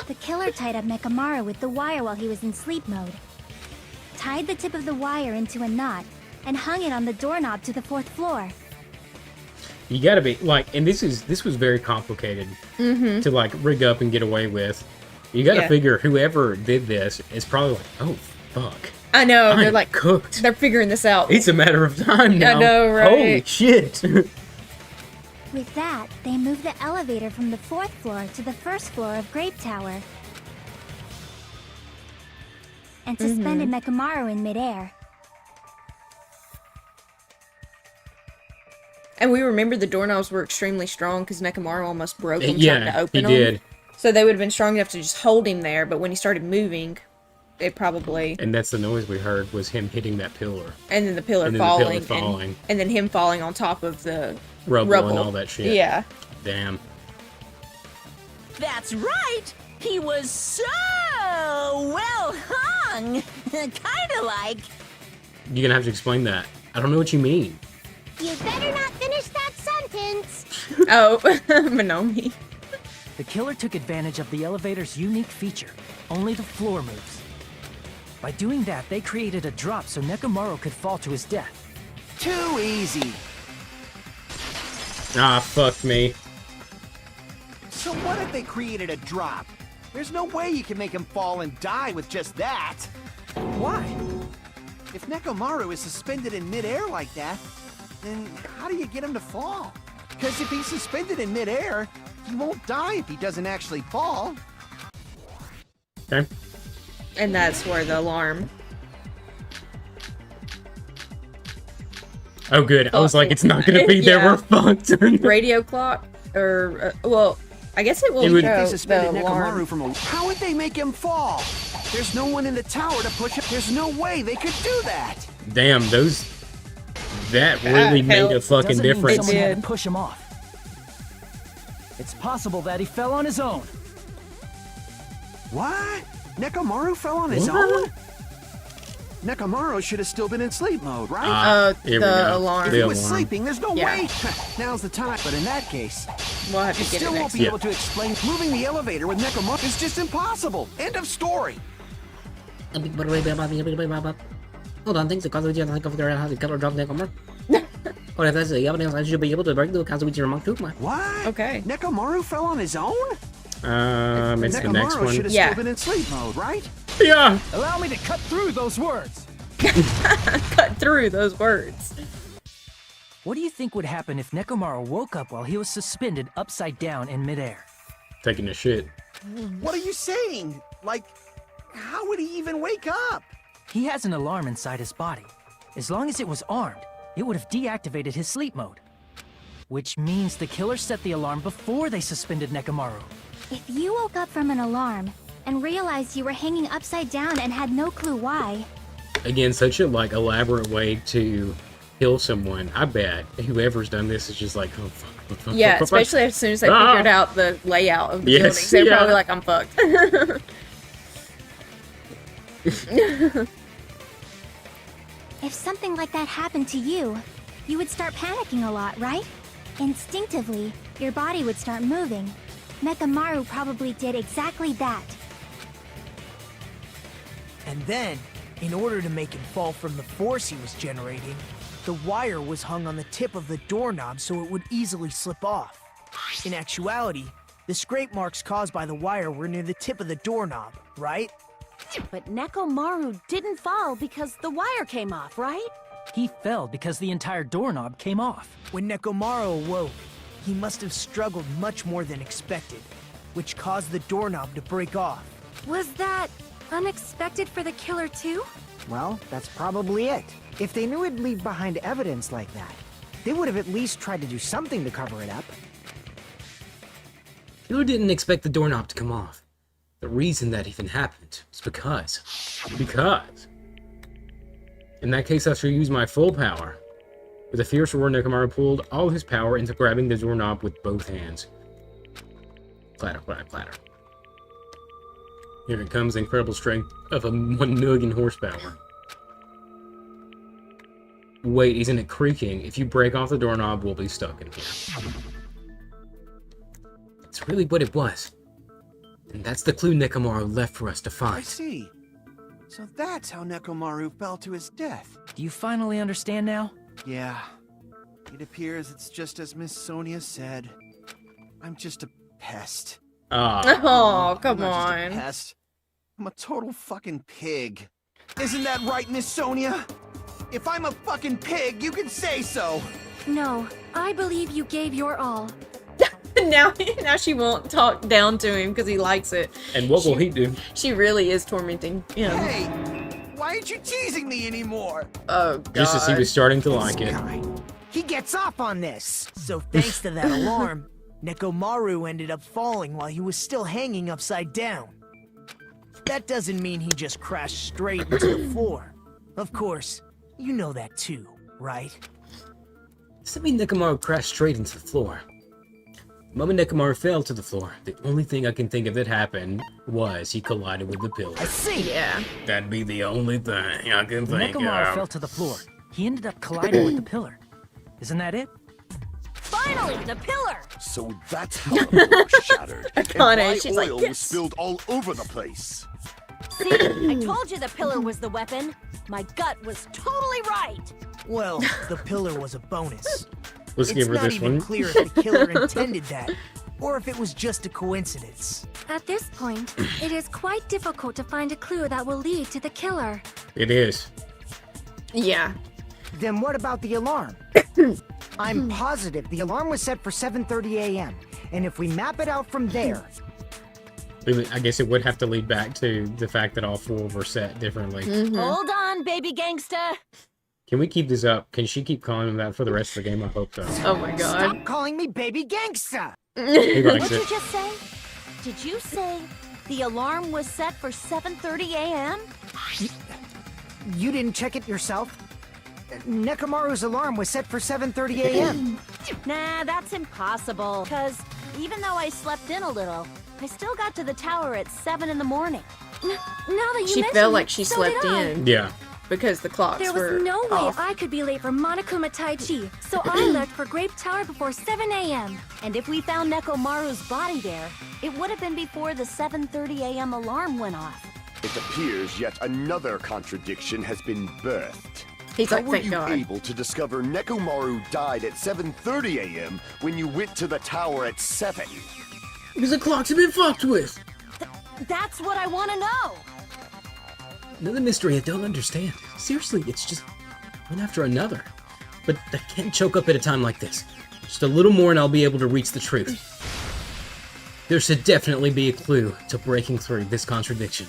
The killer tied up Nekomaru with the wire while he was in sleep mode. Tied the tip of the wire into a knot and hung it on the doorknob to the 4th floor. You gotta be like, and this was very complicated to like rig up and get away with. You gotta Yeah. figure whoever did this is probably like, oh fuck, I know. I'm They're like, cooked. they're figuring this out. It's a matter of time now. know, right? Holy shit. With that, they moved the elevator from the 4th floor to the 1st floor of Grape Tower. And suspended Nekomaru in midair. And we remember the doorknobs were extremely strong because Nekomaru almost broke them trying to Yeah, he open them. did. So they would have been strong enough to just hold him there, but when he started moving, it probably... And that's the noise we heard was him hitting that pillar. And then the pillar And then the pillar falling. falling. And then him falling on top of the Rubble and all that shit. Yeah. Damn. That's right! He was so well hung! Kinda like... You're gonna have to explain that. I don't know what you mean. You better not finish that sentence! Oh, Monomi. the killer took advantage of the elevator's unique feature. Only the floor moves. By doing that, they created a drop so Nekomaru could fall to his death. Too easy. Ah, fuck me. So what if they created a drop? There's no way you can make him fall and die with just that. Why? If Nekomaru is suspended in midair like that, then how do you get him to fall? Because if he's suspended in midair, he won't die if he doesn't actually fall. Okay. And that's where the alarm. Oh, good. I was like, it's not gonna be there. Yeah. We're fucked. Radio clock, or well, I guess it will It would- show They suspended the alarm. Nekomaru from a... How would they make him fall? There's no one in the tower to push him. There's no way they could do that. Damn, that really made a fucking Doesn't mean difference. someone had did. to push him off. It's possible that he fell on his own. What? Nekomaru fell on his What? own? Nekomaru should have still been in sleep mode, right? Here we the go. alarm. If The he was alarm. sleeping, there's no Yeah. way. Now's the time. But in that case, We'll have you to get it still won't next. be Yeah. able to explain. Moving the elevator with Nekomaru is just impossible. End of story. Hold on, things because we just figure out how to cover drop Nekomaru. Or if that's the evidence, I should be able to break the Kazuichi remark too, man. What? Okay. Nekomaru fell on his own? It's the next Nekomaru one. should have Yeah. still been in sleep mode, right? Yeah. Allow me to cut through those words. Cut through those words. What do you think would happen if Nekomaru woke up while he was suspended upside down in midair? Taking a shit. What are you saying? Like, how would he even wake up? He has an alarm inside his body. As long as it was armed, it would have deactivated his sleep mode. Which means the killer set the alarm before they suspended Nekomaru. If you woke up from an alarm and realized you were hanging upside down and had no clue why, Again, such a like elaborate way to kill someone. I bet whoever's done this is just like, oh fuck. Yeah, especially as soon as they Ah. figured out the layout of the Yes, buildings. They're yeah. probably like, I'm fucked. if something like that happened to you, you would start panicking a lot, right? Instinctively, your body would start moving. Nekomaru probably did exactly that. And then, in order to make him fall from the force he was generating, the wire was hung on the tip of the doorknob so it would easily slip off. In actuality, the scrape marks caused by the wire were near the tip of the doorknob, right? But Nekomaru didn't fall because the wire came off, right? He fell because the entire doorknob came off. When Nekomaru awoke, he must have struggled much more than expected, which caused the doorknob to break off. Was that unexpected for the killer too? Well, that's probably it. If they knew it'd leave behind evidence like that, they would have at least tried to do something to cover it up. Killer didn't expect the doorknob to come off. The reason that even happened was because. In that case, I shall use my full power. With a fierce roar, Nekomaru pulled all his power into grabbing the doorknob with both hands. Clatter, clatter, clatter. Here it comes, the incredible strength of 1 million horsepower. Wait, isn't it creaking? If you break off the doorknob, we'll be stuck in here. It's really what it was. And that's the clue Nekomaru left for us to I find. see. So that's how Nekomaru fell to his death. Do you finally understand now? Yeah. It appears it's just as Miss Sonia said. I'm just a pest. Ah, Oh, come I'm not just a on. pest. I'm a total fucking pig. Isn't that right, Miss Sonia? If I'm a fucking pig, you can say so. No, I believe you gave your all. now she won't talk down to him because he likes it. and what will he do? She really is tormenting him. Hey, why aren't you teasing me anymore? Oh, God. Just as he was starting to like it. He gets off on this. So thanks to that alarm, Nekomaru ended up falling while he was still hanging upside down. That doesn't mean he just crashed straight into the floor. Of course, you know that too, right? Does that mean Nekomaru crashed straight into the floor? The moment Nekomaru fell to the floor, the only thing I can think of that happened was he collided with the pillar. I see. Yeah. That'd be the only thing I can When think Nekomaru of. fell to the floor, he ended up colliding with the pillar. Isn't that it? Finally, the pillar! So that's how the door shattered. And Akane, why she's like, oil yes. was spilled all over the place. See, I told you the pillar was the weapon. My gut was totally right. Well, the pillar was a bonus. Let's It's give her not this even one. clear if the killer intended that, or if it was just a coincidence. At this point, it is quite difficult to find a clue that will lead to the killer. It is. Yeah. Then what about the alarm? I'm positive the alarm was set for 7:30 a.m. And if we map it out from there... I guess it would have to lead back to the fact that all 4 were set differently. Hold on, baby gangsta. Can we keep this up? Can she keep calling him that for the rest of the game? I hope so. Oh my god. Stop calling me baby gangsta! He likes What'd you it. just say? Did you say the alarm was set for 7:30 a.m.? You didn't check it yourself? Nekomaru's alarm was set for 7:30 a.m. Nah, that's impossible. Because even though I slept in a little, I still got to the tower at 7 in the morning. Now that you She mention felt it, like she so slept did I. in. Yeah. Because the clocks There were was no way off. I could be late for Monokuma Tai Chi, so I left for Grape Tower before 7 a.m. And if we found Nekomaru's body there, it would have been before the 7:30 a.m. alarm went off. It appears yet another contradiction has been birthed. He's How like, were thank you God. able to discover Nekomaru died at 7:30 a.m. when you went to the tower at 7? Because the clocks have been fucked with. That's what I want to know. Another mystery I don't understand. Seriously, it's just one after another. But I can't choke up at a time like this. Just a little more and I'll be able to reach the truth. There should definitely be a clue to breaking through this contradiction.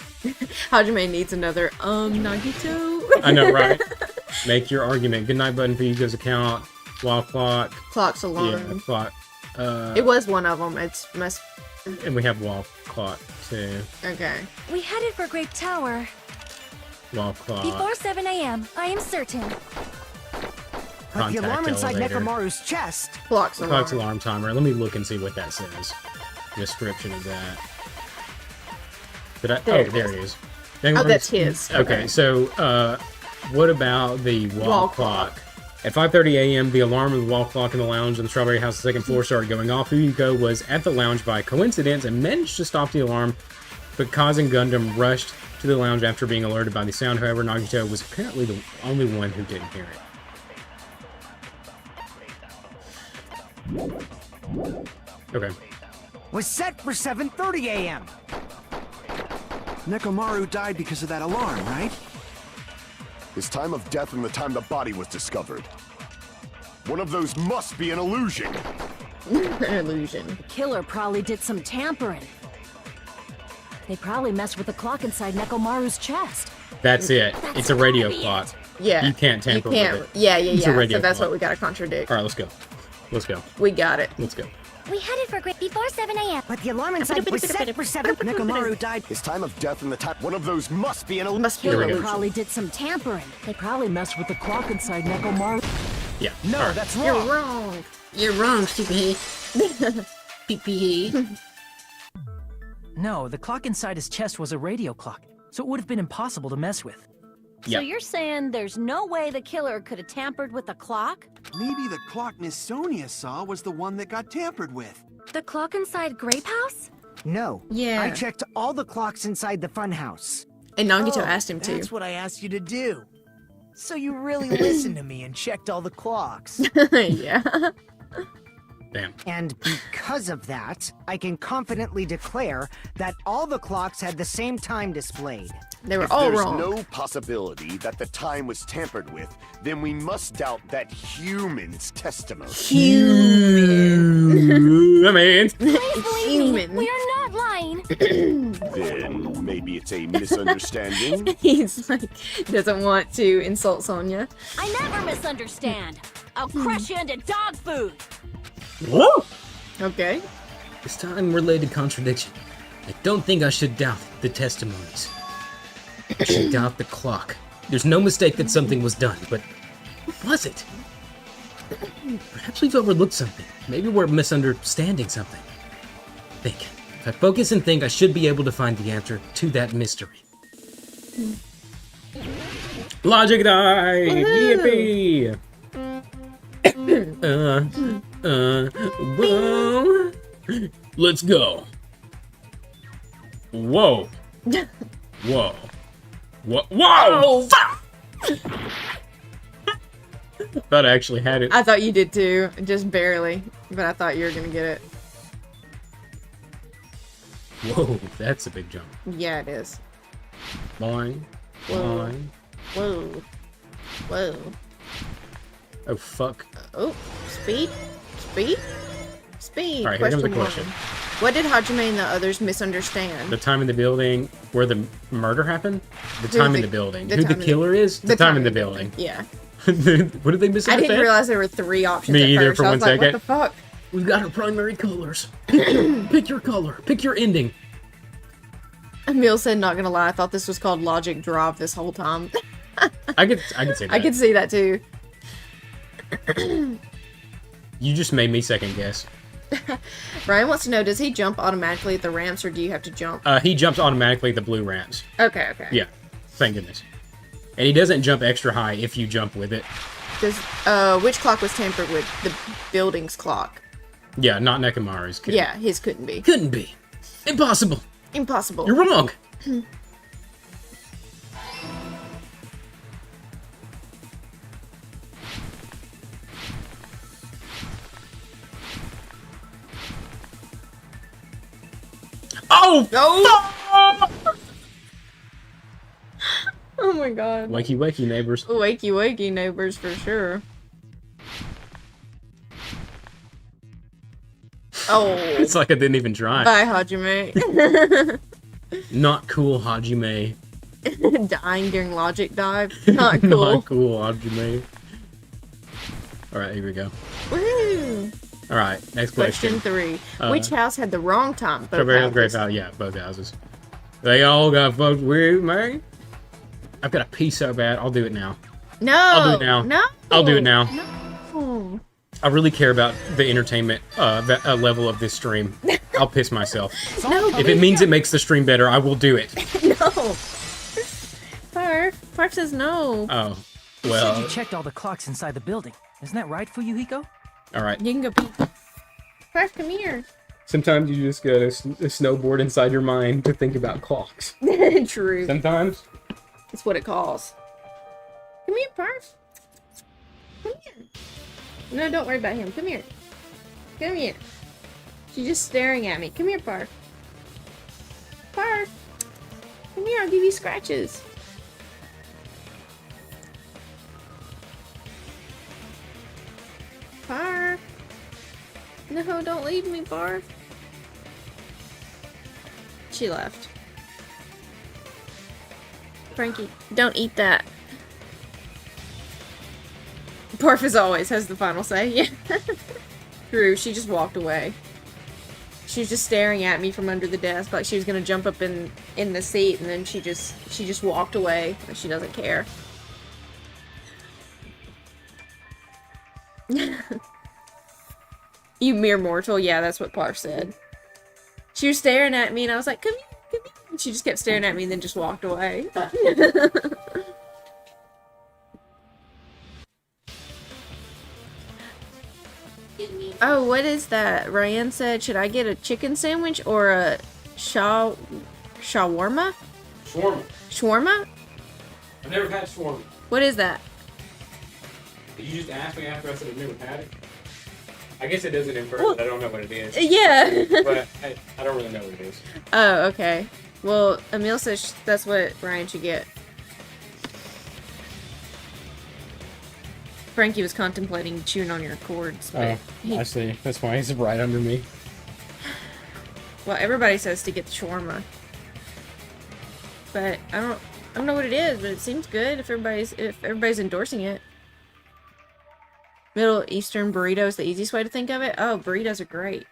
Hajime needs another, Nagito. I know, right? Make your argument. Good night button for Yugo's account. Wall clock. Clock's alarm. Yeah, clock. It was one of them. It's must. And we have wall clock too. Okay. We headed for Grape Tower Wall clock. before 7 a.m. I am certain. But the Contact alarm inside elevator. Nekomaru's chest... Clock's alarm. Clock's alarm timer. Let me look and see what that says. Description of that. Did I? There Oh, it there is. it is. Oh, that's his. Okay, so what about the wall clock? At 5:30 a.m., the alarm of the wall clock in the lounge on the Strawberry House, the second floor, started going off. Uyuko was at the lounge by coincidence and managed to stop the alarm, but Kaz and Gundam rushed to the lounge after being alerted by the sound. However, Nagito was apparently the only one who didn't hear it. Okay. was set for 7:30 a.m. Nekomaru died because of that alarm, right? His time of death and the time the body was discovered. One of those must be an illusion. Illusion. The killer probably did some tampering. They probably messed with the clock inside Nekomaru's chest. That's it. It's a radio clock. Yeah. You can't tamper with it. Yeah, It's a radio So that's clock. what we gotta contradict. All right, let's go. Let's go. We got it. Let's go. We headed for Grape before 7 a.m. But the alarm inside was set for 7... Nekomaru died. His time of death and the time... One of those must be an illusion. Must be Here we an go. illusion. Probably did some tampering. They probably messed with the clock inside Nekomaru. Yeah. No, all right. that's You're wrong. wrong. You're wrong, stupid. Pee-pee. No, the clock inside his chest was a radio clock, so it would have been impossible to mess with. Yeah. So you're saying there's no way the killer could have tampered with the clock? Maybe the clock Miss Sonia saw was the one that got tampered with. The clock inside Grape House? No. Yeah. I checked all the clocks inside the funhouse. And Nagito Oh, asked him to. That's what I asked you to do. So you really listened to me and checked all the clocks. Yeah. Damn. And because of that, I can confidently declare that all the clocks had the same time displayed. They were If all there's wrong. no possibility that the time was tampered with, then we must doubt that human's testimony. I mean, Please believe Human. me, we are not lying. Then maybe it's a misunderstanding. He's like, doesn't want to insult Sonya. I never misunderstand. I'll crush you into dog food. whoa! Okay. This time-related contradiction. I don't think I should doubt the testimonies. I should doubt the clock. There's no mistake that something was done, but what was it? Perhaps we've overlooked something. Maybe we're misunderstanding something. Think. If I focus and think, I should be able to find the answer to that mystery. Logic die! Yippee! Whoa. Let's go. Whoa. Whoa. Whoa. Whoa! Fuck! Thought I actually had it. I thought you did too, just barely. But I thought you were gonna get it. Whoa, that's a big jump. Yeah, it is. Boing. Whoa. Boing. Whoa. Whoa. Oh, fuck. Oh, speed? Speed? Speed. All right, here comes the Question question. one. What did Hajime and the others misunderstand? The time in the building where the murder happened? The time in the building. Who the time in killer is? The time in the building. Yeah. What did they misunderstand? I didn't realize there were 3 options Me at either first. for I one was like, second. what the fuck? We've got our primary colors. Pick your color. Pick your ending. Emil said, not gonna lie, I thought this was called Logic Drop this whole time. I could say that. I could see that too. You just made me second guess. Ryan wants to know, does he jump automatically at the ramps or do you have to jump? He jumps automatically at the blue ramps. Okay, okay. Yeah. Thank goodness. And he doesn't jump extra high if you jump with it. Does which clock was tampered with? The building's clock. Yeah, not Nekomaru's. Yeah, his couldn't be. Couldn't be. Impossible. Impossible. You're wrong. Oh! Oh! Oh my god. Wakey wakey neighbors. Wakey wakey neighbors for sure. Oh. It's like I didn't even try. Bye, Hajime. Not cool, Hajime. Dying during logic dive. Not cool. Not cool, Hajime. Alright, here we go. Woo! Alright, next question. Question 3. Which house had the wrong time? Both Strawberry Hills, houses. Grape House. Yeah, both houses. They all got fucked with, man. I've got to pee so bad. I'll do it now. No. I'll do it now. No. I'll do it now. No. I really care about the entertainment level of this stream. I'll piss myself. No. If it means it makes the stream better, I will do it. No. Parf says no. Oh, You said well. you checked all the clocks inside the building. Isn't that right, Fuyuhiko? All right. You can go pee. Parf, come here. Sometimes you just gotta snowboard inside your mind to think about clocks. True. Sometimes. That's what it calls. Come here, Parf. Come here. No, don't worry about him. Come here. Come here. She's just staring at me. Come here, Parf. Parf. Come here, I'll give you scratches. Parf. No, don't leave me, Parf. She left. Frankie, don't eat that. Parf, as always, has the final say. Yeah. True, she just walked away. She was just staring at me from under the desk like she was gonna jump up in the seat, and then she just walked away. Like she doesn't care. You mere mortal. Yeah, that's what Parf said. She was staring at me, and I was like, come here, come here. And she just kept staring at me and then just walked away. Oh, what is that? Ryan said, should I get a chicken sandwich or a shawarma? Shawarma. Shawarma? I've never had shawarma. What is that? Did you just ask me after I said I've never had it? I guess it doesn't infer that I don't know what it is. Yeah. But I don't really know what it is. Oh, okay. Well, Emil says that's what Ryan should get. Frankie was contemplating chewing on your cords, but I see. That's why he's right under me. well, everybody says to get the shawarma. But I don't know what it is, but it seems good if everybody's endorsing it. Middle Eastern burrito is the easiest way to think of it. Oh, burritos are great.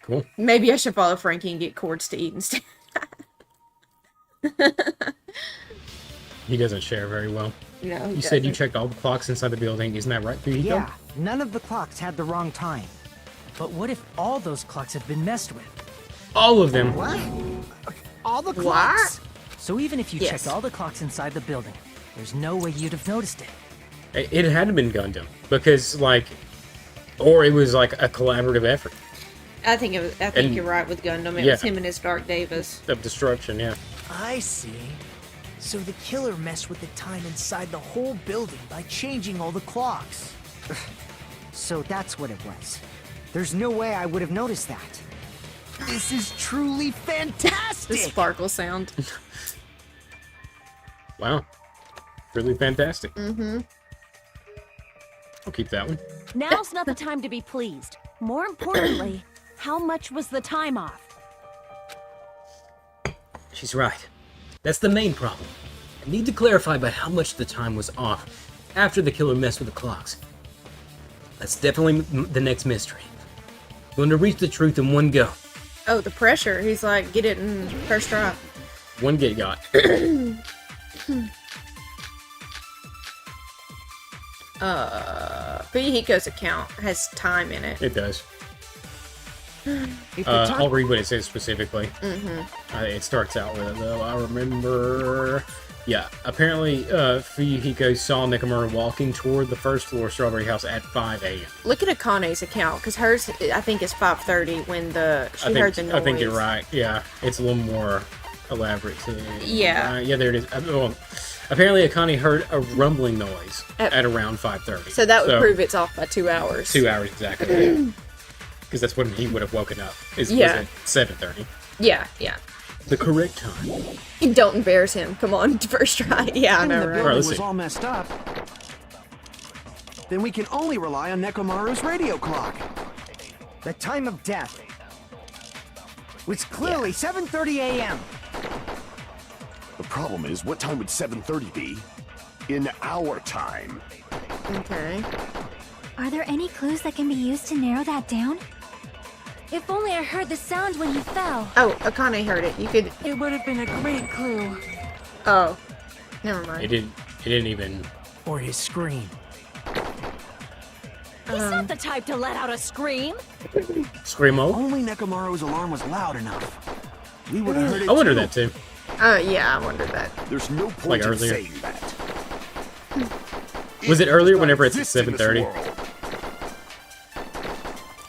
Cool. Maybe I should follow Frankie and get cords to eat instead. He doesn't share very well. No, You said you checked all the clocks inside the building. Isn't that right, Fuyuhiko? Yeah, none of the clocks had the wrong time. But what if all those clocks have been messed with? All of them. What? All the clocks? So even if you Yes. checked all the clocks inside the building, there's no way you'd have noticed it. It had to been Gundam because, like, or it was like a collaborative effort I think you're right with Gundam. It Yeah. was him and his Dark Davis. of destruction. Yeah. I see. So the killer messed with the time inside the whole building by changing all the clocks. So that's what it was. There's no way I would have noticed that. This is truly The fantastic! sparkle sound. Wow. Really fantastic. Mm-hmm. I'll keep that one. Now's not the time to be pleased. More importantly, how much was the time off? She's right. That's the main problem. I need to clarify by how much the time was off after the killer messed with the clocks. That's definitely the next mystery. Going to reach the truth in one go. Oh, the pressure. He's like, get it in first try. One get got. Fuyuhiko's account has time in it. It does. If the I'll read what it says specifically. Mm-hmm. It starts out with it, though. I remember... Yeah, apparently Fuyuhiko saw Nekomaru walking toward the first floor Strawberry House at 5 a.m. Look at Akane's account, because hers, I think, is 5:30 when she heard the noise. I think you're right. Yeah, it's a little more elaborate, too. Yeah. Yeah, there it is. Well, apparently Akane heard a rumbling noise at around 5:30. So that would prove it's off by 2 hours. 2 hours, exactly. Because that's when he would have woken up. Was at 7:30. Yeah. The correct time. Don't embarrass him. Come on, first try. Yeah, I know, The right? building let's was see. all messed up. Then we can only rely on Nekomaru's radio clock. The time of death was clearly 7:30 a.m. The problem is, what time would 7:30 be in our time? Okay. Are there any clues that can be used to narrow that down? If only I heard the sound when he fell. Oh, Akane heard it. You could... It would have been a great clue. Oh. Never mind. It didn't even... Or his scream. He's not the type to let out a scream. Screamo? Only Nekomaru's alarm was loud enough. We would have heard it I wonder too. that, too. Yeah, I wondered that. There's no point Like in earlier. saying that. Was it does earlier not whenever it's at exist in this 7:30? world.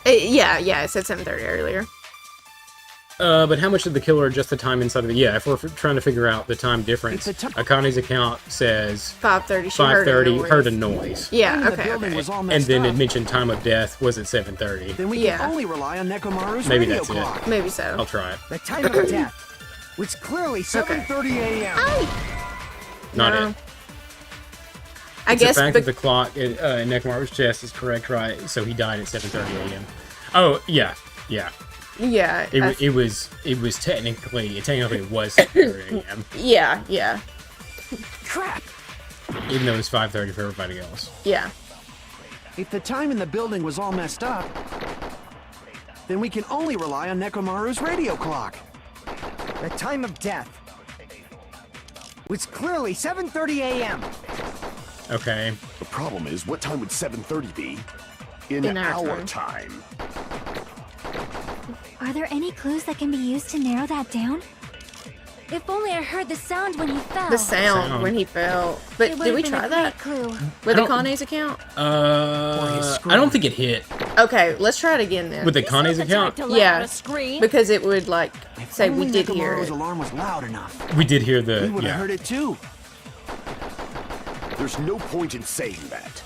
Yeah, it said 7:30 earlier. But how much did the killer adjust the time inside of the... Yeah, if we're trying to figure out the time difference, It's a t- Akane's account says 5:30. She 5:30, heard a noise. noise. Yeah, The okay. building was all And messed then up. it mentioned time of death was at 7:30. Then we Yeah. can only rely on Nekomaru's Maybe radio that's it. clock. Maybe so. I'll try it. The time of death was clearly 7:30 a.m. Not No. it. I It's guess the fact that the clock in Nekomaru's chest is correct, right? So he died at 7:30 a.m. Oh, yeah. yeah. It was technically it was 7:30 a.m. Yeah. Crap. Even though it was 5:30 for everybody else. Yeah. If the time in the building was all messed up, then we can only rely on Nekomaru's radio clock. The time of death was clearly 7:30 a.m. Okay. The problem is, what time would 7:30 be in In our our time? Are there any clues that can be used to narrow that down? If only I heard the sound when he fell. The sound when he fell. But It did would we have been try a that great clue. with I don't- Akane's account? I don't think it hit Okay, let's try it again then. with Akane's account. To let Yeah. out a scream. Because it would like say we Only did hear Nekomaru's it. alarm was loud enough. We did hear We the would have heard it too. There's no point in saying that.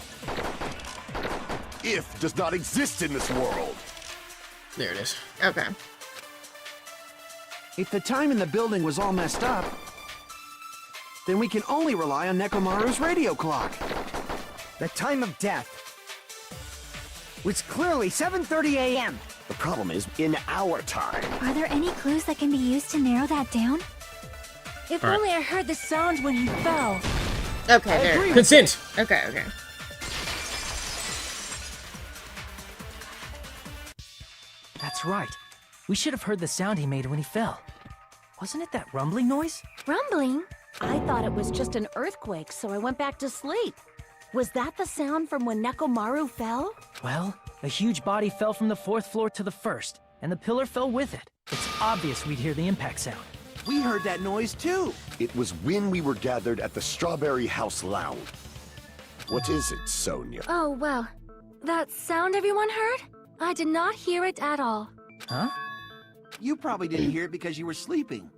If does not exist in this world. There it is. Okay. If the time in the building was all messed up, then we can only rely on Nekomaru's radio clock. The time of death was clearly 7:30 a.m. The problem is, in our time. Are there any clues that can be used to narrow that down? If All right. only I heard the sound when he fell. Okay, there. Consent. Okay. That's right. We should have heard the sound he made when he fell. Wasn't it that rumbling noise? Rumbling? I thought it was just an earthquake, so I went back to sleep. Was that the sound from when Nekomaru fell? Well, a huge body fell from the 4th floor to the 1st, and the pillar fell with it. It's obvious we'd hear the impact sound. We heard that noise too. It was when we were gathered at the Strawberry House Lounge. What is it, Sonia? Oh, well. That sound everyone heard? I did not hear it at all. Huh? You probably didn't hear it because you were sleeping.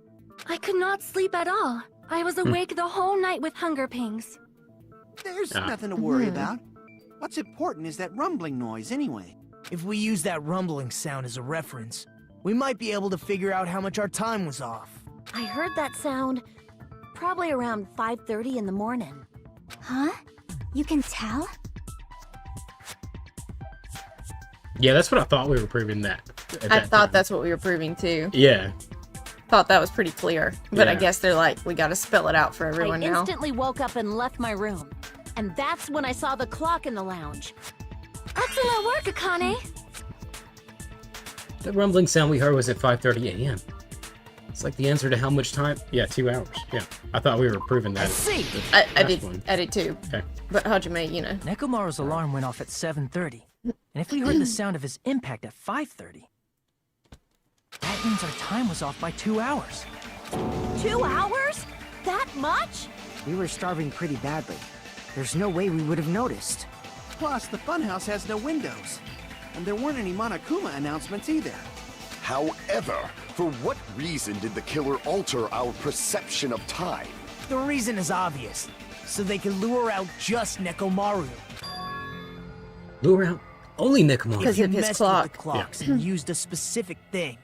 I could not sleep at all. I was awake the whole night with hunger pangs. There's Ah. nothing to worry about. What's important is that rumbling noise anyway. If we use that rumbling sound as a reference, we might be able to figure out how much our time was off. I heard that sound probably around 5:30 in the morning. Huh? You can tell? Yeah, that's what I thought we were proving that. I thought that's what we were proving too. Yeah. Thought that was pretty clear. But I Yeah. guess they're like, we gotta spell it out for I everyone now. instantly woke up and left my room. And that's when I saw the clock in the lounge. Excellent work, Akane. The rumbling sound we heard was at 5:30 a.m. It's like the answer to how much time? Yeah, 2 hours. Yeah. I thought we were proving that. See, I did too. Okay. But Hajime, you know. Nekomaru's alarm went off at 7:30. And if we heard the sound of his impact at 5:30, that means our time was off by 2 hours. 2 hours? That much? We were starving pretty badly. There's no way we would have noticed. Plus, the funhouse has no windows. And there weren't any Monokuma announcements either. However, for what reason did the killer alter our perception of time? the reason is obvious. So they can lure out just Nekomaru. Lure out only Nekomaru. Because If of you his messed clock. with the clocks and used a specific thing,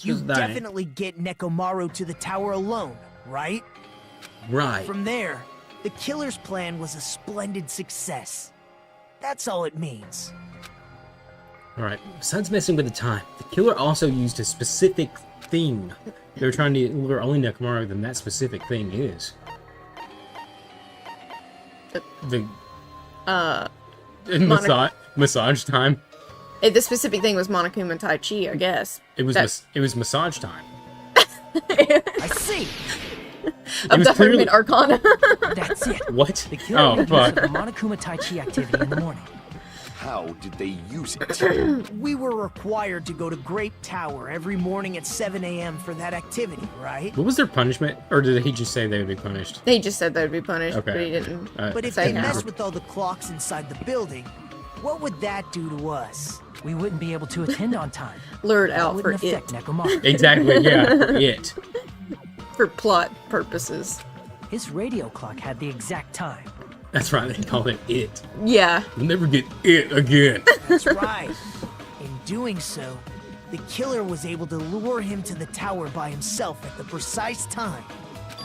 you Just that. definitely get Nekomaru to the tower alone, right? Right. From there, the killer's plan was a splendid success. That's all it means. Alright, besides messing with the time, the killer also used a specific thing. They were trying to lure only Nekomaru than that specific thing is. The massage time. The specific thing was Monokuma Tai Chi, I guess. It was massage time. I see. Of the Hermit Arcana. That's it. What? The killer Oh, made use fuck. of the Monokuma Tai Chi activity in the morning. How did they use it? We were required to go to Grape Tower every morning at 7 a.m. for that activity, right? What was their punishment? Or did he just say they would be punished? He just said they would be punished, Okay. but he didn't. But if say they how. mess with all the clocks inside the building, what would that do to us? We wouldn't be able to attend on time. Lured That out for wouldn't it. affect Nekomaru. Exactly, yeah, for it. For plot purposes. His radio clock had the exact time. That's right, they call it it. Yeah. We'll never get it again. That's right. In doing so, the killer was able to lure him to the tower by himself at the precise time.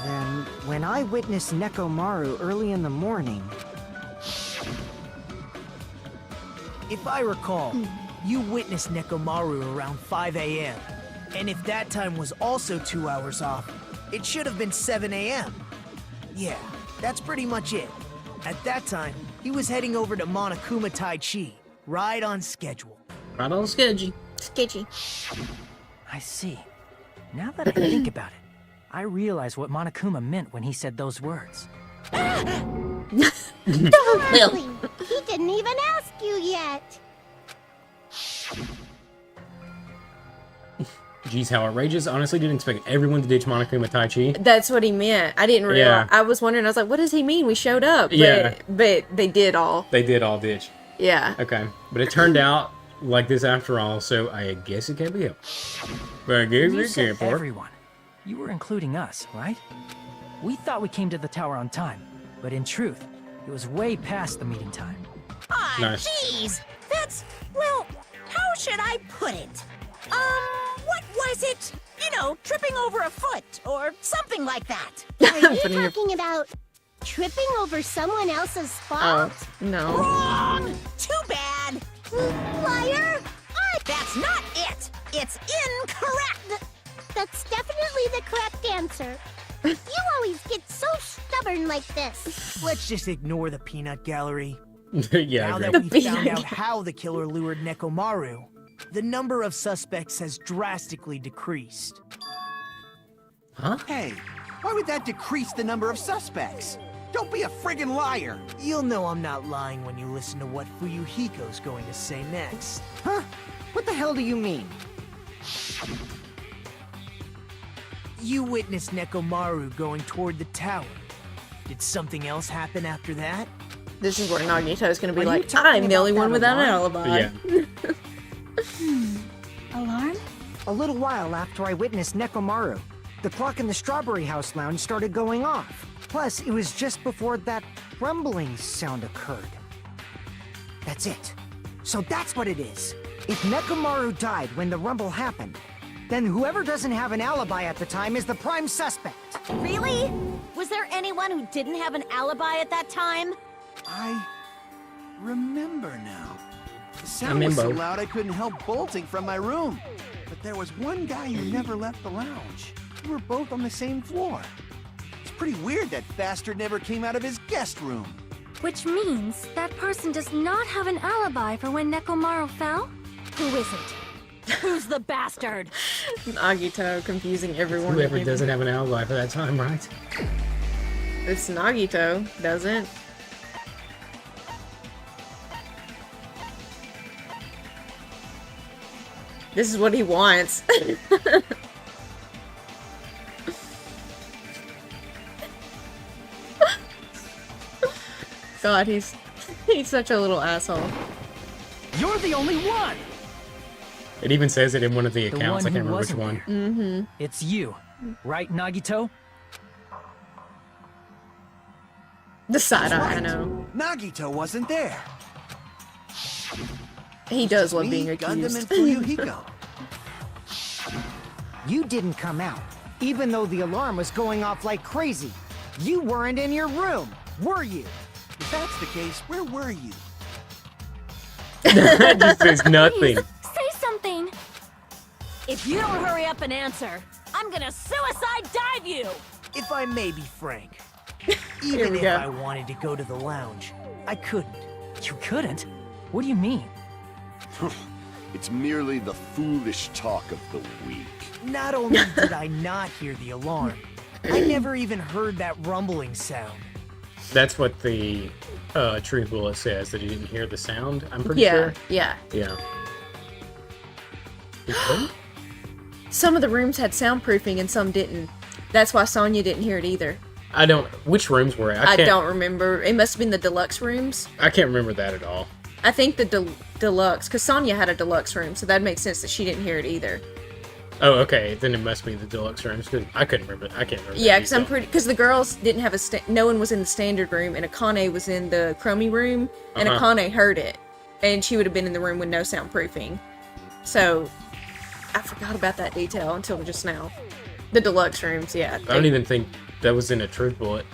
Then, when I witnessed Nekomaru early in the morning, If I recall, you witnessed Nekomaru around 5 a.m. And if that time was also 2 hours off, it should have been 7 a.m. Yeah, that's pretty much it. At that time, he was heading over to Monokuma Tai Chi, right on schedule. Right on schedule. Sketchy. I see. Now that I think about it, I realize what Monokuma meant when he said those words. Really? He didn't even ask you yet. Jeez, how outrageous. Honestly, didn't expect everyone to ditch Monokuma Tai Chi. That's what he meant. I didn't realize. Yeah. I was wondering. I was like, what does he mean? We showed up. But, Yeah. But they did all. They did all ditch. Yeah. Okay, but it turned out like this after all, so I guess it can't be helped. But I guess You it said can't, Pork. everyone. You were including us, right? We thought we came to the tower on time, but in truth, it was way past the meeting time. Ah, Nice. jeez. That's, well, how should I put it? What was it? You know, tripping over a foot or something like that. Are you talking about tripping over someone else's fault? Oh, no. Wrong! Too bad. Liar! That's not it. It's incorrect. That's definitely the correct answer. You always get so stubborn like this. Let's just ignore the peanut gallery. Yeah, Now I that agree. we found out how the killer lured Nekomaru, the number of suspects has drastically decreased. Huh? Hey, why would that decrease the number of suspects? Don't be a friggin' liar! You'll know I'm not lying when you listen to what Fuyuhiko's going to say next. huh? What the hell do you mean? You witnessed Nekomaru going toward the tower. Did something else happen after that? This is where Nagito's going to be Are you like, talking I'm the only about one that without an alarm? alibi. Yeah. Alarm? A little while after I witnessed Nekomaru, the clock in the Strawberry House lounge started going off. Plus, it was just before that rumbling sound occurred. That's it. So that's what it is. If Nekomaru died when the rumble happened, then whoever doesn't have an alibi at the time is the prime suspect. Really? Was there anyone who didn't have an alibi at that time? I remember now. The sound was so loud I couldn't help bolting from my room. But there was one guy who never left the lounge. We were both on the same floor. It's pretty weird that bastard never came out of his guest room. Which means that person does not have an alibi for when Nekomaru fell? Who is it? Who's the bastard? Nagito confusing everyone. Whoever doesn't have an alibi for that time, right? It's Nagito, doesn't? This is what he wants. God, he's such a little asshole. You're the only one! It even says it in one of the accounts. I can't remember which one. Mm-hmm. It's you, right, Nagito? The side eye, I know. Nagito wasn't there. He does love Me, being Gundam, accused. and Fuyuhiko. You didn't come out, even though the alarm was going off like crazy. You weren't in your room, were you? If that's the case, where were you? That just says nothing. Please, say something. If you don't hurry up and answer, I'm gonna suicide dive you! If I may be frank, Here even we if go. I wanted to go to the lounge, I couldn't. You couldn't? What do you mean? It's merely the foolish talk of the weak. Not only did I not hear the alarm, I never even heard that rumbling sound. That's what the truth bullet says, that he didn't hear the sound, I'm pretty Yeah, sure. yeah. Yeah. He couldn't? Some of the rooms had soundproofing and some didn't. That's why Sonya didn't hear it either. I don't... Which rooms were it? I don't remember. It must have been the deluxe rooms. I can't remember that at all. I think the deluxe, because Sonya had a deluxe room, so that makes sense that she didn't hear it either. Oh, okay. Then it must be the deluxe rooms, because I couldn't remember. I can't remember. Yeah, because the girls didn't have no one was in the standard room, and Akane was in the Chromie room, and Akane heard it, and she would have been in the room with no soundproofing. So, I forgot about that detail until just now. The deluxe rooms, yeah. I don't even think that was in a truth bullet.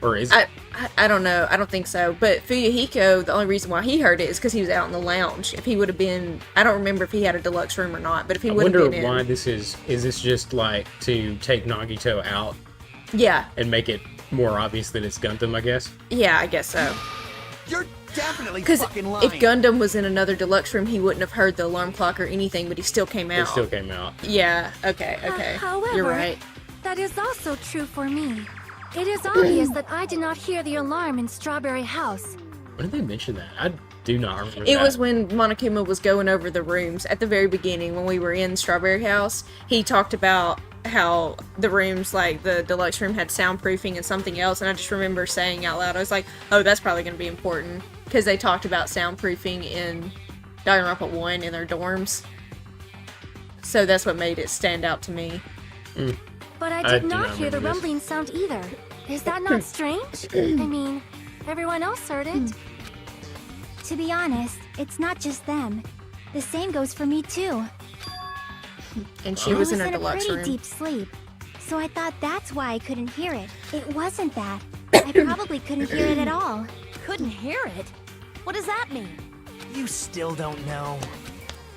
Or is it? I don't know. I don't think so. But Fuyuhiko, the only reason why he heard it is because he was out in the lounge. If he would have been, I don't remember if he had a deluxe room or not. But if he would have been in, I wonder why this is this just like to take Nagito out? Yeah. And make it more obvious that it's Gundam, I guess? Yeah, I guess so. You're definitely Because fucking lying. if Gundam was in another deluxe room, he wouldn't have heard the alarm clock or anything, but he still came out. It still came out. Yeah, okay. However, You're right. that is also true for me. It is obvious that I did not hear the alarm in Strawberry House. When did they mention that? I do not remember that. It was when Monokuma was going over the rooms at the very beginning when we were in Strawberry House. He talked about how the rooms, like the deluxe room, had soundproofing and something else, and I just remember saying out loud, I was like, oh, that's probably going to be important, because they talked about soundproofing in Danganronpa 1 in their dorms. So that's what made it stand out to me. But I I did do not not hear the remember this. rumbling sound either. Is that not strange? I mean, everyone else heard it. To be honest, it's not just them. The same goes for me too. And she was in a I was deluxe pretty room. deep sleep, so I thought that's why I couldn't hear it. It wasn't that. I probably couldn't hear it at all. Couldn't hear it? What does that mean? You still don't know.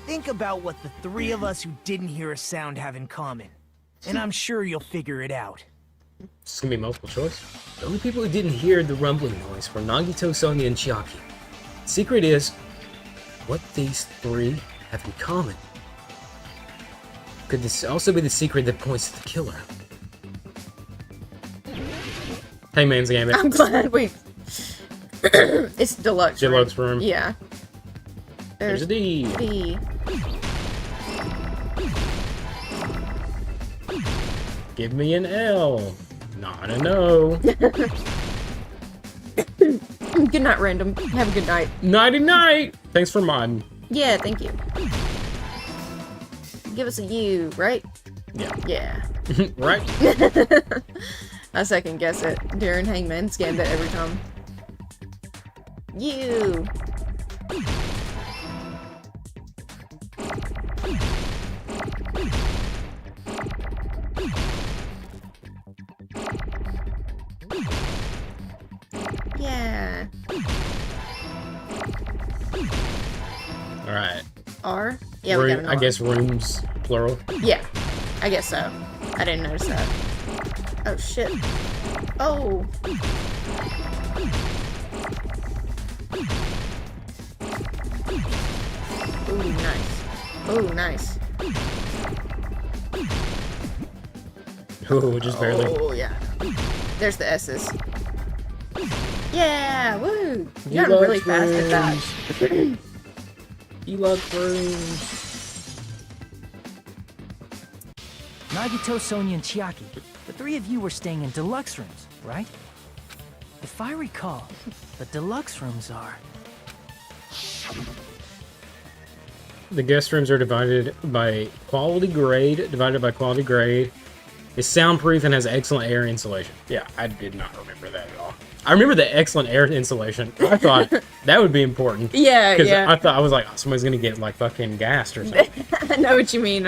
Think about what the three of us who didn't hear a sound have in common. And I'm sure you'll figure it out. It's gonna be multiple choice. The only people who didn't hear the rumbling noise were Nagito, Sonya, and Chiaki. The secret is what these three have in common. Could this also be the secret that points to the killer? Hangman's Gambit. I'm glad we... It's deluxe Deluxe room. Yeah. There's a D. D. Give me an L. Not a no. Good night, random. Have a good night. Nighty night. Thanks for modding. Yeah, thank you. Give us a U, right? Yeah. Yeah. Right? I second guess it during Hangman's Gambit every time. U. Yeah. All right. R? Yeah, we got an R. I guess rooms, plural. Yeah, I guess so. I didn't notice that. Oh, shit. Oh. Ooh, nice. Ooh, nice. Ooh, just barely. Oh, yeah. There's the S's. Yeah, woo! You You're love really fast at that. You love rooms. Nagito, Sonia, and Chiaki, the three of you were staying in deluxe rooms, right? If I recall, the deluxe rooms are... The guest rooms are divided by quality grade. It's soundproof and has excellent air insulation. Yeah, I did not remember that at all. I remember the excellent air insulation. I thought that would be important. Yeah, Because yeah. I was like, oh, somebody's going to get, like, fucking gassed or something. I know what you mean.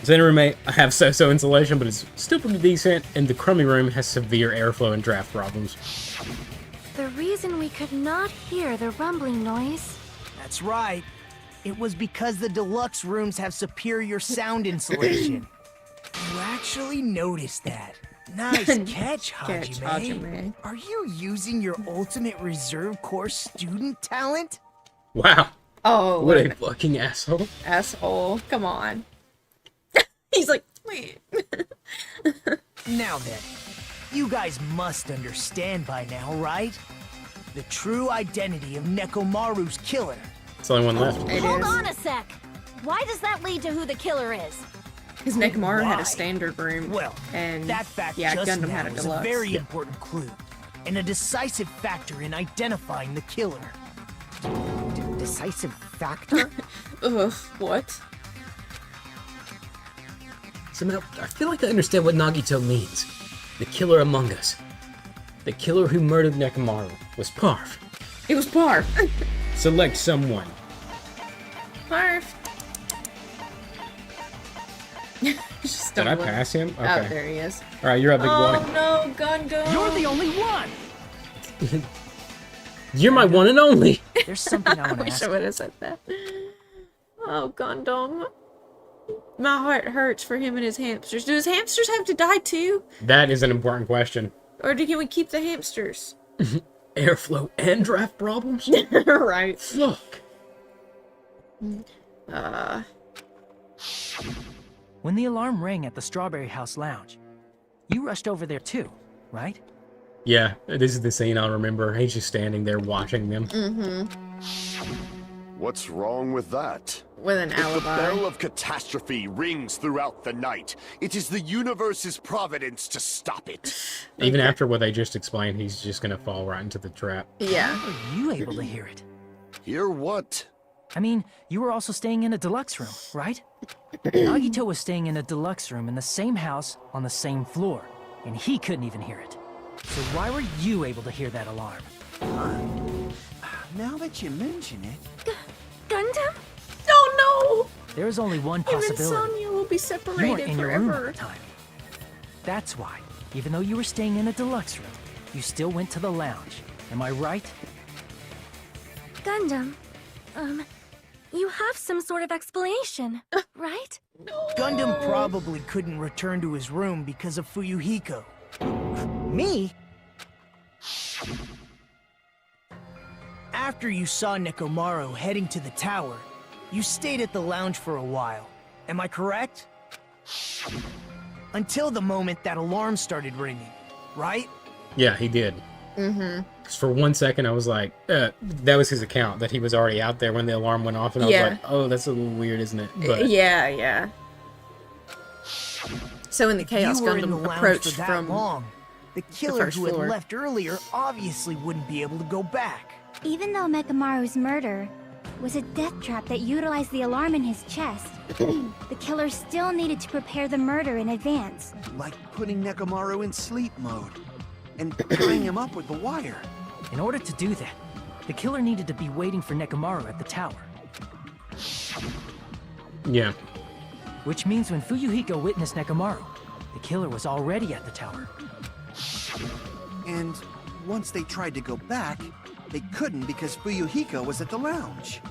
Center roommate, I have so-so insulation, but it's still pretty decent, and the crummy room has severe airflow and draft problems. The reason we could not hear the rumbling noise... That's right. It was because the deluxe rooms have superior sound insulation. You actually noticed that. Nice catch, Hajime. Are you using your ultimate reserve corps student talent? Wow. Oh, what a fucking asshole. Asshole. Come on. He's like, wait. Now then, you guys must understand by now, right? The true identity of Nekomaru's killer. It's the only one left. Hold on a sec. Why does that lead to who the killer is? Because Nekomaru had a standard room. Well, and that fact yeah, just Gundam now had a is deluxe. a very important clue, and a decisive factor in identifying the killer. Decisive factor? Ugh, what? Somehow, I feel like I understand what Nagito means. The killer among us. The killer who murdered Nekomaru was Parf. It was Parf. Select someone. Parf. Did I pass him? Okay. Oh, there he is. All right, you're up, big boy. Oh no, Gundam. You're the only one! You're my one and only. There's something I want to wish ask. I would have said that. Oh, Gundam. My heart hurts for him and his hamsters. Do his hamsters have to die too? That is an important question. Or can we keep the hamsters? Airflow and draft problems? Right. Look. When the alarm rang at the Strawberry House Lounge, you rushed over there too, right? Yeah, this is the scene I'll remember. He's just standing there watching them. What's wrong with that? With an If alibi. the bell of catastrophe rings throughout the night, it is the universe's providence to stop it. Even after what they just explained, he's just gonna fall right into the trap. Yeah. How were you able to hear it? Hear what? I mean, you were also staying in a deluxe room, right? Nagito was staying in a deluxe room in the same house on the same floor, and he couldn't even hear it. So why were you able to hear that alarm? Now that you mention it... Gundam? Oh no! There is only one Him and possibility. Sonya will be You weren't separated in your room at forever. the time. That's why, even though you were staying in a deluxe room, you still went to the lounge. Am I right? Gundam, you have some sort of explanation, right? Gundam probably couldn't return to his room because of Fuyuhiko. Me? After you saw Nekomaru heading to the tower, you stayed at the lounge for a while. Am I correct? Until the moment that alarm started ringing, right? Yeah, he did. Because for 1 second, I was like, that was his account, that he was already out there when the alarm went off, and I was like, oh, that's a little weird, isn't it? But Yeah. So in the Chaos you were in the Gundam lounge approached for that from long, the killer first who had floor. left earlier obviously wouldn't be able to go back. Even though Mekamaru's murder was a death trap that utilized the alarm in his chest, the killer still needed to prepare the murder in advance. Like putting Nekomaru in sleep mode and tying him up with the wire. In order to do that, the killer needed to be waiting for Nekomaru at the tower. yeah. Which means when Fuyuhiko witnessed Nekomaru, the killer was already at the tower. And once they tried to go back, they couldn't because Fuyuhiko was at the lounge.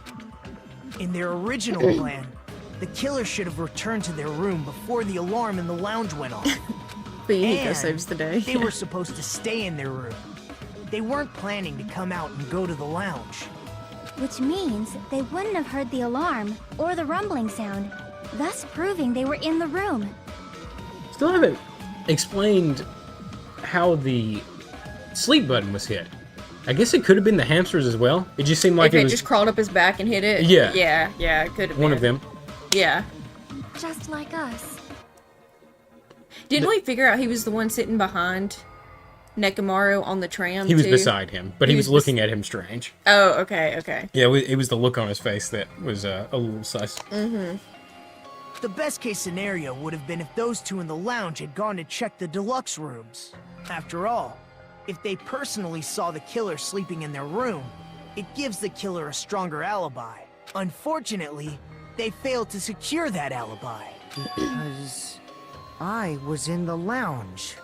In their original plan, the killer should have returned to their room before the alarm in the lounge went off. Fuyuhiko saves the day. They were supposed to stay in their room. They weren't planning to come out and go to the lounge. Which means they wouldn't have heard the alarm or the rumbling sound, thus proving they were in the room. Still haven't explained how the sleep button was hit. I guess it could have been the hamsters as well. It just seemed like if it was just crawled up his back and hit it. Yeah. Yeah, it could have been. One of them. Yeah. Just like us. Didn't we figure out he was the one sitting behind Nekomaru on the tram, He was too? beside him, but he was looking at him strange. Oh, okay. Yeah, it was the look on his face that was a little sus. Mm-hmm. The best case scenario would have been if those two in the lounge had gone to check the deluxe rooms. After all, if they personally saw the killer sleeping in their room, it gives the killer a stronger alibi. Unfortunately, they failed to secure that alibi. Because I was in the lounge.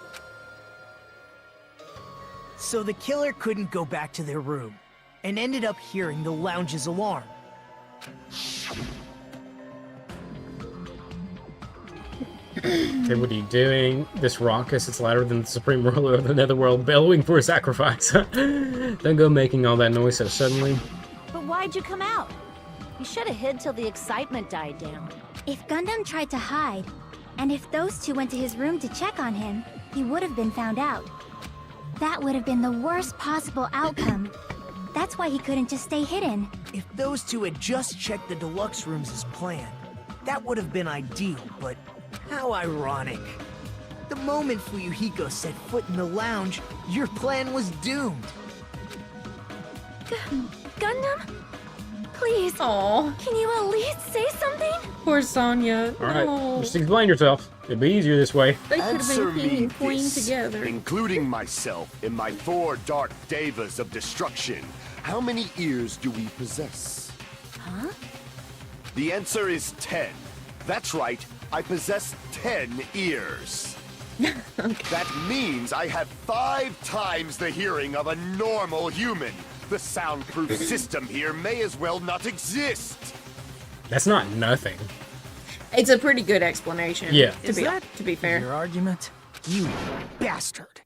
So the killer couldn't go back to their room, and ended up hearing the lounge's alarm. Okay, what are you doing? This raucous, it's louder than the supreme ruler of the netherworld, bellowing for a sacrifice. Don't go making all that noise so suddenly. But why'd you come out? You should have hid till the excitement died down. If Gundam tried to hide, and if those two went to his room to check on him, he would have been found out. That would have been the worst possible outcome. That's why he couldn't just stay hidden. If those two had just checked the deluxe rooms as planned, that would have been ideal, but how ironic. The moment Fuyuhiko set foot in the lounge, your plan was doomed. Gundam? Please. Aww. Can you at least say something? Poor Sonya. Alright, No. just explain yourself. It'd be easier this way. They could have Answer been king me and queen this, together. including myself in my 4 dark devas of destruction. How many ears do we possess? Huh? The answer is 10. That's right, I possess 10 ears. That means I have 5 times the hearing of a normal human. The soundproof system here may as well not exist. That's not nothing. It's a pretty good explanation. Yeah. To be fair. Your argument? You bastard!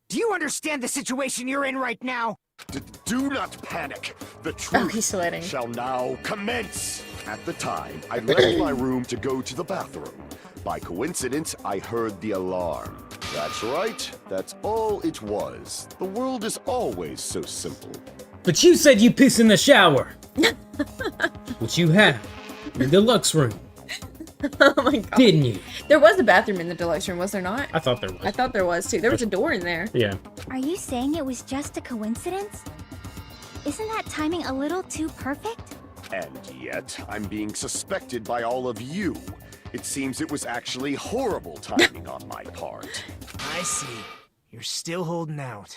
Do you understand the situation you're in right now? Do not panic. The Oh, he's truth sweating. shall now commence. At the time, I left my room to go to the bathroom. By coincidence, I heard the alarm. That's right. That's all it was. The world is always so simple. But you said you piss in the shower. Which you have. In the deluxe room. Oh my god. Didn't you? There was a bathroom in the deluxe room, was there not? I thought there was. I thought there was too. There was a door in there. Yeah. Are you saying it was just a coincidence? Isn't that timing a little too perfect? And yet, I'm being suspected by all of you. It seems it was actually horrible timing on my part. I see. You're still holding out.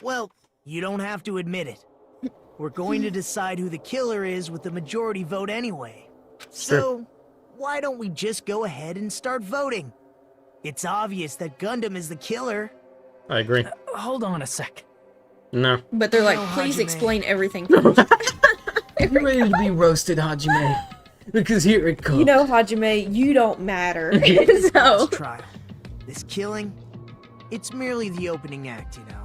Well, you don't have to admit it. We're going to decide who the killer is with the majority vote anyway. So, why don't we just go ahead and start voting? It's obvious that Gundam is the killer. I agree. Hold on a sec. No. But they're like, No, please Hajime. explain everything first. You're ready to be roasted, Hajime. Because here it comes. You know, Hajime, you don't matter. This So, trial, this killing, it's merely the opening act, you know.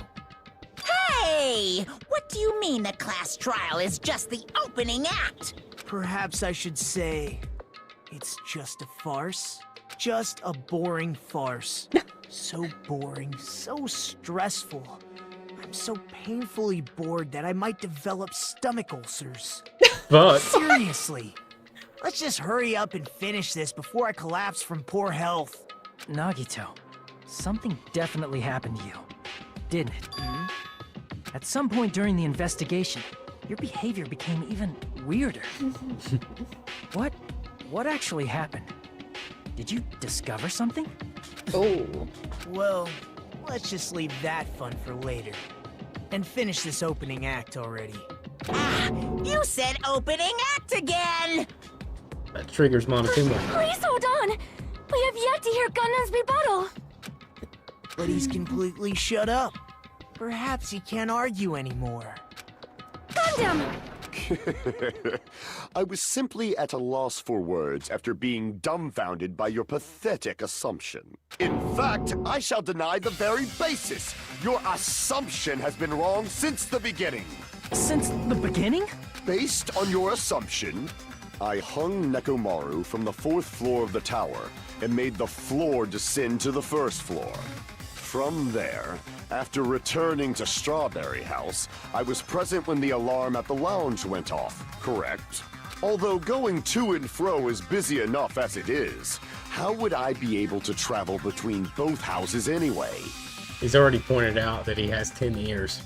Hey! What do you mean the class trial is just the opening act? Perhaps I should say, it's just a farce. Just a boring farce. So boring, so stressful. I'm so painfully bored that I might develop stomach ulcers. But Seriously. Let's just hurry up and finish this before I collapse from poor health. Nagito, something definitely happened to you, didn't it? At some point during the investigation, your behavior became even weirder. What actually happened? Did you discover something? oh, Well, let's just leave that fun for later. And finish this opening act already. Ah, you said opening act again! that triggers Monokuma. Please hold on. We have yet to hear Gundam's rebuttal. But he's completely shut up. Perhaps he can't argue anymore. Gundam! I was simply at a loss for words after being dumbfounded by your pathetic assumption. In fact, I shall deny the very basis. Your assumption has been wrong since the beginning. Since the beginning? Based on your assumption, I hung Nekomaru from the 4th floor of the tower and made the floor descend to the 1st floor. From there, after returning to Strawberry House, I was present when the alarm at the lounge went off, correct? Although going to and fro is busy enough as it is, how would I be able to travel between both houses anyway? He's already pointed out that he has 10 ears.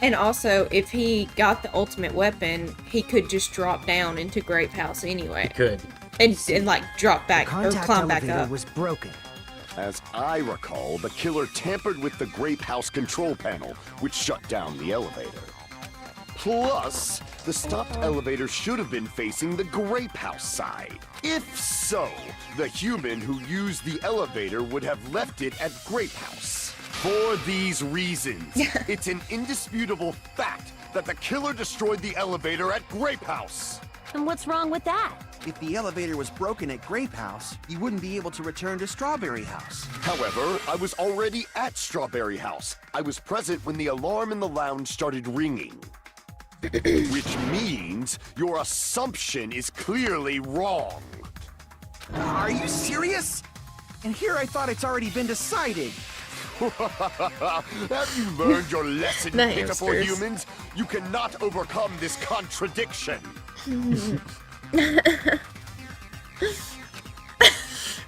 And also, if he got the ultimate weapon, he could just drop down into Grape House anyway. He could. And like drop back or Contact climb back elevator up. was broken. As I recall, the killer tampered with the Grape House control panel, which shut down the elevator. Plus, the stopped elevator should have been facing the Grape House side. If so, the human who used the elevator would have left it at Grape House. For these reasons, it's an indisputable fact that the killer destroyed the elevator at Grape House. And what's wrong with that? If the elevator was broken at Grape House, you wouldn't be able to return to Strawberry House. However, I was already at Strawberry House. I was present when the alarm in the lounge started ringing. Which means your assumption is clearly wrong. Are you serious? And here I thought it's already been decided. Have you learned your lesson, The pitiful hamsters. humans? You cannot overcome this contradiction.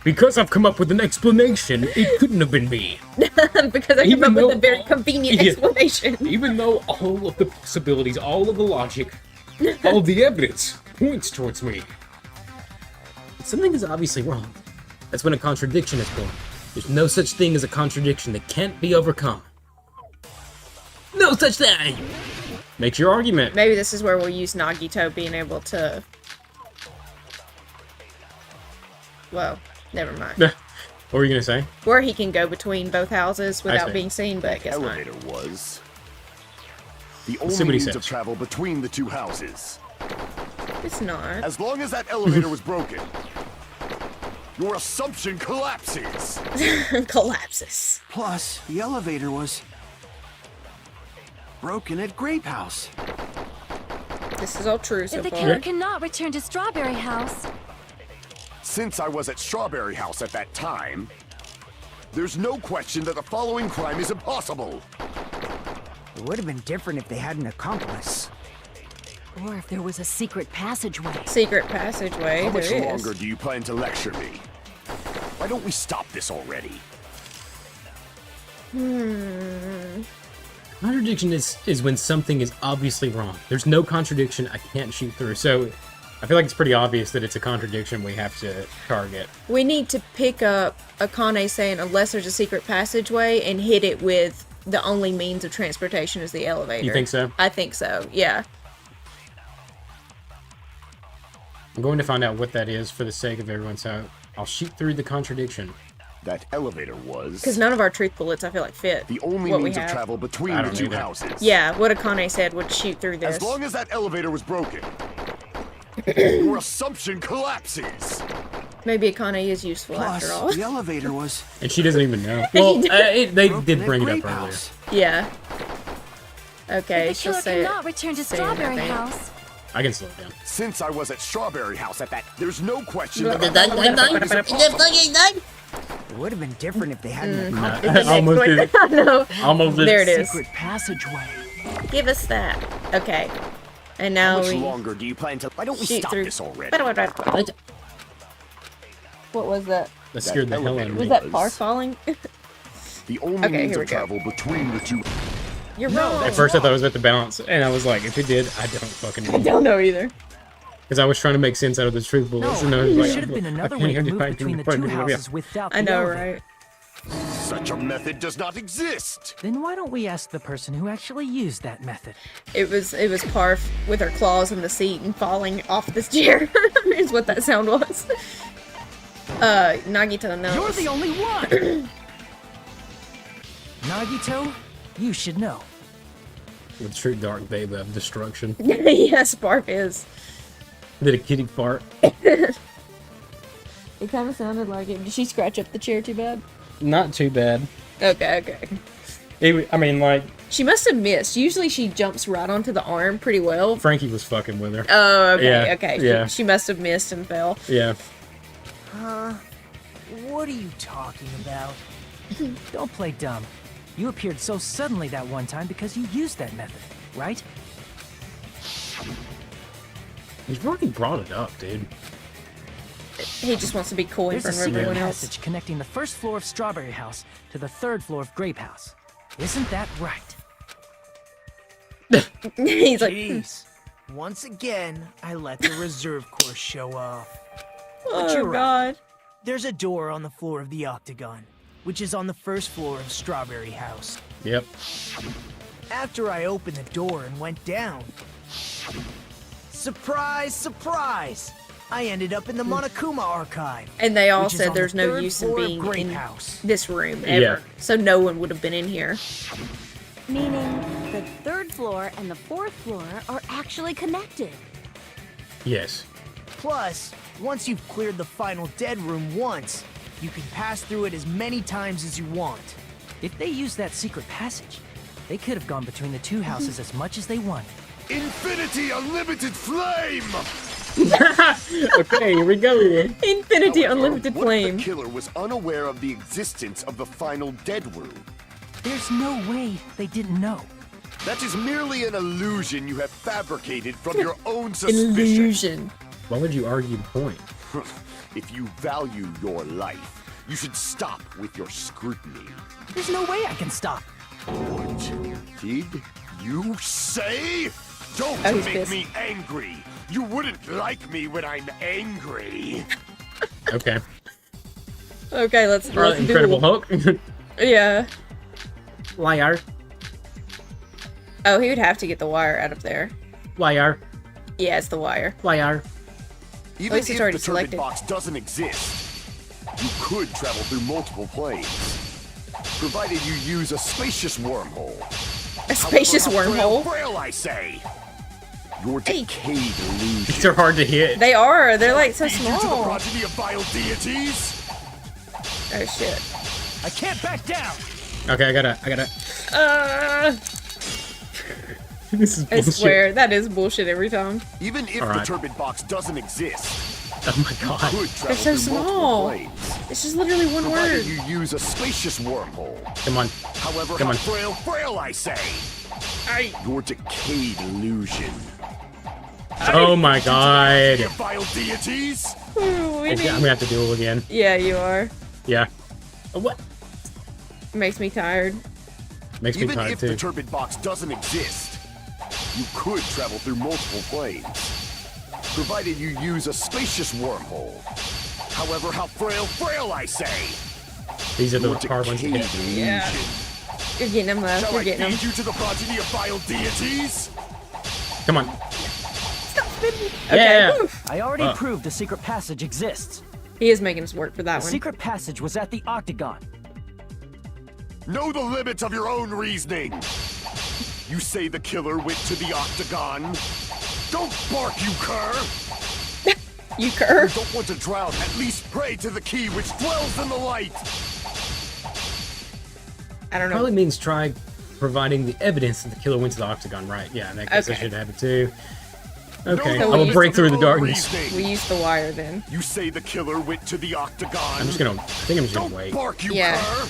Because I've come up with an explanation, it couldn't have been me. Because I came Even up with though a very all- convenient Yeah. explanation. Even though all of the possibilities, all of the logic, all of the evidence points towards me. Something is obviously wrong. That's when a contradiction is born. There's no such thing as a contradiction that can't be overcome. No such thing! Make your argument. Maybe this is where we'll use Nagito being able to... Well, never mind. What were you gonna say? Where he can go between both houses without see. being seen, but I guess not. Elevator was the see only what he means says. of travel between the two houses. It's not. As long as that elevator was broken, your assumption collapses. Collapses. Plus, the elevator was broken at Grape House. This is all true so If the far. killer cannot return to Strawberry House, Since I was at Strawberry House at that time, there's no question that the following crime is impossible. It would have been different if they had an accomplice. Or if there was a secret passageway. Secret passageway, How much there is. longer do you plan to lecture me? Why don't we stop this already? Contradiction is when something is obviously wrong. There's no contradiction I can't shoot through. So I feel like it's pretty obvious that it's a contradiction we have to target. We need to pick up Akane saying unless there's a secret passageway and hit it with the only means of transportation is the elevator. You think so? I think so, yeah. I'm going to find out what that is for the sake of everyone, so I'll shoot through the contradiction. That elevator was Because none of our truth bullets, I feel like, fit the only what we means of have. travel between I the don't two either. houses. Yeah, what Akane said would shoot through this. As long as that elevator was broken, your assumption collapses. Maybe Akane is useful Plus, after all. the elevator was And she doesn't even know. Well, they broken did at bring it Grape up earlier. House. Yeah. Okay, the she'll killer say cannot it. return to soon, I Strawberry think. House. I can slow it down. Since I was at Strawberry House at that, there's no question that the following crime is impossible. It would have been different if they had an Nah, accomplice. I almost did it. No. Almost did There it is. Secret passageway. Give us that. Okay. And now How much we longer do you plan to? Why don't we shoot stop through. this already? What was that? That scared the hell out of Was me. that car falling? The only Okay, means here we of go. travel between the two. You're wrong. At first I thought it was about the balance, and I was like, if it did, I don't fucking I know. don't know either. Because I was trying to make sense out of the truth bullets, and I No, was there like, should have been I another can't way to even move find between the it. two houses without I the know, elevator. right? Such a method does not exist. Then why don't we ask the person who actually used that method? It was Parf with her claws in the seat and falling off this chair. Is what that sound was. Nagito knows. You're the only one! Nagito, You should know. With true dark babe of destruction. Yes, Barf is. Did a kitty fart? It kind of sounded like it. Did she scratch up the chair too bad? Not too bad. Okay. I mean, like... She must have missed. Usually she jumps right onto the arm pretty well. Frankie was fucking with her. Oh, okay, Yeah, okay. yeah. She must have missed and fell. Yeah. What are you talking about? Don't play dumb. You appeared so suddenly that one time because you used that method, right? You've already brought it up, dude. He just wants to be cool in There's a front of secret everyone else. passage connecting the first floor of Strawberry House to the 3rd floor of Grape House. Isn't that right? He's like, Jeez. Once again, I let the reserve course show off. But oh you're right. god. There's a door on the floor of the Octagon, which is on the 1st floor of Strawberry House. Yep. After I opened the door and went down, surprise, surprise! I ended up in the Monokuma archive. And they all which is said on there's the no 3rd use in floor of being Grape in House. this room ever. Yeah. So no one would have been in here. Meaning the 3rd floor and the 4th floor are actually connected. Yes. Plus, once you've cleared the final dead room once, you can pass through it as many times as you want. If they used that secret passage, they could have gone between the two houses as much as they wanted. Infinity Unlimited Flame! Okay, here we go. Infinity However, Unlimited what if Flame. the killer was unaware of the existence of the final dead room? There's no way they didn't know. That is merely an illusion you have fabricated from your own suspicion. Illusion. Why would you argue the point? If you value your life, you should stop with your scrutiny. There's no way I can stop. What did you say? Don't Oh, he's make pissed. me angry. You wouldn't like me when I'm angry. Okay. Okay, let's Alright, Incredible duel. Hulk. Yeah. Liar. Oh, he would have to get the wire out of there. Liar. Yeah, it's the wire. Liar. Even least if it's already the turbid selected. box doesn't exist, you could travel through multiple planes, provided you use a spacious wormhole. A spacious However, how wormhole. frail, I say. Your Hey. decayed illusion. These are hard to hit. They are. They're like so Lead you to the small. progeny of vile deities. Oh shit. I can't back down! Okay, I gotta. This is I bullshit. swear that is bullshit every time. Even if Alright. the turbid box doesn't exist, Oh my god. you could travel They're so through multiple small. planes, It's just literally one provided word. you use a spacious wormhole. Come on. However, Come how on. frail, I say. Your decayed illusion. Oh my god. Your vile deities. Ooh, I'm gonna have to duel again. Yeah, you are. Yeah. What? Makes me tired. Makes me Even tired if too. the turbid box doesn't exist, you could travel through multiple planes, provided you use a spacious wormhole. However, how frail, I say. These are the Your hard ones to decayed hit. illusion. Yeah. You're getting them though. Shall You're I getting them. feed you to the progeny of vile deities? Come on. Okay. Yeah. whew. I already proved the secret passage exists. He is making us work for that The one. secret passage was at the Octagon. Know the limits of your own reasoning. You say the killer went to the Octagon. Don't bark, you cur! You cur. You don't want to drown, at least pray to the key which dwells in the light! I don't know. Probably means try providing the evidence that the killer went to the Octagon, right? Yeah, in that case I Okay. should have it too. Okay, No I will use break of through your the own darkness. reasoning. We used the wire then. You say the killer went to the Octagon. I'm just gonna. I think I'm just gonna Don't wait. bark, you Yeah. cur!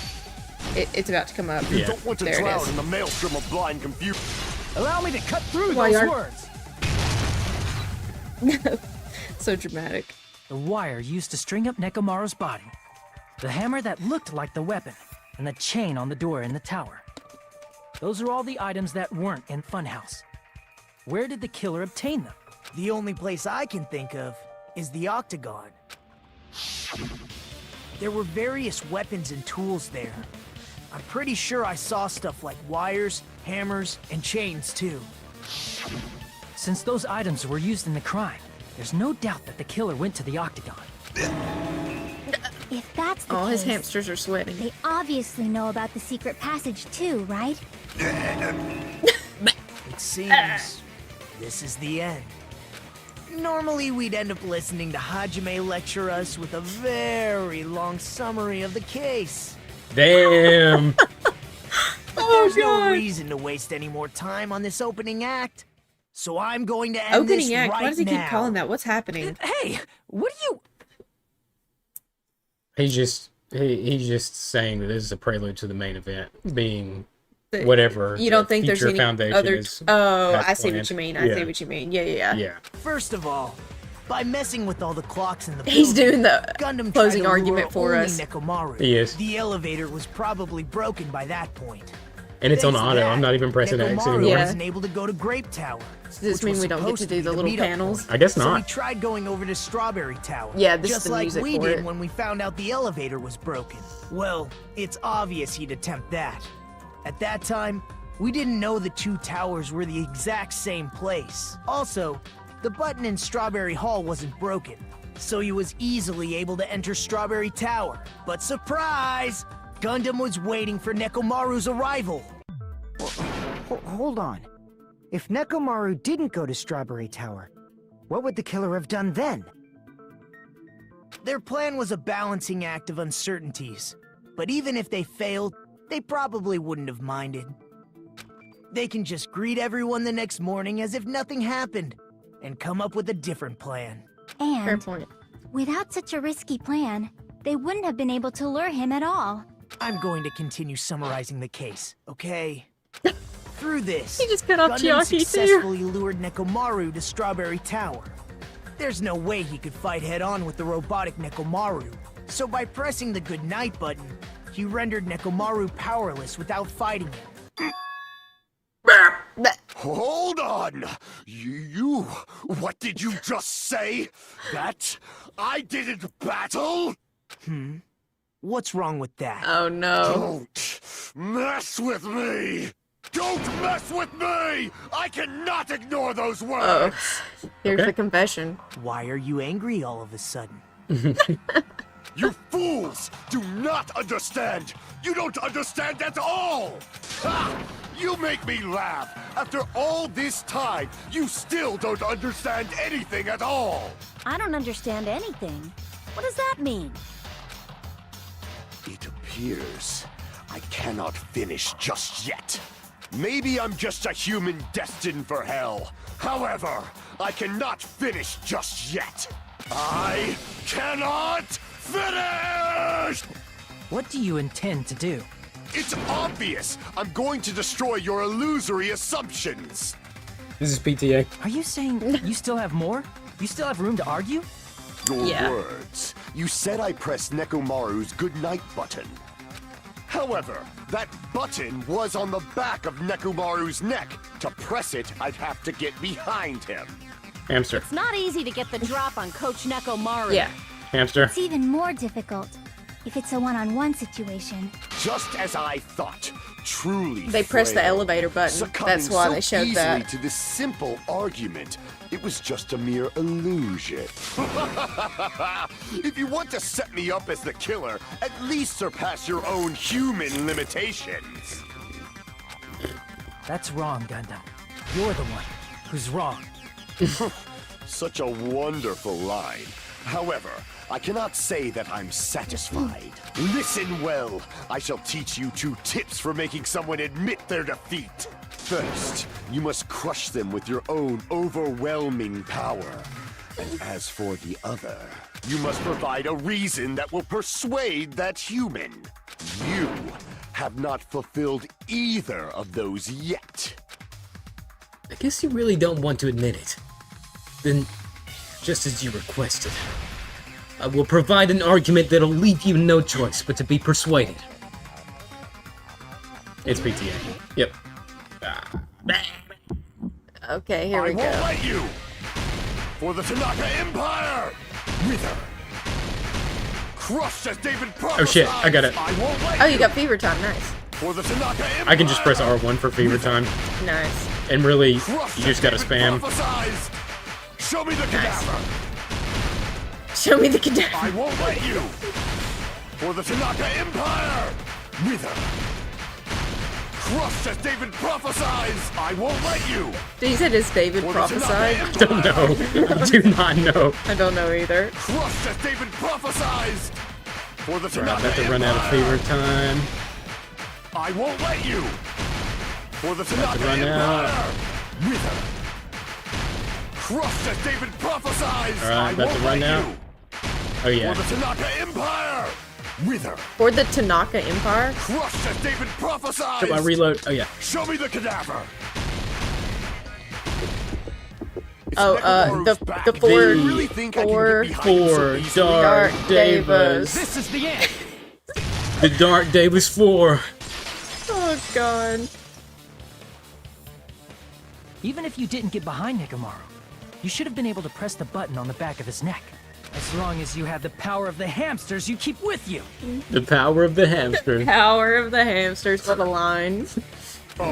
It's about to come up. You Yeah. don't want to There it drown is. in the maelstrom of blind confusion. Allow me to cut through Why those are- words. So dramatic. The wire used to string up Nekomaru's body, the hammer that looked like the weapon, and the chain on the door in the tower. Those are all the items that weren't in Funhouse. Where did the killer obtain them? The only place I can think of is the Octagon. There were various weapons and tools there. I'm pretty sure I saw stuff like wires, hammers, and chains too. Since those items were used in the crime, there's no doubt that the killer went to the Octagon. If that's the All case, his hamsters are sweating. they obviously know about the secret passage too, right? It seems this is the end. Normally, we'd end up listening to Hajime lecture us with a very long summary of the case. Damn. There's no reason to waste any more time on this opening act, so I'm going to end this Opening act. right Why does he keep now. calling that? What's happening? Hey, what are you? He's just saying that this is a prelude to the main event being whatever. You don't think there's Future any Foundation other? is, Oh, has I see planned. what you mean. I see what you mean. Yeah. Yeah. First of all, by messing with all the clocks in the He's building, doing the Gundam closing tried to argument lure for only us. Nekomaru. He is. The elevator was probably broken by that point. And it's on Thanks to auto. that, I'm not even pressing X Nekomaru anymore. wasn't able to go to Grape Tower. Does this which mean was we don't get supposed to do be the little meetup panels? point. I guess So we not. tried going over to Strawberry Tower. Yeah, this is just the like music we for did it. when we found out the elevator was broken. Well, it's obvious he'd attempt that. At that time, we didn't know the two towers were the exact same place. Also, the button in Strawberry Hall wasn't broken, so he was easily able to enter Strawberry Tower. But surprise! Gundam was waiting for Nekomaru's arrival. Hold on. If Nekomaru didn't go to Strawberry Tower, what would the killer have done then? Their plan was a balancing act of uncertainties, but even if they failed, they probably wouldn't have minded. They can just greet everyone the next morning as if nothing happened, and come up with a different plan. Fair And point. without such a risky plan, they wouldn't have been able to lure him at all. I'm going to continue summarizing the case, okay? Through this, He just cut off Gundam Chiaki, too. successfully lured Nekomaru to Strawberry Tower. There's no way he could fight head-on with the robotic Nekomaru, so by pressing the goodnight button, he rendered Nekomaru powerless without fighting him. Hold on! You... What did you just say? That I didn't battle? What's wrong with that? Oh no. Don't mess with me! Don't mess with me! I cannot ignore those words! Here's Okay. the confession. Why are you angry all of a sudden? You fools do not understand! You don't understand at all! Ha! You make me laugh! After all this time, you still don't understand anything at all! I don't understand anything. What does that mean? It appears I cannot finish just yet. Maybe I'm just a human destined for hell. However, I cannot finish just yet. I cannot finish! What do you intend to do? It's obvious. I'm going to destroy your illusory assumptions. This is PTA. Are you saying you still have more? You still have room to argue? Your Yeah. words. You said I pressed Nekomaru's goodnight button. However, that button was on the back of Nekomaru's neck. To press it, I'd have to get behind him. Hamster. It's not easy to get the drop on Coach Nekomaru. Yeah. Hamster. It's even more difficult if it's a one-on-one situation. Just as I thought. Truly They pressed the frail. elevator button. Succumbing That's why so they showed easily that. to this simple argument. It was just a mere illusion. If you want to set me up as the killer, at least surpass your own human limitations. That's wrong, Gundam. You're the one who's wrong. Such a wonderful line. However, I cannot say that I'm satisfied. Listen well. I shall teach you 2 tips for making someone admit their defeat. First, you must crush them with your own overwhelming power. And as for the other, you must provide a reason that will persuade that human. You have not fulfilled either of those yet. I guess you really don't want to admit it. Then, just as you requested, I will provide an argument that'll leave you no choice but to be persuaded. It's PTA. Yep. Okay, here I we won't go. let you! For the Tanaka Empire! Wither! Crushed as David prophesied! Oh shit, I got it. I won't let Oh, you got fever time. Nice. For the Tanaka Empire! I can just press R1 for fever time. Nice. And really, you Crushed just gotta as David spam. prophesies. Show me the cadaver! Show me the cadaver. I won't let you! For the Tanaka Empire! Wither! Crushed as David prophesies! I won't let you! He said it's David prophesied. I don't know. I do not know. I don't know either. Crushed as David prophesies! For the We're Tanaka about to run out of fever time. I won't let you! For the About to Tanaka run Empire! out. Wither! Crushed as David prophesies! Alright, I about won't to run let out. you! Oh yeah. For the Tanaka Empire! Wither! For the Tanaka Empire? Crushed as David prophesies! Come on, reload. Oh yeah. Show me the cadaver! Oh, the four, really think I can get behind him so Four easily? Dark Devas. This is the end. The Dark Devas 4. Oh god. Even if you didn't get behind Nekomaru, you should have been able to press the button on the back of his neck. As long as you had the power of the hamsters you keep with you. The power of the hamster. Power of the hamsters. What a line.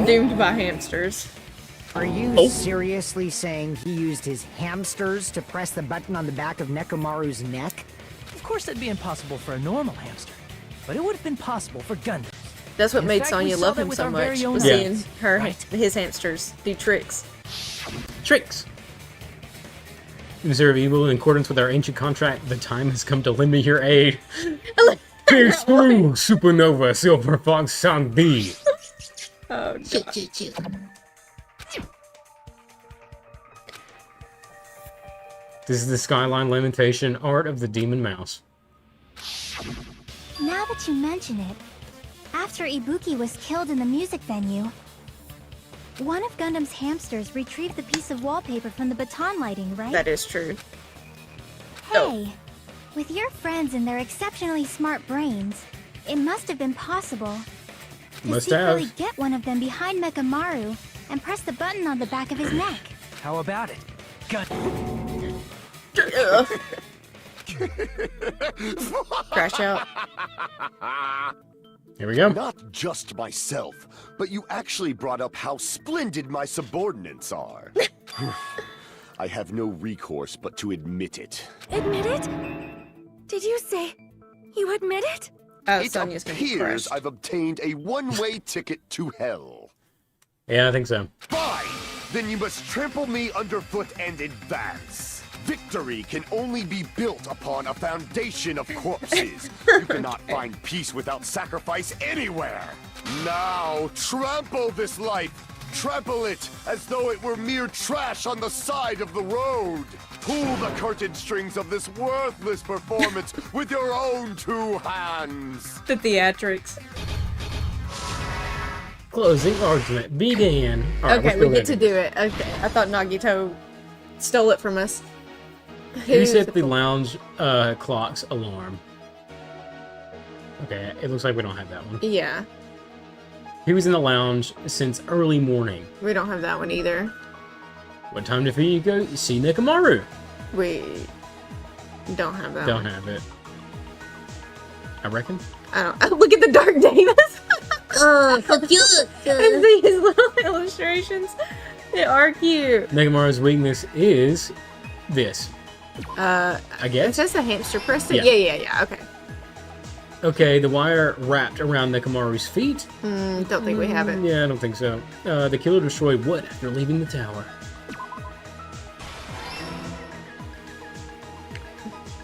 Doomed by hamsters. Are you seriously saying he used his hamsters to press the button on the back of Nekomaru's neck? Of course that'd be impossible for a normal hamster, but it would have been possible for Gundams. That's what In made fact, Sonya we saw love that him with so our very much. own Was Yeah. seeing her, Right. his hamsters do tricks. Tricks. User of evil, in accordance with our ancient contract, the time has come to lend me your aid. Pierce through, Supernova, Silver Fox, Song B. Oh god. This is the Skyline Lamentation, Art of the Demon Mouse. Now that you mention it, after Ibuki was killed in the music venue, one of Gundam's hamsters retrieved the piece of wallpaper from the baton lighting, right? That is true. Hey, with your friends and their exceptionally smart brains, it must have been possible to Must secretly have. get one of them behind Mekamaru and press the button on the back of his neck. How about it? Crash out. Here we go. Not just myself, but you actually brought up how splendid my subordinates are. I have no recourse but to admit it. Admit it? Did you say you admit it? Oh, It Sonya's gonna be appears crushed. I've obtained a one-way ticket to hell. Yeah, I think so. Fine! Then you must trample me underfoot and advance. Victory can only be built upon a foundation of corpses. You cannot find peace without sacrifice anywhere. Now, trample this life. Trample it as though it were mere trash on the side of the road. Pull the curtain strings of this worthless performance with your own two hands. The theatrics. Closing argument began. Alright, Okay, let's we go get to there. do it. Okay, I thought Nagito stole it from us. Reset the lounge clock's alarm. Okay, it looks like we don't have that one. Yeah, He was in the lounge since early morning. we don't have that one either. What time did you go see Nekomaru? We don't have that Don't one. have it. I reckon. I don't. Oh, look at the Dark Davis. Oh, so cute! And these little illustrations. They are cute. Nekomaru's weakness is this. I It guess. says the hamster pressed it. Yeah. Yeah. Okay. Okay, the wire wrapped around Nekomaru's feet. Don't think we have it. Yeah, I don't think so. The killer destroyed what after leaving the tower?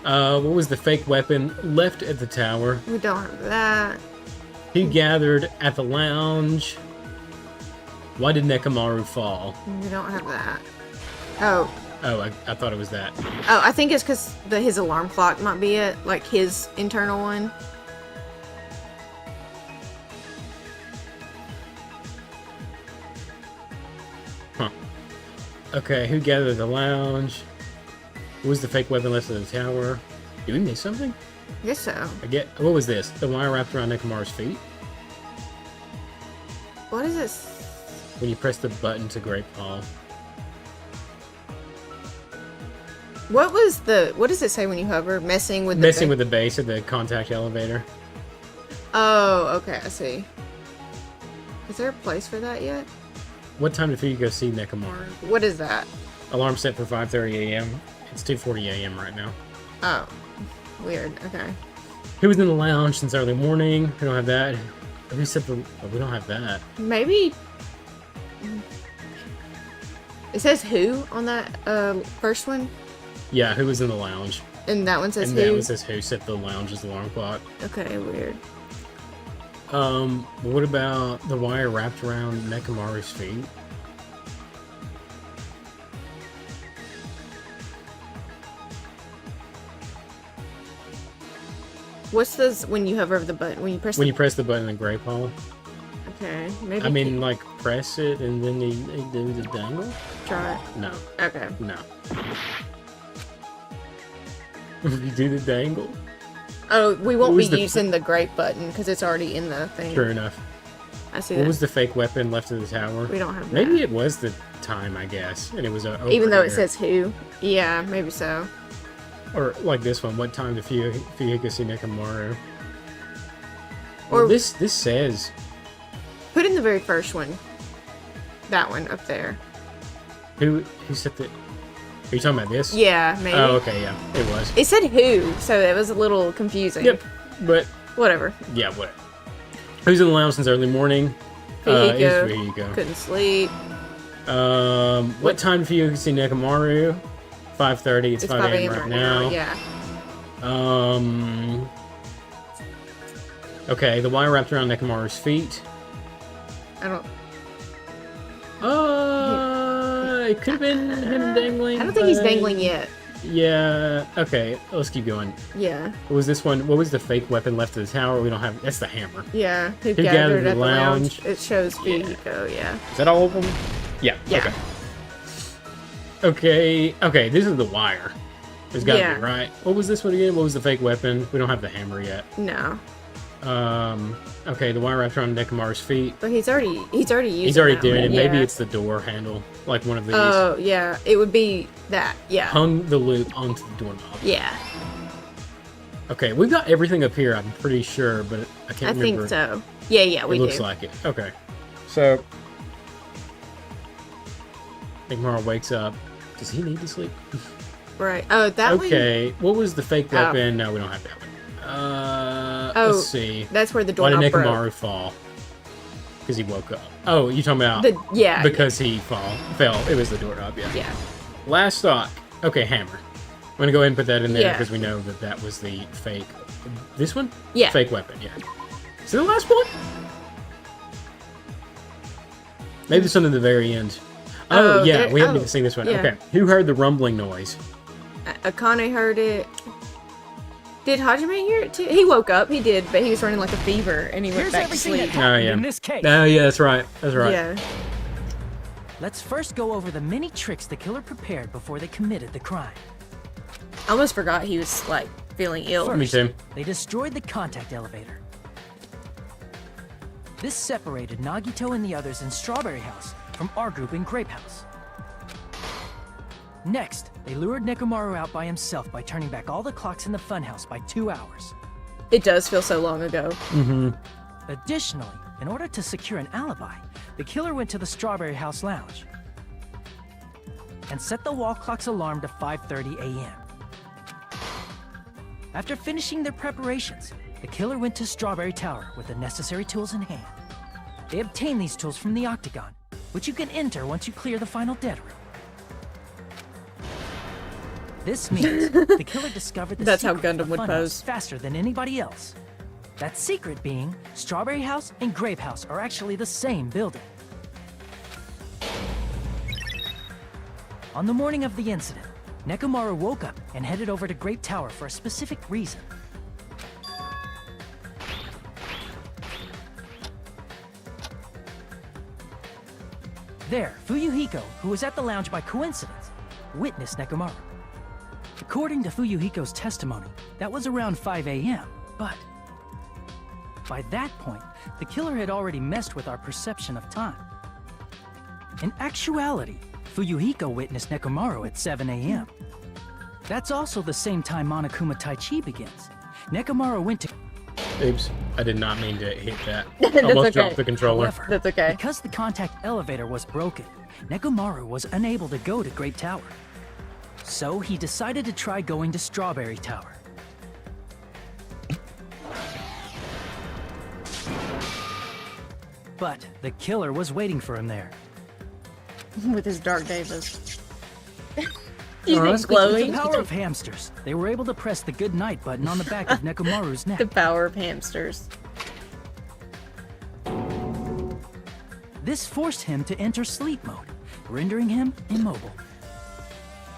What was the fake weapon left at the tower? We don't have that. He gathered at the lounge. Why did Nekomaru fall? We don't have that. Oh. Oh, I thought it was that. Oh, I think it's because his alarm clock might be it, like his internal one. Huh. Okay, who gathered at the lounge? What was the fake weapon left at the tower? Did we miss something? I guess so. What was this? The wire wrapped around Nekomaru's feet? What is this? When you press the button to Great Paul. What does it say when you hover? Messing with Messing with the base of the contact elevator. Oh, okay, I see. Is there a place for that yet? What time did you go see Nekomaru? What is that? Alarm set for 5:30 a.m. It's 2:40 a.m. right now. Oh, weird. Okay. Who was in the lounge since early morning? We don't have that. Who said the... Oh, we don't have that. Maybe... It says who on that first one? Yeah, who was in the lounge? And that one says and who? that one says who set the lounge's alarm clock. Okay, weird. What about the wire wrapped around Nekomaru's feet? What's this when you hover over the button? When you press you press the button in Grey Paul? Okay, maybe... I mean, like, press it and then they do the dangle? Try it. No. Okay. No. You do the dangle? Oh, we won't be using the grape button because it's already in the thing. True enough. I see What that. was the fake weapon left of the tower? We don't have that. Maybe it was the time, I guess, and it was over Even though it here. says who. Yeah, maybe so. Or like this one, what time did Fuyuhiko see Nekomaru? Or Well, this says... Put in the very first one. That one up there. Who set the... Are you talking about this? Yeah, maybe. Oh, okay, yeah, it was. It said who, so it was a little confusing. Yep, but... Whatever. Yeah, whatever. Who's in the lounge since early morning? Fuyuhiko. Fuyuhiko. Couldn't sleep. What time did Fuyuhiko see Nekomaru? 5:30. It's 5 a.m. right now. Yeah. Okay, the wire wrapped around Nekomaru's feet. I don't... It could have been him dangling. I don't think he's dangling yet. Yeah, okay, let's keep going. Yeah. What was this one? What was the fake weapon left of the tower? We don't have... That's the hammer. Yeah. Who gathered gathered the at the lounge? lounge. It shows Fuyuhiko, yeah. Is that all of them? Yeah. Yeah. Okay, this is the wire. There's gotta Yeah. be, right? What was this one again? What was the fake weapon? We don't have the hammer yet. No. Okay, the wire wrapped around Nekomaru's feet. But he's already using He's already that doing one. it. Maybe Yeah. it's the door handle, like one of these. Oh, yeah. It would be that, yeah. Hung the loop onto the doorknob. Yeah. Okay, we've got everything up here, I'm pretty sure, but I can't I remember. think so. Yeah, we It do. looks like it. Okay. So, Nekomaru wakes up. Does he need to sleep? Right. Oh, that one? Okay, what was the fake Oh. weapon? No, we don't have that one. Let's see. That's where the Why doorknob did broke. Nekomaru fall? Because he woke up. Oh, you talking about... Yeah. Because he fell. It was the doorknob, yeah. Yeah. Last stock. Okay, hammer. I'm going to go ahead and put that in there Yeah. because we know that that was the fake... This one? Yeah. Fake weapon, yeah. Is it the last one? Maybe this one at the very end. Oh, yeah, we haven't even seen this one. yeah. Okay, who heard the rumbling noise? Akane heard it. Did Hajime hear it too? He woke up, he did, but he was running like a fever and he went Here's back to everything sleep. that Oh, happened yeah. in this case. Oh, yeah, that's right. That's right. Yeah. Let's first go over the many tricks the killer prepared before they committed the crime. I almost forgot he was like feeling ill. First, Me too. they destroyed the contact elevator. This separated Nagito and the others in Strawberry House from our group in Grape House. Next, they lured Nekomaru out by himself by turning back all the clocks in the funhouse by 2 hours. It does feel so long ago. Mm-hmm. Additionally, in order to secure an alibi, the killer went to the Strawberry House lounge and set the wall clock's alarm to 5:30 a.m. After finishing their preparations, the killer went to Strawberry Tower with the necessary tools in hand. They obtained these tools from the Octagon, which you can enter once you clear the final dead room. This means the killer discovered the That's how secret Gundam of would Funhouse pose. faster than anybody else. That secret being, Strawberry House and Grape House are actually the same building. On the morning of the incident, Nekomaru woke up and headed over to Grape Tower for a specific reason. There, Fuyuhiko, who was at the lounge by coincidence, witnessed Nekomaru. According to Fuyuhiko's testimony, that was around 5 a.m., but by that point, the killer had already messed with our perception of time. In actuality, Fuyuhiko witnessed Nekomaru at 7 a.m. That's also the same time Monokuma Taichi begins. Nekomaru went to... Oops, I did not mean to hit that. That's Almost okay. dropped the controller. However, That's okay. because the contact elevator was broken, Nekomaru was unable to go to Grape Tower. So he decided to try going to Strawberry Tower. But the killer was waiting for him there. With his dark devas. You Oh, think that's good. With glowing? the power of hamsters, they were able to press the good night button on the back of Nekomaru's neck. The power of hamsters. This forced him to enter sleep mode, rendering him immobile.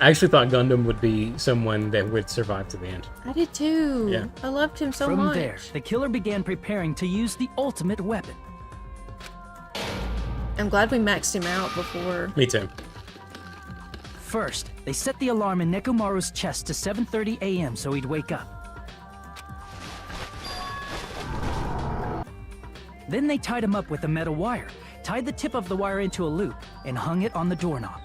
I actually thought Gundam would be someone that would survive to the end. I did too. Yeah. I loved him so From much. there, the killer began preparing to use the ultimate weapon. I'm glad we maxed him out before. Me too. First, they set the alarm in Nekomaru's chest to 7:30 a.m. so he'd wake up. Then they tied him up with a metal wire, tied the tip of the wire into a loop, and hung it on the doorknob.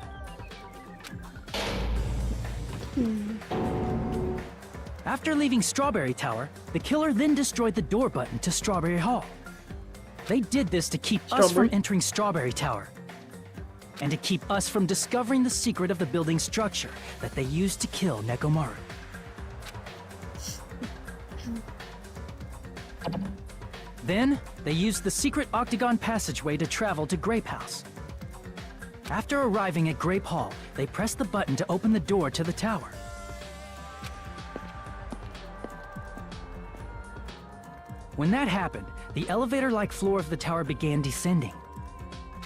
After leaving Strawberry Tower, the killer then destroyed the door button to Strawberry Hall. They did this to keep us from entering Strawberry Tower, and to keep us from discovering the secret of the building's structure that they used to kill Nekomaru. Then, they used the secret octagon passageway to travel to Grape House. After arriving at Grape Hall, they pressed the button to open the door to the tower. When that happened, the elevator-like floor of the tower began descending.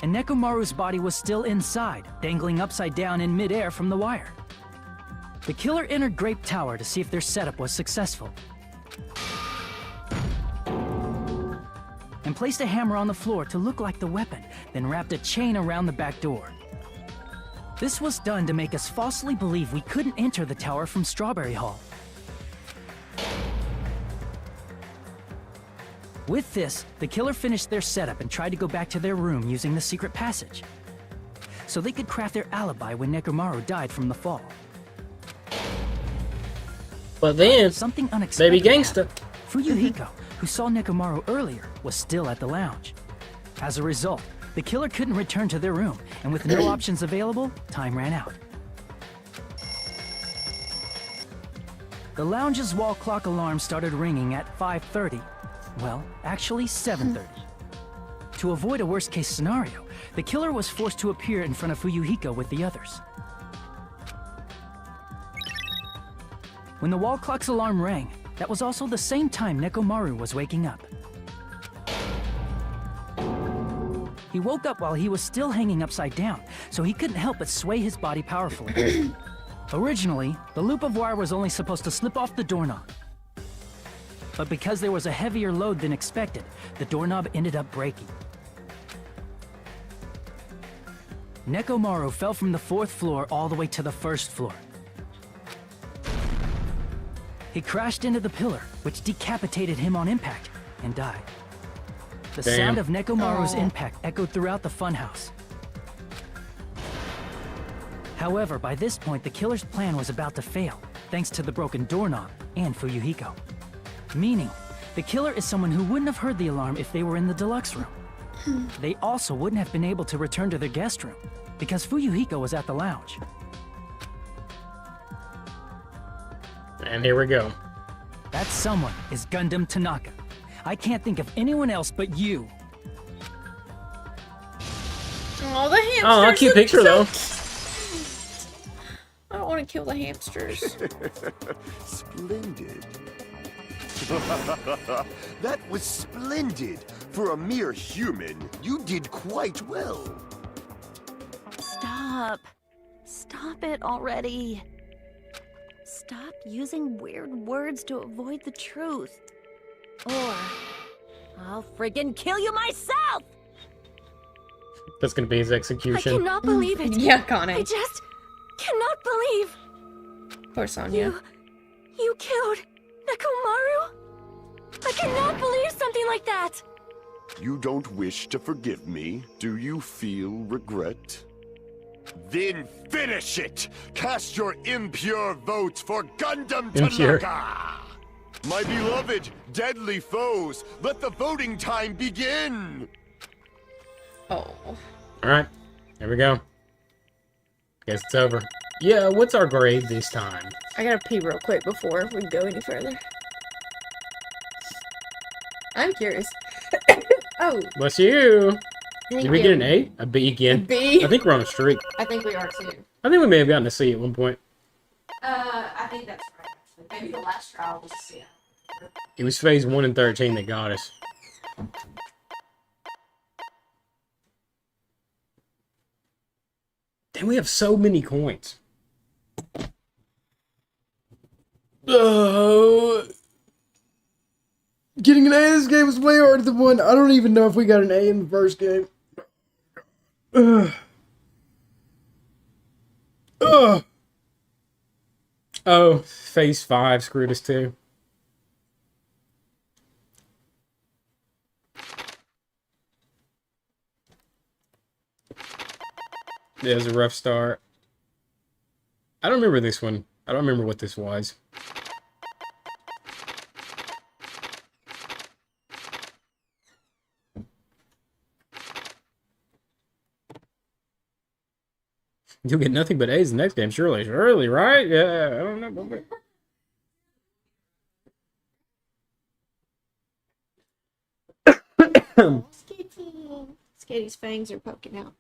And Nekomaru's body was still inside, dangling upside down in midair from the wire. The killer entered Grape Tower to see if their setup was successful, and placed a hammer on the floor to look like the weapon, then wrapped a chain around the back door. This was done to make us falsely believe we couldn't enter the tower from Strawberry Hall. With this, the killer finished their setup and tried to go back to their room using the secret passage, so they could craft their alibi when Nekomaru died from the fall. But then, Something unexpected baby gangsta. happened. Fuyuhiko, who saw Nekomaru earlier, was still at the lounge. As a result, the killer couldn't return to their room, and with no options available, time ran out. The lounge's wall clock alarm started ringing at 5:30. Well, actually 7:30. To avoid a worst-case scenario, the killer was forced to appear in front of Fuyuhiko with the others. When the wall clock's alarm rang, that was also the same time Nekomaru was waking up. He woke up while he was still hanging upside down, so he couldn't help but sway his body powerfully. Originally, the loop of wire was only supposed to slip off the doorknob. But because there was a heavier load than expected, the doorknob ended up breaking. Nekomaru fell from the 4th floor all the way to the 1st floor. He crashed into the pillar, which decapitated him on impact, and died. The sound of Nekomaru's impact echoed throughout the funhouse. However, by this point, the killer's plan was about to fail, thanks to the broken doorknob and Fuyuhiko. Meaning, the killer is someone who wouldn't have heard the alarm if they were in the deluxe room. They also wouldn't have been able to return to their guest room, because Fuyuhiko was at the lounge. And here we go. That someone is Gundam Tanaka. I can't think of anyone else but you. Oh, the hamsters. Oh, a cute are picture, so though. I don't want to kill the hamsters. Splendid. That was splendid. For a mere human, you did quite well. Stop. Stop it already. Stop using weird words to avoid the truth. Or I'll friggin' kill you myself! That's gonna be his I execution. cannot believe it. Yeah, Connie. I just cannot believe Poor Sonya. you killed Nekomaru. I cannot believe something like that. You don't wish to forgive me? Do you feel regret? Then finish it! Cast your impure votes for Gundam Impure. Tanaka! My beloved, deadly foes, let the voting time begin! Oh. Alright, here we go. Guess it's over. Yeah, what's our grade this time? I gotta pee real quick before we go any further. I'm curious. Oh. Bless you. Thank Did we you. get an A? A B again? A B. I think we're on a streak. I think we are too. I think we may have gotten a C at one point. I think that's right. Actually. Maybe the last trial was a C. It was phase 1 and 13 that got us. Damn, we have so many coins. Getting an A in this game was way harder than one. I don't even know if we got an A in the first game. Oh, phase 5 screwed us too. Yeah, it was a rough start. I don't remember this one. I don't remember what this was. You'll get nothing but A's the next game, surely. Surely, right? Yeah, I don't know. Skaty's fangs are poking out.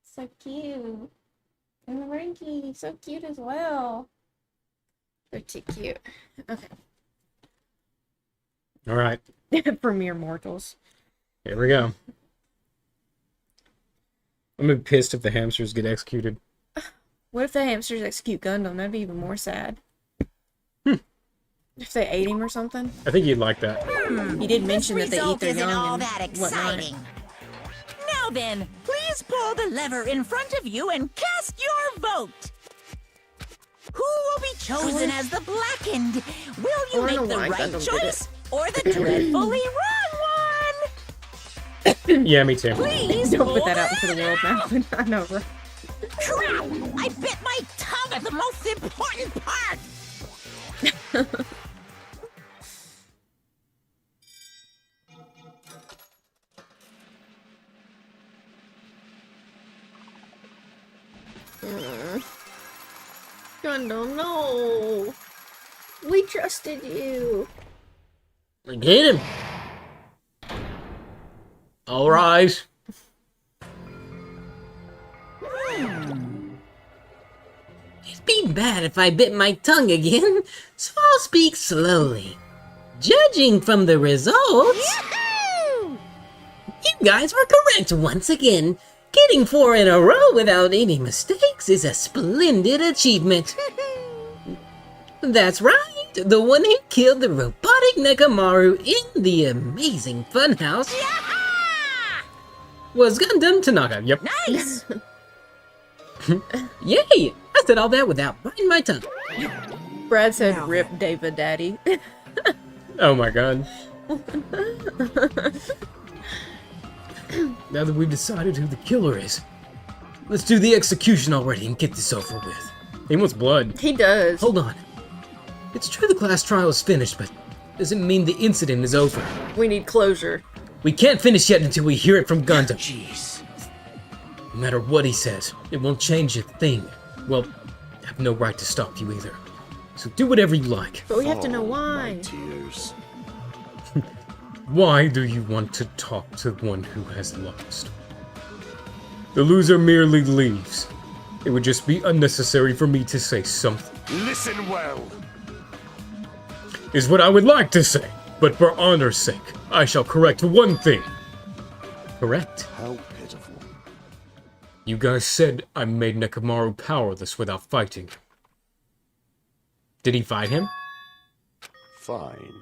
So cute. And the Rinky, so cute as well. They're too cute. Okay. All right. For mere mortals. Here we go. I'm gonna be pissed if the hamsters get executed. What if the hamsters execute Gundam? That'd be even more sad. If they ate him or something. I think you'd like that. He did mention that they eat their Isn't all young that and whatnot. exciting. Now then, please pull the lever in front of you and cast your vote. Who will be chosen as the blackened? Will you make the right choice or the dreadfully wrong one? Yeah, me too. Please Don't pull put that out into the world now. I know, right? Crap! I bit my tongue at the most important part! Gundam, no. We trusted you. Get him. All right. It'd be bad if I bit my tongue again, so I'll speak slowly. Judging from the results, you guys were correct once again. Getting 4 in a row without any mistakes is a splendid achievement. That's right, the one who killed the robotic Nekomaru in the amazing funhouse was Gundam Tanaka. Yep. Nice! Yay! I said all that without biting my tongue. Brad said, "Rip David Daddy." Oh my god. Now that we've decided who the killer is, let's do the execution already and get this over with. He wants blood. He does. Hold on. It's true the class trial is finished, but doesn't mean the incident is over. We need closure. We can't finish yet until we hear it from Gundam. Jeez. No matter what he says, it won't change a thing. Well, I have no right to stop you either. So do whatever you like. But we have to know why. Tears. Why do you want to talk to one who has lost? The loser merely leaves. It would just be unnecessary for me to say something. Listen well. Is what I would like to say, but for honor's sake, I shall correct one thing. Correct? How pitiful. You guys said I made Nekomaru powerless without fighting him. Did he fight him? Fine.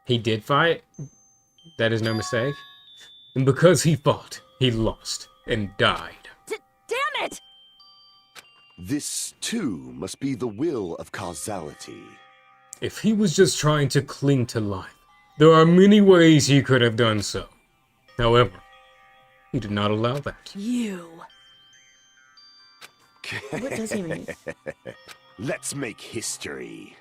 He did fight? That is no mistake? And because he fought, he lost and died. Damn it! This, too, must be the will of causality. If he was just trying to cling to life, there are many ways he could have done so. However, he did not allow that. You. What does he mean? Let's make history.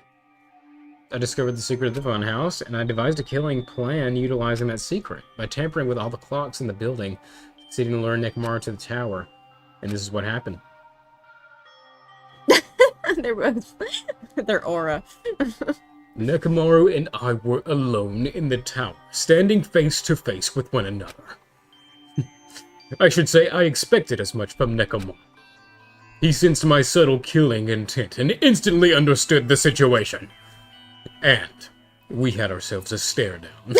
I discovered the secret of the funhouse, and I devised a killing plan utilizing that secret by tampering with all the clocks in the building, succeeding to lure Nekomaru to the tower. And this is what happened. They're both their aura. Nekomaru and I were alone in the tower, standing face to face with one another. I should say I expected as much from Nekomaru. He sensed my subtle killing intent and instantly understood the situation. And we had ourselves a stare down.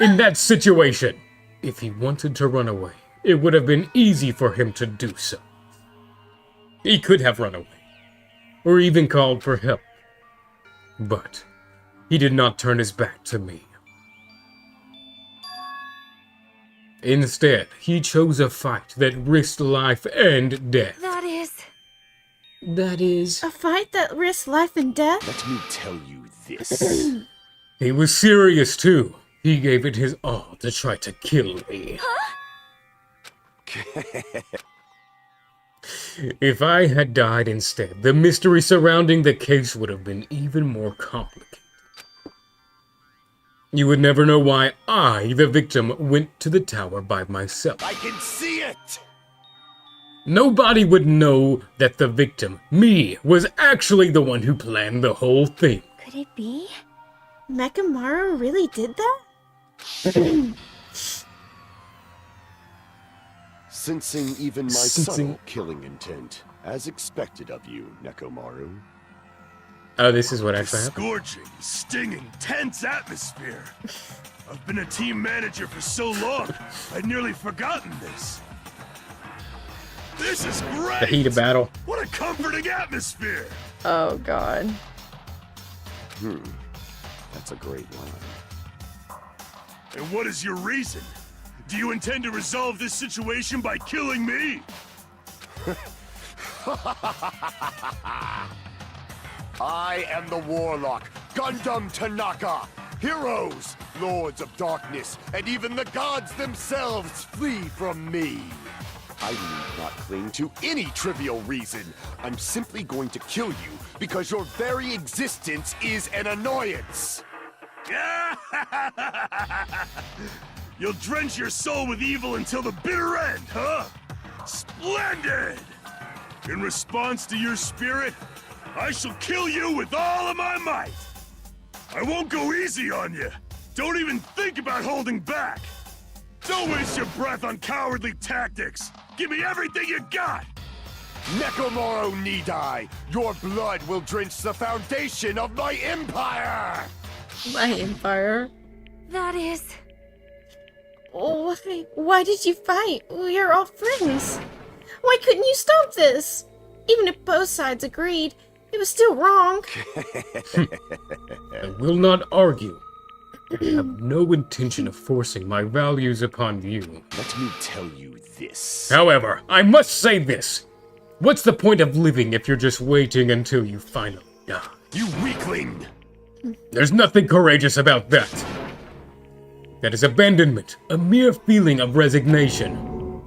In that situation, if he wanted to run away, it would have been easy for him to do so. He could have run away, or even called for help. But he did not turn his back to me. Instead, he chose a fight that risked life and death. That is... A fight that risks life and death? Let me tell you this. He was serious too. He gave it his all to try to kill me. If I had died instead, the mystery surrounding the case would have been even more complicated. You would never know why I, the victim, went to the tower by myself. I can see it! Nobody would know that the victim, me, was actually the one who planned the whole thing. Could it be? Nekomaru really did that? Sensing even my subtle killing intent, as expected of you, Nekomaru. Oh, this is what actually happened. Scorching, stinging, tense atmosphere. I've been a team manager for so long, I'd nearly forgotten this. This is great! The heat of battle. What a comforting atmosphere! Oh, God. That's a great line. And what is your reason? Do you intend to resolve this situation by killing me? I am the Warlock, Gundam Tanaka. Heroes, Lords of Darkness, and even the gods themselves flee from me. I need not cling to any trivial reason. I'm simply going to kill you because your very existence is an annoyance. You'll drench your soul with evil until the bitter end, huh? Splendid! In response to your spirit, I shall kill you with all of my might. I won't go easy on you. Don't even think about holding back. Don't waste your breath on cowardly tactics. Give me everything you got. Nekomaru Nidai, your blood will drench the foundation of my empire! My empire? That is... Why did you fight? We are all friends. Why couldn't you stop this? Even if both sides agreed, it was still wrong. I will not argue. I have no intention of forcing my values upon you. Let me tell you this. However, I must say this. What's the point of living if you're just waiting until you finally die? You weakling! There's nothing courageous about that. That is abandonment, a mere feeling of resignation.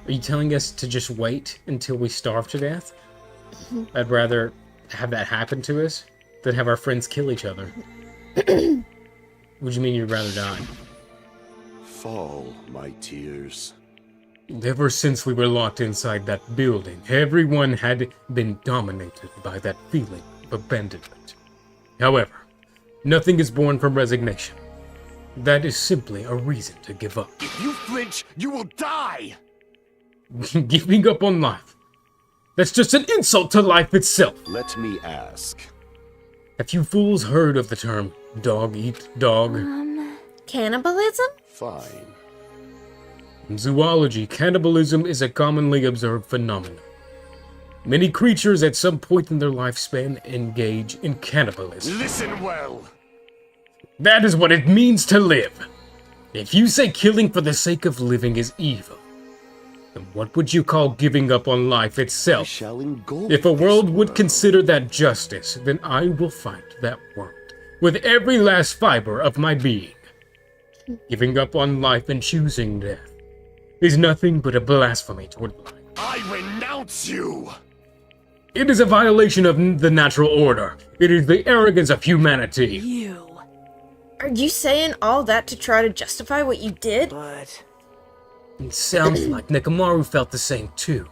Are you telling us to just wait until we starve to death? I'd rather have that happen to us than have our friends kill each other. What do you mean you'd rather die? Fall, my tears. Ever since we were locked inside that building, everyone had been dominated by that feeling of abandonment. However, nothing is born from resignation. That is simply a reason to give up. If you flinch, you will die! Giving up on life. That's just an insult to life itself. Let me ask. Have you fools heard of the term dog eat dog? Cannibalism? Fine. In zoology, cannibalism is a commonly observed phenomenon. Many creatures at some point in their lifespan engage in cannibalism. Listen well. That is what it means to live. If you say killing for the sake of living is evil, then what would you call giving up on life itself? If a world would consider that justice, then I will fight that world with every last fiber of my being. Giving up on life and choosing death is nothing but a blasphemy toward life. I renounce you! It is a violation of the natural order. It is the arrogance of humanity. You. Are you saying all that to try to justify what you did? But... It sounds like Nekomaru felt the same too.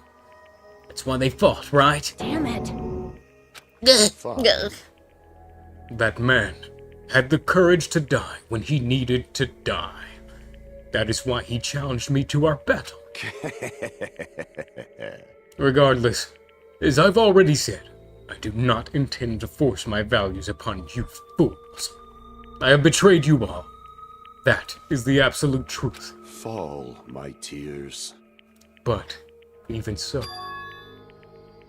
That's why they fought, right? Damn it. Fine. That man had the courage to die when he needed to die. That is why he challenged me to our battle. Regardless, as I've already said, I do not intend to force my values upon you fools. I have betrayed you all. That is the absolute truth. Fall, my tears. But, even so,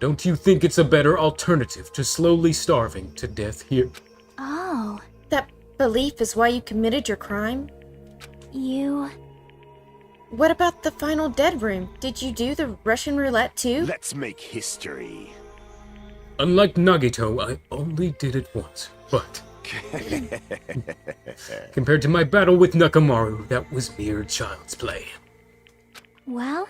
don't you think it's a better alternative to slowly starving to death here? Oh, That belief is why you committed your crime? you... What about the final dead room? Did you do the Russian roulette too? Let's make history. Unlike Nagito, I only did it once, but... compared to my battle with Nakamaru, that was mere child's play. Well,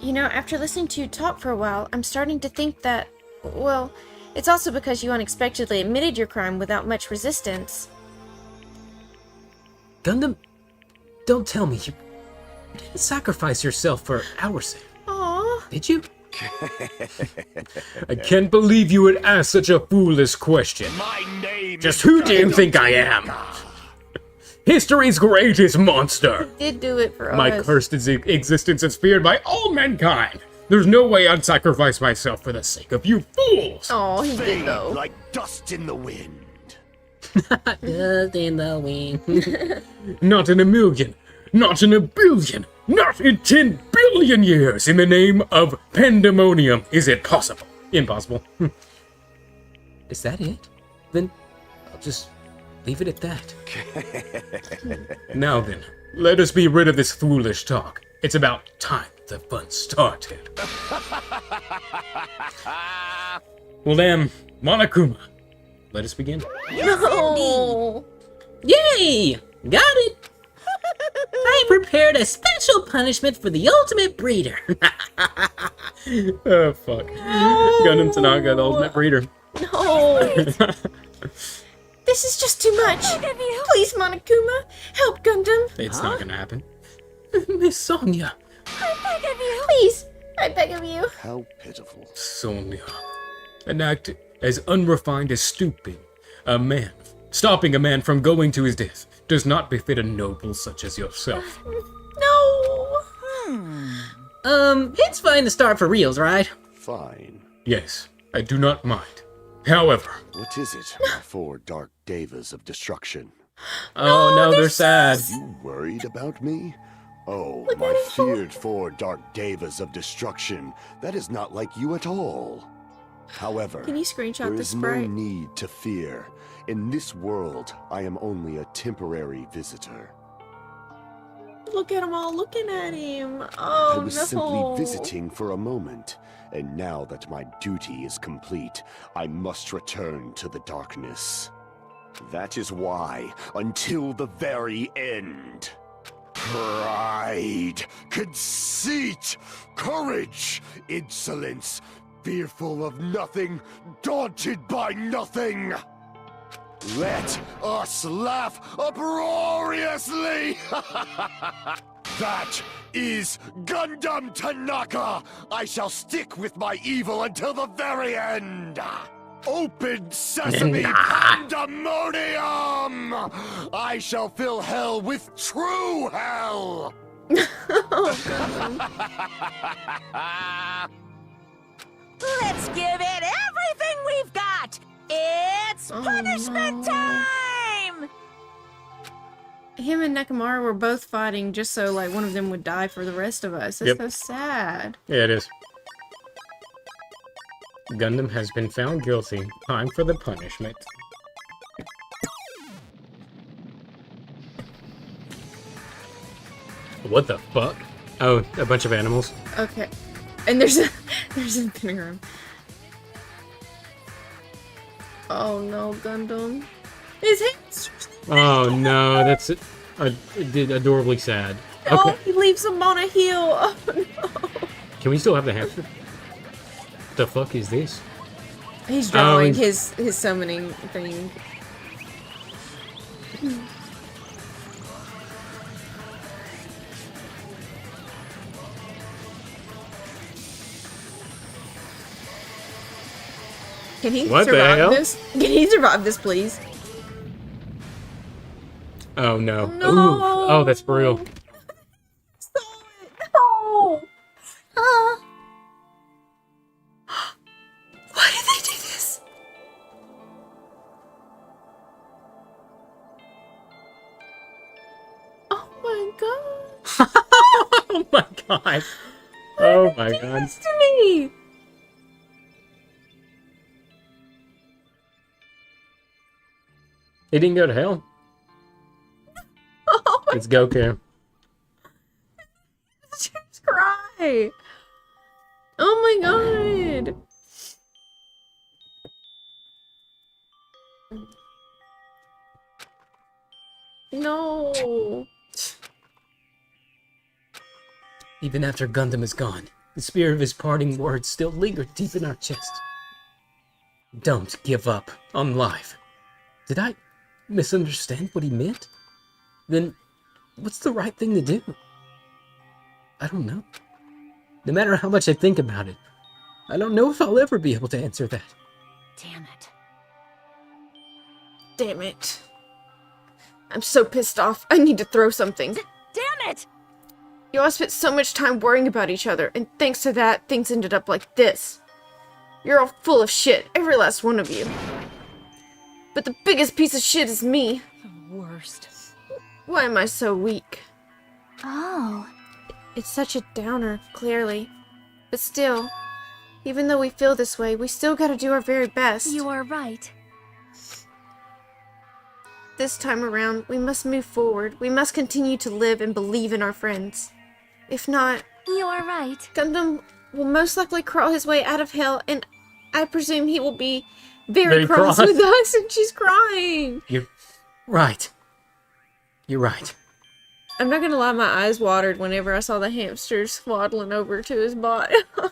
You know, after listening to you talk for a while, I'm starting to think that, well, it's also because you unexpectedly admitted your crime without much resistance. Gundam, don't tell me you didn't sacrifice yourself for our sake, Aww. did you? I can't believe you would ask such a foolish question. My name Just who do you think I am? History's greatest monster! Did do it for My us. cursed existence is feared by all mankind! There's no way I'd sacrifice myself for the sake of you fools! Oh, he did Fade though. like dust in the wind. Dust in the wind. Not in a million, not in a billion, not in 10 billion years in the name of pandemonium is it possible. Impossible. Is that it? Then I'll just leave it at that. Now then, let us be rid of this foolish talk. It's about time the fun started. Well then, Monokuma, let us begin. No. Yay! Got it! I prepared a special punishment for the ultimate breeder. Oh, fuck. Gundam Tanaka, the ultimate breeder. No. This is just too much. Please, Monokuma, help Gundam. It's not gonna happen. Miss Sonia. I beg of you. Please, I beg of you. How pitiful. Sonia. An act as unrefined as stopping a man from going to his death does not befit a noble such as yourself. No. It's fine to start for reals, right? Fine. Yes, I do not mind. However... What is it, my 4 dark devas of destruction? Oh no, they're sad. You worried about me? Oh, my feared 4 dark devas of destruction. That is not like you at all. However, Can you screenshot there the is no sprite? need to fear. In this world, I am only a temporary visitor. Look at them all looking at him. Oh, I was no. simply visiting for a moment, and now that my duty is complete, I must return to the darkness. That is why, until the very end, pride, conceit, courage, insolence, fearful of nothing, daunted by nothing. Let us laugh uproariously! That is Gundam Tanaka! I shall stick with my evil until the very end! Open sesame pandemonium! I shall fill hell with true hell! Let's give it everything we've got! It's punishment time! Him and Nakamaru were both fighting just so like one of them would die for the rest of us. That's Yep. so sad. Yeah, it is. Gundam has been found guilty. Time for the punishment. What the fuck? Oh, a bunch of animals. Okay. And there's a pentagram. Oh no, Gundam. His hands. Oh no, that's adorably sad. Oh, Okay, he leaves him on a hill. Oh no. can we still have the hamster? The fuck is this? He's drawing Oh, his summoning thing. Can he What the survive hell? this? Can he survive this, please? Oh no. No. Ooh. Oh, that's brutal. No. Why did they do this? Oh my god. Oh my god. Oh my god. This to me. He didn't go to hell. Oh my It's Goku. just cry. Oh my god. No. Even after Gundam is gone, the spirit of his parting words still lingered deep in our chest. Don't give up on life. Did I misunderstand what he meant? Then what's the right thing to do? I don't know. No matter how much I think about it, I don't know if I'll ever be able to answer that. Damn it. Damn it. I'm so pissed off. I need to throw something. Damn it! You all spent so much time worrying about each other, and thanks to that, things ended up like this. You're all full of shit, every last one of you. But the biggest piece of shit is me. The worst. Why am I so weak? Oh. It's such a downer, clearly. But still, even though we feel this way, we still gotta do our very best. You are right. This time around, we must move forward. We must continue to live and believe in our friends. If not, You are right. Gundam will most likely crawl his way out of hell, and I presume he will be very Very cross cross. with us, and she's crying. You're right. You're right. I'm not gonna lie, my eyes watered whenever I saw the hamsters waddling over to his body. I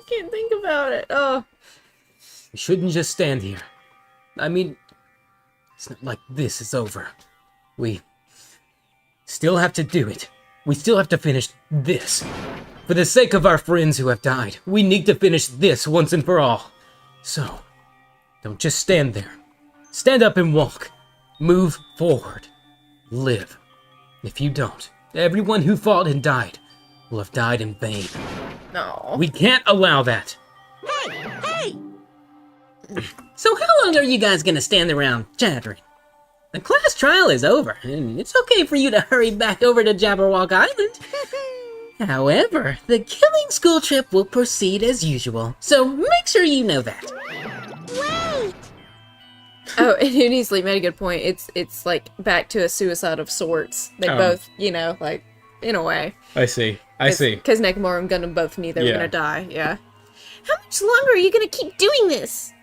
can't think about it. Oh. We shouldn't just stand here. I mean, it's not like this is over. We still have to do it. We still have to finish this. For the sake of our friends who have died, we need to finish this once and for all. So, don't just stand there. Stand up and walk. Move forward. Live. If you don't, everyone who fought and died will have died in vain. No. We can't allow that. Hey! So how long are you guys gonna stand around chattering? The class trial is over, and it's okay for you to hurry back over to Jabberwock Island. However, the killing school trip will proceed as usual, so make sure you know that. Wait! Oh, and Unisleep made a good point. It's like back to a suicide of sorts. They both, you know, like, in a way. I see. I see. Because Nekomaru and Gundam both knew they were Yeah. gonna die, yeah. How much longer are you gonna keep doing this?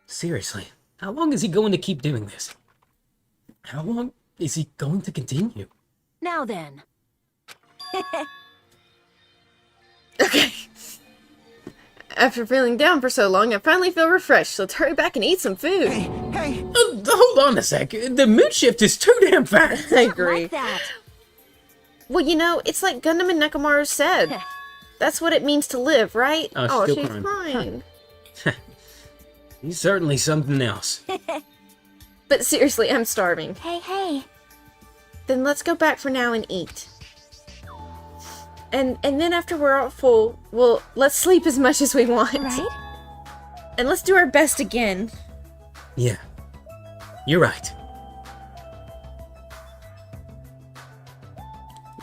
Seriously, how long is he going to keep doing this? How long is he going to continue? Now then. Okay. After feeling down for so long, I finally feel refreshed. Let's hurry back and eat some food. Hey, Hold on a sec. The mood shift is too damn fast. I agree. Like that. Well, you know, it's like Gundam and Nekomaru said. That's what it means to live, right? Oh, she's still crying. He's certainly something else. But seriously, I'm starving. Hey. Then let's go back for now and eat. And then after we're all full, well, let's sleep as much as we want. Right? And let's do our best again. Yeah, you're right.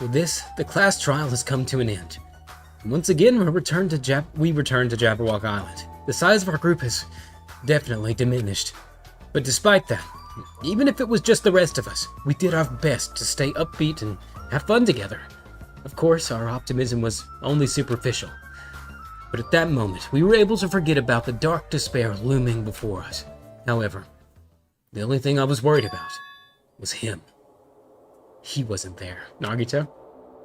With this, the class trial has come to an end. Once again, we return to Jabberwock Island. The size of our group has definitely diminished. But despite that, even if it was just the rest of us, we did our best to stay upbeat and have fun together. Of course, our optimism was only superficial. But at that moment, we were able to forget about the dark despair looming before us. However, the only thing I was worried about was him. He wasn't there. Nagito?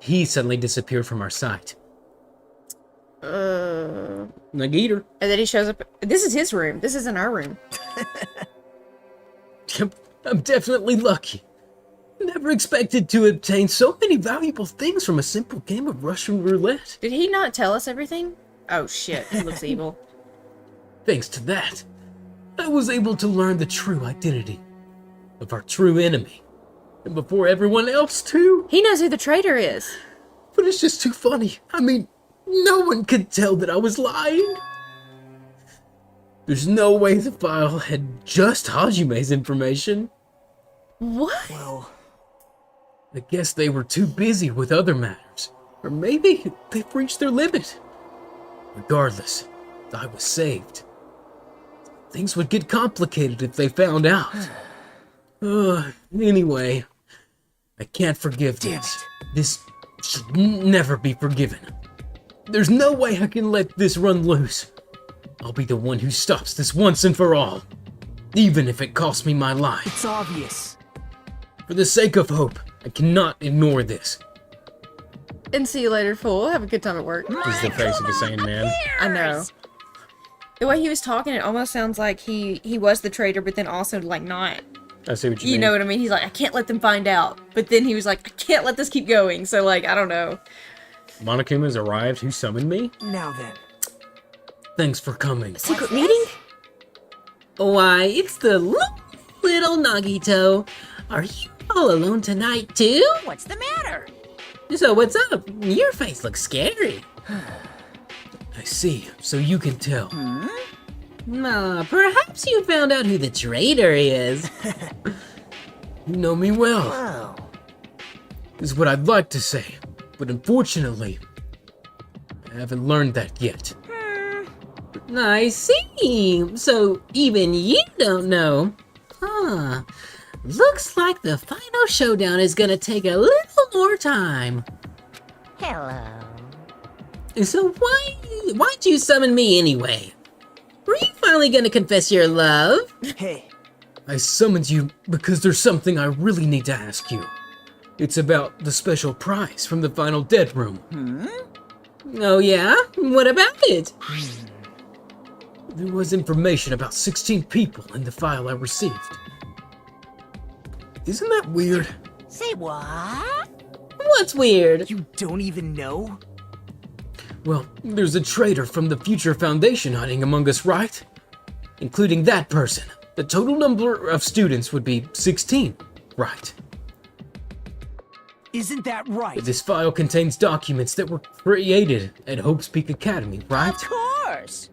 He suddenly disappeared from our sight. Nagito. And then he shows up. This is his room. This isn't our room. I'm definitely lucky. Never expected to obtain so many valuable things from a simple game of Russian roulette. Did he not tell us everything? Oh shit, he looks evil. Thanks to that, I was able to learn the true identity of our true enemy. And before everyone else, too. He knows who the traitor is. But it's just too funny. I mean, no one could tell that I was lying. There's no way the file had just Hajime's information. What? Well, I guess they were too busy with other matters. Or maybe they've reached their limit. Regardless, I was saved. Things would get complicated if they found out. Anyway, I can't forgive this. This should never be forgiven. There's no way I can let this run loose. I'll be the one who stops this once and for all, even if it costs me my life. it's obvious. For the sake of Hope, I cannot ignore this. And see you later, fool. Have a good time at work. This is the face of the sane man. I know. The way he was talking, it almost sounds like he was the traitor, but then also like not. I see what you mean. You know what I mean? He's like, I can't let them find out. But then he was like, I can't let this keep going. So like, I don't know. Monokuma's arrived. Who summoned me? Now then. Thanks for coming. Secret meeting? Why, it's the little Nagito. Are you all alone tonight, too? What's the matter? So what's up? Your face looks scary. I see, so you can tell. Perhaps you found out who the traitor is. You know me well, Oh. is what I'd like to say. But unfortunately, I haven't learned that yet. I see. So even you don't know. Huh. Looks like the final showdown is gonna take a little more time. Hello. So why'd you summon me anyway? Were you finally gonna confess your love? Hey, I summoned you because there's something I really need to ask you. It's about the special prize from the final dead room. Oh yeah? What about it? There was information about 16 people in the file I received. Isn't that weird? Say what? What's weird? you don't even know? Well, there's a traitor from the Future Foundation hiding among us, right? Including that person. The total number of students would be 16, right? Isn't that right? This file contains documents that were created at Hope's Peak Academy, right? Of course.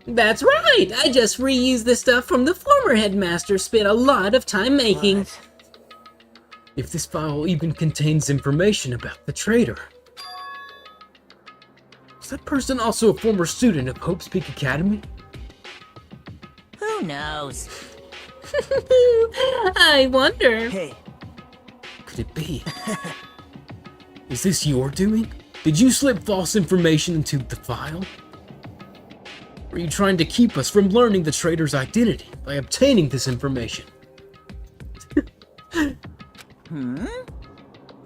That's right! I just reused the stuff from the former headmaster spent a lot of time making. What? If this file even contains information about the traitor. Is that person also a former student of Hope's Peak Academy? Who knows? I wonder. Hey, Could it be? Is this your doing? Did you slip false information into the file? Are you trying to keep us from learning the traitor's identity by obtaining this information?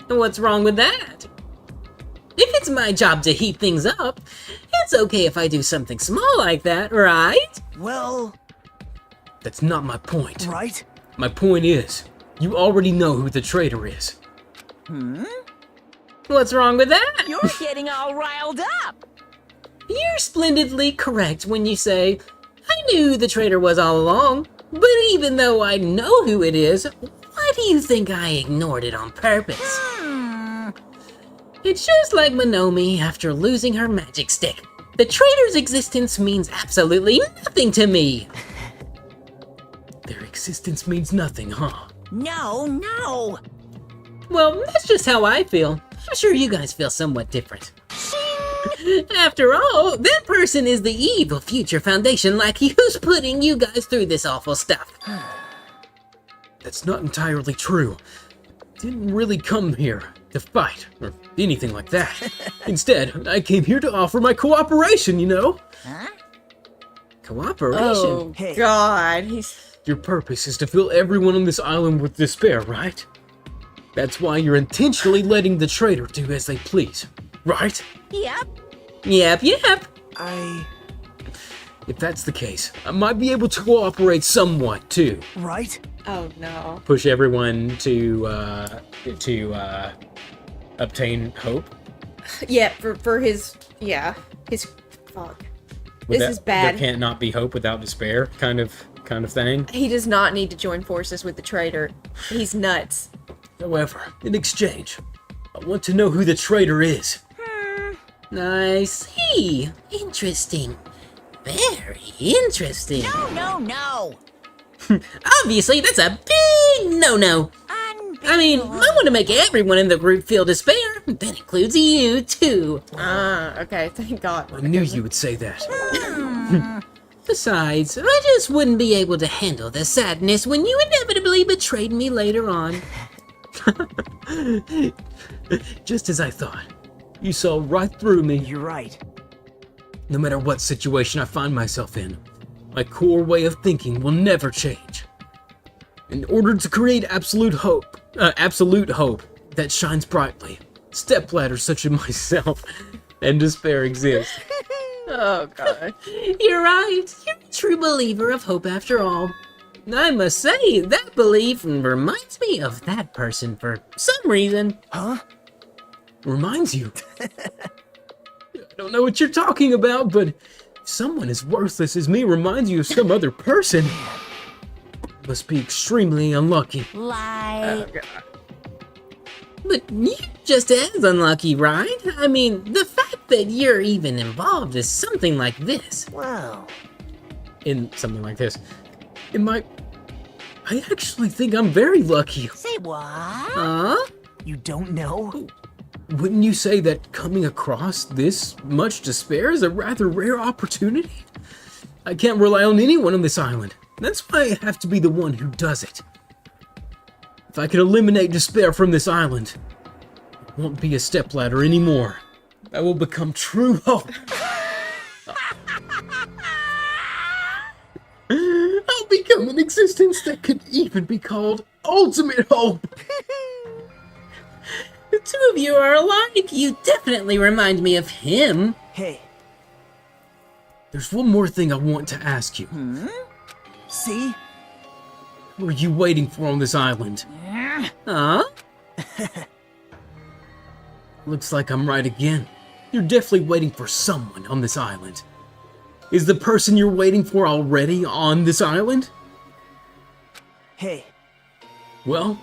What's wrong with that? If it's my job to heat things up, it's okay if I do something small like that, right? well, That's not my point. right? My point is, you already know who the traitor is. What's wrong with that? You're getting all riled up. You're splendidly correct when you say, I knew who the traitor was all along. But even though I know who it is, why do you think I ignored it on purpose? It's just like Monomi after losing her magic stick. The traitor's existence means absolutely nothing to me. Their existence means nothing, huh? No. Well, that's just how I feel. I'm sure you guys feel somewhat different. After all, that person is the evil Future Foundation lackey who's putting you guys through this awful stuff. That's not entirely true. Didn't really come here to fight or anything like that. Instead, I came here to offer my cooperation, you know? Cooperation? Oh, Hey. God. Your purpose is to fill everyone on this island with despair, right? That's why you're intentionally letting the traitor do as they please, right? Yep. Yep. If that's the case, I might be able to cooperate somewhat too. Right? Oh, no. Push everyone to obtain hope. Yeah, for his fuck. This is bad. There can't not be hope without despair, kind of thing. He does not need to join forces with the traitor. He's nuts. However, in exchange, I want to know who the traitor is. I see. Interesting. Very interesting. No. Obviously, that's a big no-no. I mean, I want to make everyone in the group feel despair. That includes you, too. Okay, thank God. I knew you would say that. Besides, I just wouldn't be able to handle the sadness when you inevitably betrayed me later on. Just as I thought. You saw right through me. You're right. No matter what situation I find myself in, my core way of thinking will never change. In order to create absolute hope that shines brightly, stepladders such as myself and despair exist. Oh, God. You're right. You're a true believer of hope after all. I must say, that belief reminds me of that person for some reason. Huh? Reminds you? I don't know what you're talking about, but if someone as worthless as me reminds you of some other person, must be extremely unlucky. Like... But you're just as unlucky, right? I mean, the fact that you're even involved in something like this. Wow. In something like this. I actually think I'm very lucky. Say what? Huh? You don't know? Wouldn't you say that coming across this much despair is a rather rare opportunity? I can't rely on anyone on this island. That's why I have to be the one who does it. If I could eliminate despair from this island, it won't be a stepladder anymore. I will become true hope. I'll become an existence that could even be called ultimate hope. The two of you are alike. You definitely remind me of him. Hey. There's one more thing I want to ask you. See? What are you waiting for on this island? Huh? Looks like I'm right again. You're definitely waiting for someone on this island. Is the person you're waiting for already on this island? Hey. Well,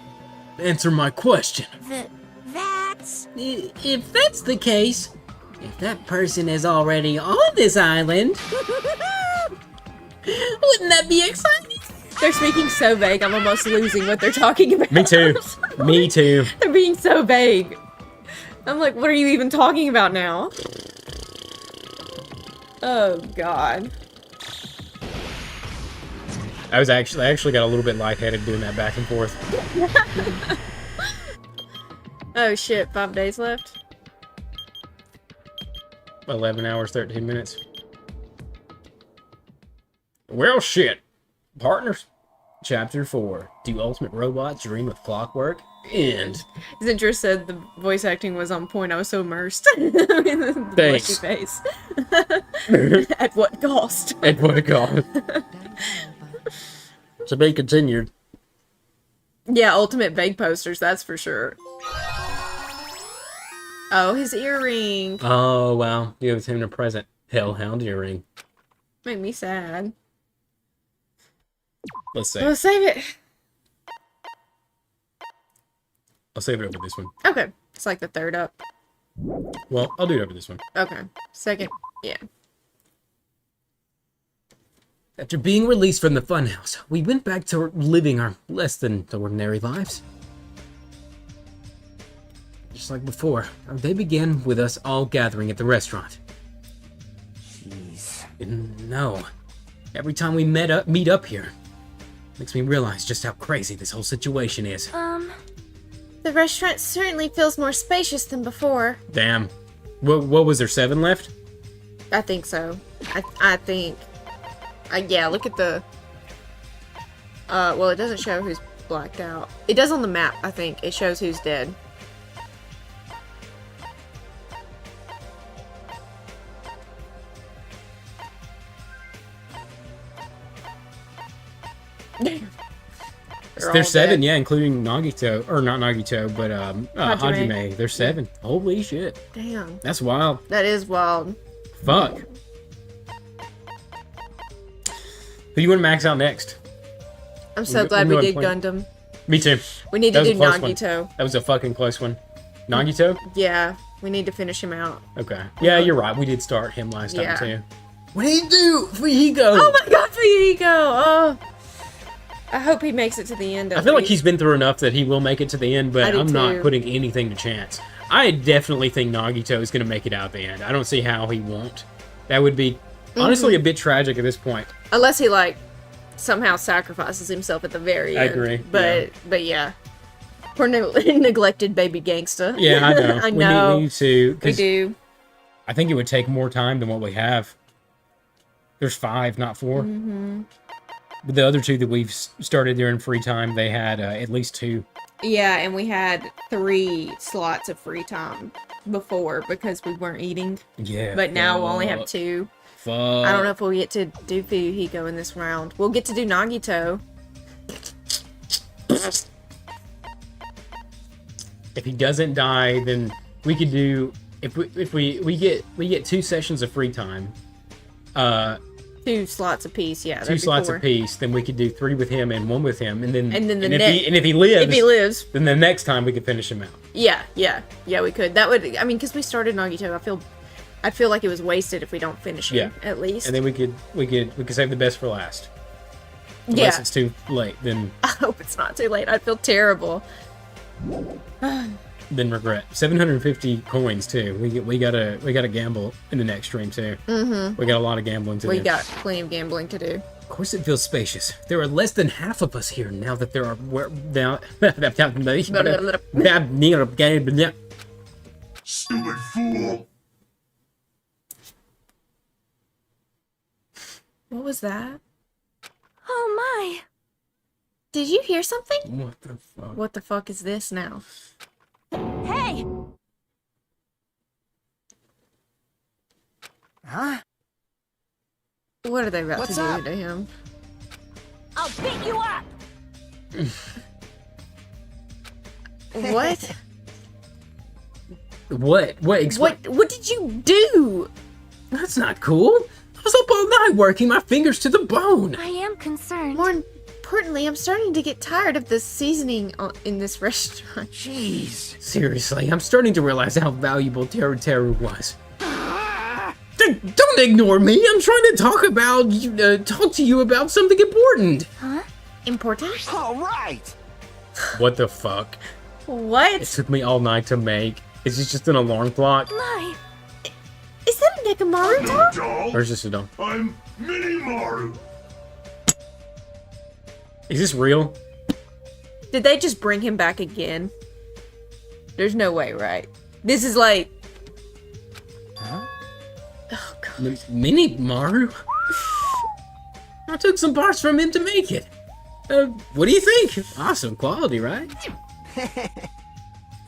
answer my question. That's... If that's the case, if that person is already on this island, wouldn't that be exciting? They're speaking so vague, I'm almost losing what they're talking about. Me too. Me too. They're being so vague. I'm like, what are you even talking about now? Oh, God. I actually got a little bit lightheaded doing that back and forth. Oh, shit. 5 days left? 11 hours, 13 minutes. Well, shit. Partners. Chapter 4. Do ultimate robots dream of clockwork? End. Zintra said the voice acting was on point. I was so immersed in the Thanks. blushy face. At what cost? At what cost? To be continued. Yeah, ultimate vague posters, that's for sure. Oh, his earring. Oh, wow. Give him a present. Hellhound earring. Make me sad. Let's see. Let's save it. I'll save it over this one. Okay. It's like the third up. Well, I'll do it over this one. Okay. Second. Yeah. After being released from the funhouse, we went back to living our less than ordinary lives. Just like before, our day began with us all gathering at the restaurant. Jeez. No. Every time we meet up here, makes me realize just how crazy this whole situation is. The restaurant certainly feels more spacious than before. Damn. What was there, 7 left? I think so. I think. Yeah, look at the... well, it doesn't show who's blacked out. It does on the map, I think. It shows who's dead. There's 7, yeah, including Nagito. Or not Nagito, but Hajime. There's 7. Holy shit. Damn. That's wild. That is wild. Fuck. Who do you want to max out next? I'm so glad we did Gundam. Me too. We need to do Nagito. That was a fucking close one. Nagito? Yeah, we need to finish him out. Okay. Yeah, you're right. We did start him last time too. What do you do for Ego? Oh my god, for Ego! Oh. I hope he makes it to the end. I feel like he's been through enough that he will make it to the end, but I'm not putting anything to chance. I definitely think Nagito is going to make it out at the end. I don't see how he won't. That would be honestly a bit tragic at this point. Unless he like somehow sacrifices himself at the very end. I agree. But yeah. Poor neglected baby gangsta. Yeah, I know. I know. We need to. We do. I think it would take more time than what we have. There's 5, not 4. But the other 2 that we've started during free time, they had at least 2. Yeah, and we had 3 slots of free time before because we weren't eating. Yeah. But now we'll only have 2. Fuck. I don't know if we'll get to do Fuyuhiko in this round. We'll get to do Nagito. If he doesn't die, then we could do. If we get 2 sessions of free time. 2 slots apiece, yeah. 2 slots apiece, then we could do 3 with him and 1 with him, and then if he lives, then the next time we could finish him out. Yeah, we could. That would, I mean, because we started Nagito, I feel like it was wasted if we don't finish him. At least. And then we could save the best for last. Unless it's too late, then. I hope it's not too late. I'd feel terrible. Then regret. 750 coins too. We gotta gamble in the next stream too. We got a lot of gambling to do. We got plenty of gambling to do. Of course, it feels spacious. There are less than half of us here now that there are Stupid fool. What was that? Oh my! Did you hear something? What the fuck? What the fuck is this now? Hey! Huh? What are they about What's to do up? to him? I'll beat you up! What? What? What did you do? That's not cool. I was up all night working my fingers to the bone. I am concerned. More importantly, I'm starting to get tired of the seasoning in this restaurant. Jeez. Seriously, I'm starting to realize how valuable Teru Teru was. Don't ignore me. I'm trying to talk to you about something important. Huh? Important? All right. What the fuck? What? It took me all night to make. Is this just an alarm clock? My. Is that a Nekomaru doll? Doll. Or is this a doll? I'm Mini Maru. Is this real? Did they just bring him back again? There's no way, right? This is like... Huh? Oh, God. Mini Maru? I took some parts from him to make it. What do you think? Awesome quality, right?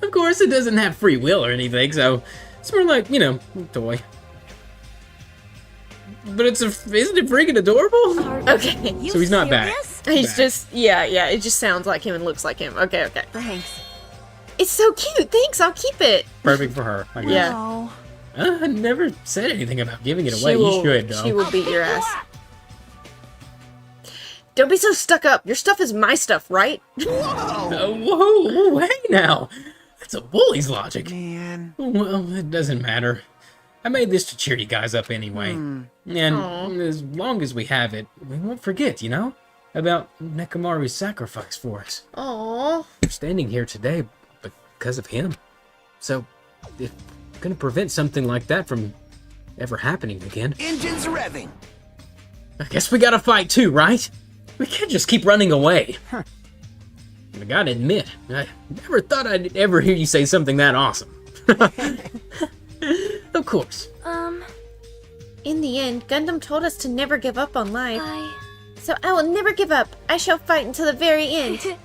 Of course, it doesn't have free will or anything, so it's more like, you know, a toy. But isn't it freaking adorable? Okay. So he's not back. He's just, yeah, it just sounds like him and looks like him. Okay. Thanks. It's so cute. Thanks, I'll keep it. Perfect for her. I guess. Yeah. Oh. I never said anything about giving it away. You should, though. She will beat your ass. Don't be so stuck up. Your stuff is my stuff, right? Whoa, hey now. That's a bully's logic. Man. Well, it doesn't matter. I made this to cheer you guys up anyway. And as long as we have it, we won't forget, you know? About Nekomaru's sacrifice for us. Aww. We're standing here today because of him. So, if we're gonna prevent something like that from ever happening again, Engines revving. I guess we gotta fight too, right? We can't just keep running away. Huh. I gotta admit, I never thought I'd ever hear you say something that awesome. Of course. In the end, Gundam told us to never give up on life. So I will never give up. I shall fight until the very end.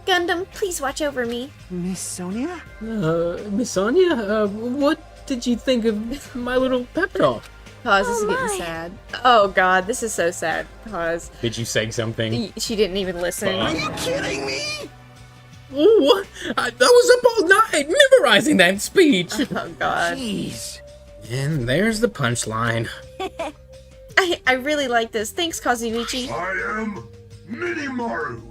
Gundam, please watch over me. Miss Sonia? Miss Sonia, what did you think of my little pep talk? Pause, this is getting sad. Oh god, this is so sad. Pause. Did you say something? She didn't even listen. Are you kidding me? What? I was up all night memorizing that speech. Oh god. Jeez. And there's the punchline. I I really like this. Thanks, Kazuichi. I am Minimaru.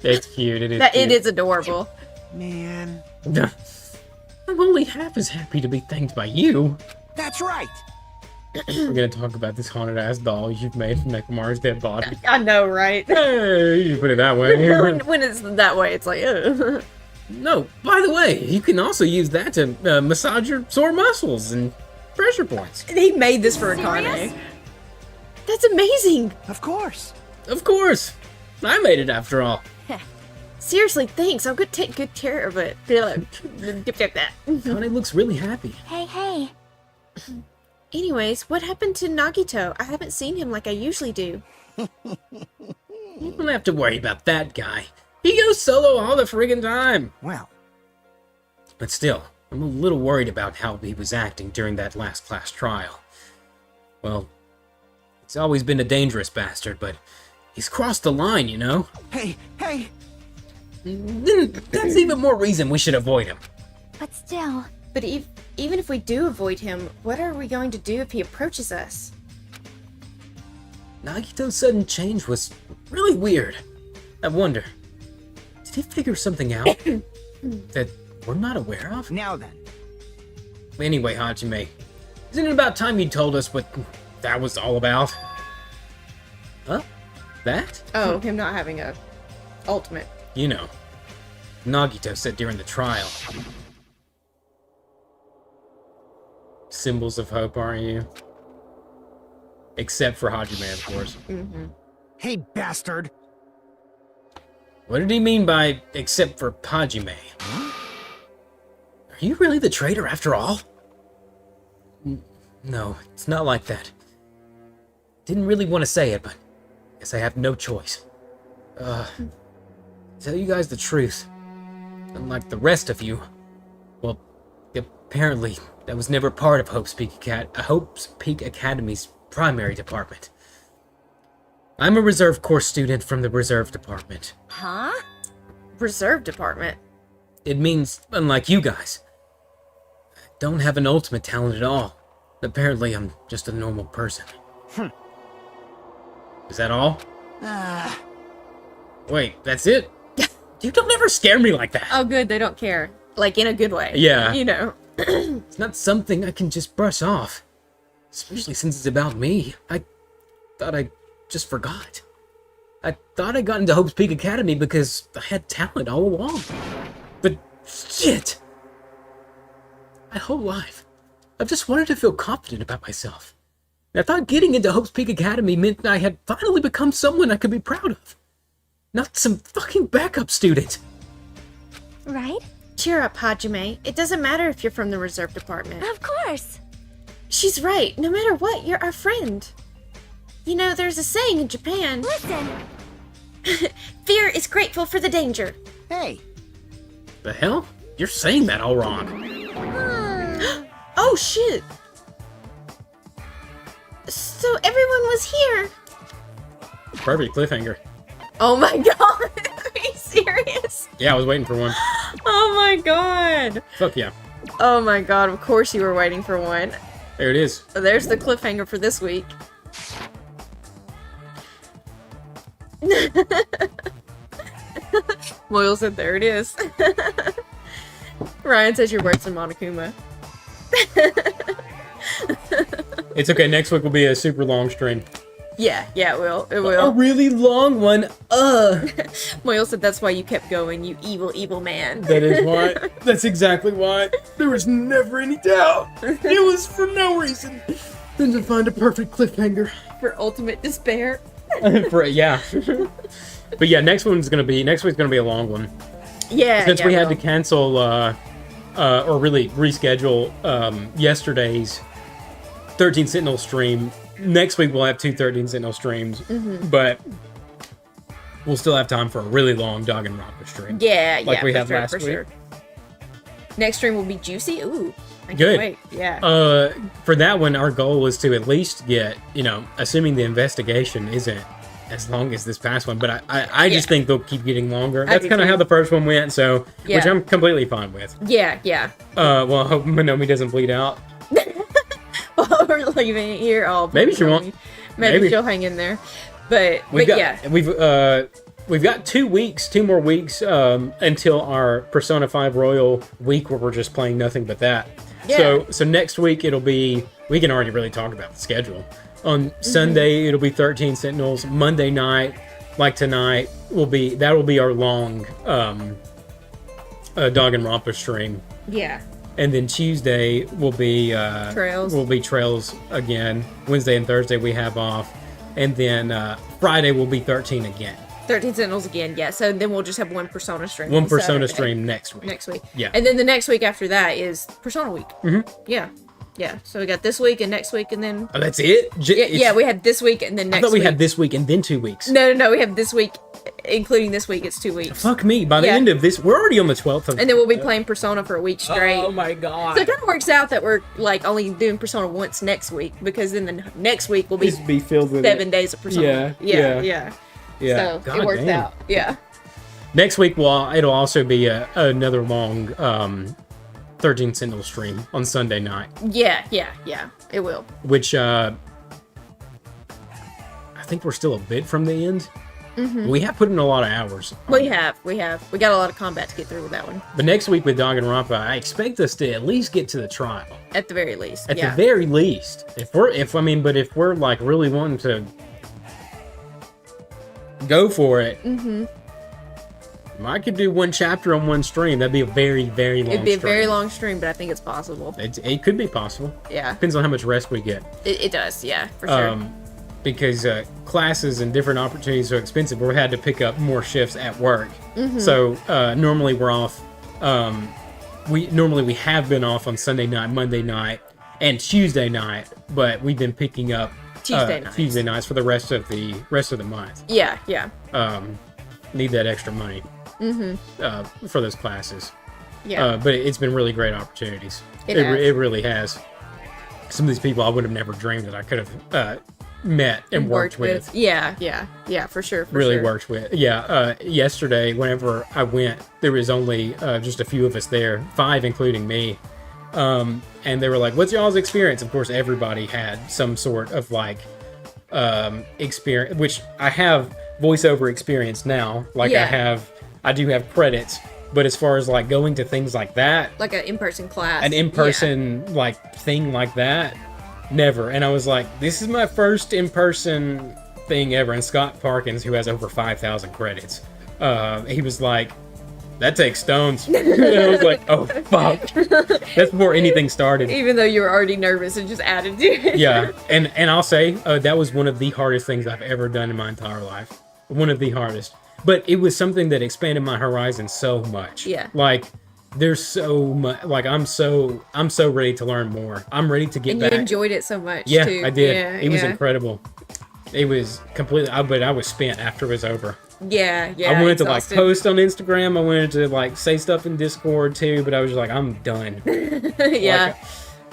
It's cute. It is. It is adorable. Man. I'm only half as happy to be thanked by you. That's right. We're gonna talk about this haunted ass doll you've made from Nekomaru's dead body. I know, right? Hey, you put it that way. when it's that way, it's like, ugh. No, by the way, you can also use that to massage your sore muscles and pressure points. He made this for Akane. That's amazing. Of course. Of course. I made it after all. Seriously, thanks. I'm gonna take good care of it. Akane looks really happy. Hey. Anyways, what happened to Nagito? I haven't seen him like I usually do. You don't have to worry about that guy. He goes solo all the friggin' time. Well. But still, I'm a little worried about how he was acting during that last class trial. Well, he's always been a dangerous bastard, but he's crossed the line, you know? Hey. Then that's even more reason we should avoid him. But still. But even if we do avoid him, what are we going to do if he approaches us? Nagito's sudden change was really weird. I wonder, did he figure something out that we're not aware of? Now then. Anyway, Hajime, isn't it about time you told us what that was all about? Huh? That? Oh, him not having a ultimate. You know, Nagito said during the trial. Symbols of hope, aren't you? Except for Hajime, of course. Mm-hmm. Hey, bastard! What did he mean by except for Hajime? Huh? Are you really the traitor after all? No, it's not like that. Didn't really want to say it, but guess I have no choice. Tell you guys the truth. Unlike the rest of you, well, apparently that was never part of Hope's Peak Academy's primary department. I'm a reserve course student from the reserve department. Huh? Reserve department? It means, unlike you guys, I don't have an ultimate talent at all. Apparently, I'm just a normal person. Is that all? Wait, that's it? You don't ever scare me like that. Oh, good. They don't care. Like, in a good way. Yeah. You know. It's not something I can just brush off. Especially since it's about me. I thought I just forgot. I thought I got into Hope's Peak Academy because I had talent all along. But shit! My whole life, I've just wanted to feel confident about myself. And I thought getting into Hope's Peak Academy meant I had finally become someone I could be proud of. Not some fucking backup student. Right? Cheer up, Hajime. It doesn't matter if you're from the reserve department. Of course. She's right. No matter what, you're our friend. You know, there's a saying in Japan. Listen. Fear is grateful for the danger. Hey. The hell? You're saying that all wrong. Oh, shit. So everyone was here. Perfect cliffhanger. Oh my god. Are you serious? Yeah, I was waiting for one. Oh my god. Fuck yeah. Oh my god, of course you were waiting for one. There it is. So there's the cliffhanger for this week. Moyle said there it is. Ryan says you're worse than Monokuma. It's okay, next week will be a super long stream. Yeah, it will. It will. A really long one. Moyle said that's why you kept going, you evil, evil man. That is why. That's exactly why. There was never any doubt. It was for no reason than to find a perfect cliffhanger. For ultimate despair. Yeah. But yeah, next week's gonna be a long one. Yeah. Since we had to cancel or really reschedule yesterday's 13 Sentinel stream. Next week we'll have 2 13 Sentinel streams, but we'll still have time for a really long Danganronpa stream. Yeah, like we had sure, last week. Sure. Next stream will be juicy. Ooh, I can't Good. wait. Yeah. For that one, our goal was to at least get, assuming the investigation isn't as long as this past one, but I just think they'll keep getting longer. That's kind of how the first one went, so which I'm completely fine with. Yeah. Well, I hope Monomi doesn't bleed out. We're leaving it here. Oh, maybe she won't. Maybe she'll hang in there. But yeah. We've got 2 weeks, 2 more weeks until our Persona 5 Royal week where we're just playing nothing but that. Yeah. So next week it'll be, we can already really talk about the schedule. On Sunday it'll be 13 Sentinels. Monday night, like tonight, that'll be our long Danganronpa stream. Yeah. And then Tuesday will be Trails. Will be Trails again. Wednesday and Thursday we have off. And then Friday will be 13 again. 13 Sentinels again, yeah. So then we'll just have one Persona stream. One on Persona Saturday. stream next week. Next week. Yeah. And then the next week after that is Persona week. Mm-hmm. Yeah. Yeah. So we got this week and next week and then... Oh, that's it? Yeah, we had this week and then next week. I thought we had this week and then 2 weeks. No. We have this week, including this week, it's 2 weeks. Fuck me. By the end of this, we're already on the 12th of... And then we'll be playing Persona for a week straight. Oh my god. So it kind of works out that we're like only doing Persona once next week because then the next week will be filled with 7 days of Persona. Yeah. So God it works damn. out. Yeah. Next week, it'll also be another long 13 Sentinel stream on Sunday night. Yeah. It will. Which I think we're still a bit from the end. Mm-hmm. We have put in a lot of hours. We have. We got a lot of combat to get through with that one. But next week with Danganronpa, I expect us to at least get to the trial. At the very least. At the very least. If we're like really wanting to go for it, I could do one chapter on one stream. That'd be a very, very long It'd be a stream. very long stream, but I think it's possible. It could be possible. Yeah. Depends on how much rest we get. It does, yeah, for sure. Because classes and different opportunities are expensive. We had to pick up more shifts at work. So normally we're off. We have been off on Sunday night, Monday night, and Tuesday night, but we've been picking up Tuesday nights for the rest of the month. Yeah. Need that extra money for those classes. Yeah. But it's been really great opportunities. It really has. Some of these people I would have never dreamed that I could have met and worked with. Yeah, for sure. Worked with. Yeah, yesterday, whenever I went, there was only just a few of us there, 5 including me. And they were like, "What's y'all's experience?" Of course, everybody had some sort of like experience, which I have voiceover experience now. Like I do have credits. But as far as like going to things like that, like an in-person class, an in-person like thing like that, never. And I was like, this is my first in-person thing ever. And Scott Parkins, who has over 5,000 credits, he was like, that takes stones. And I was like, oh fuck. That's before anything started. Even though you were already nervous, and just added to it. Yeah, and I'll say that was one of the hardest things I've ever done in my entire life. One of the hardest. But it was something that expanded my horizon so much. Yeah. Like, there's so much. Like, I'm so ready to learn more. I'm ready to get back. And you enjoyed it so much. Yeah, too. I did. Yeah, it was incredible. It was completely. But I was spent after it was over. Yeah. I wanted exhausted. to like post on Instagram. I wanted to like say stuff in Discord too. But I was just like, I'm done. Yeah.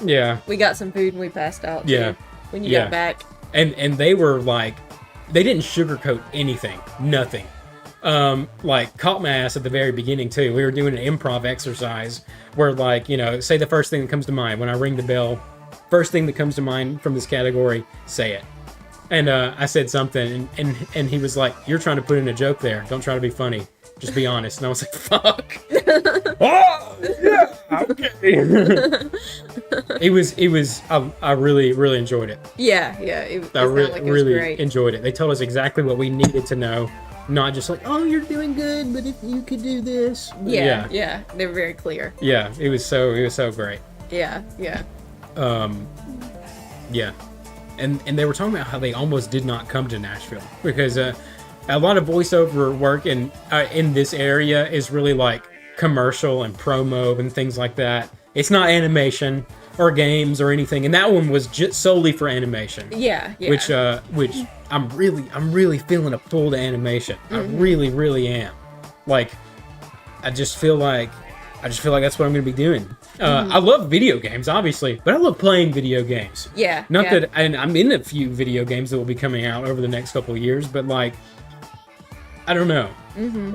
Yeah. We got some food and we passed out. Too, Yeah. When you got back. And they were like, they didn't sugarcoat anything. Nothing. Like caught my ass at the very beginning too. We were doing an improv exercise where like, say the first thing that comes to mind when I ring the bell, first thing that comes to mind from this category, say it. And I said something and he was like, you're trying to put in a joke there. Don't try to be funny. Just be honest. And I was like, fuck. Oh, yeah, okay. It was I really enjoyed it. Yeah. It I really great. enjoyed it. They told us exactly what we needed to know. Not just like, oh, you're doing good, but if you could do this. Yeah. They were very clear. Yeah, it was so great. Yeah. Yeah. And they were talking about how they almost did not come to Nashville because a lot of voiceover work in this area is really like commercial and promo and things like that. It's not animation or games or anything, and that one was just solely for animation. Yeah. Which I'm really feeling a pull to animation. I really am. Like, I just feel like that's what I'm going to be doing. I love video games, obviously, but I love playing video games. Yeah. That, and I'm in a few video games that will be coming out over the next couple of years, but like, I don't know.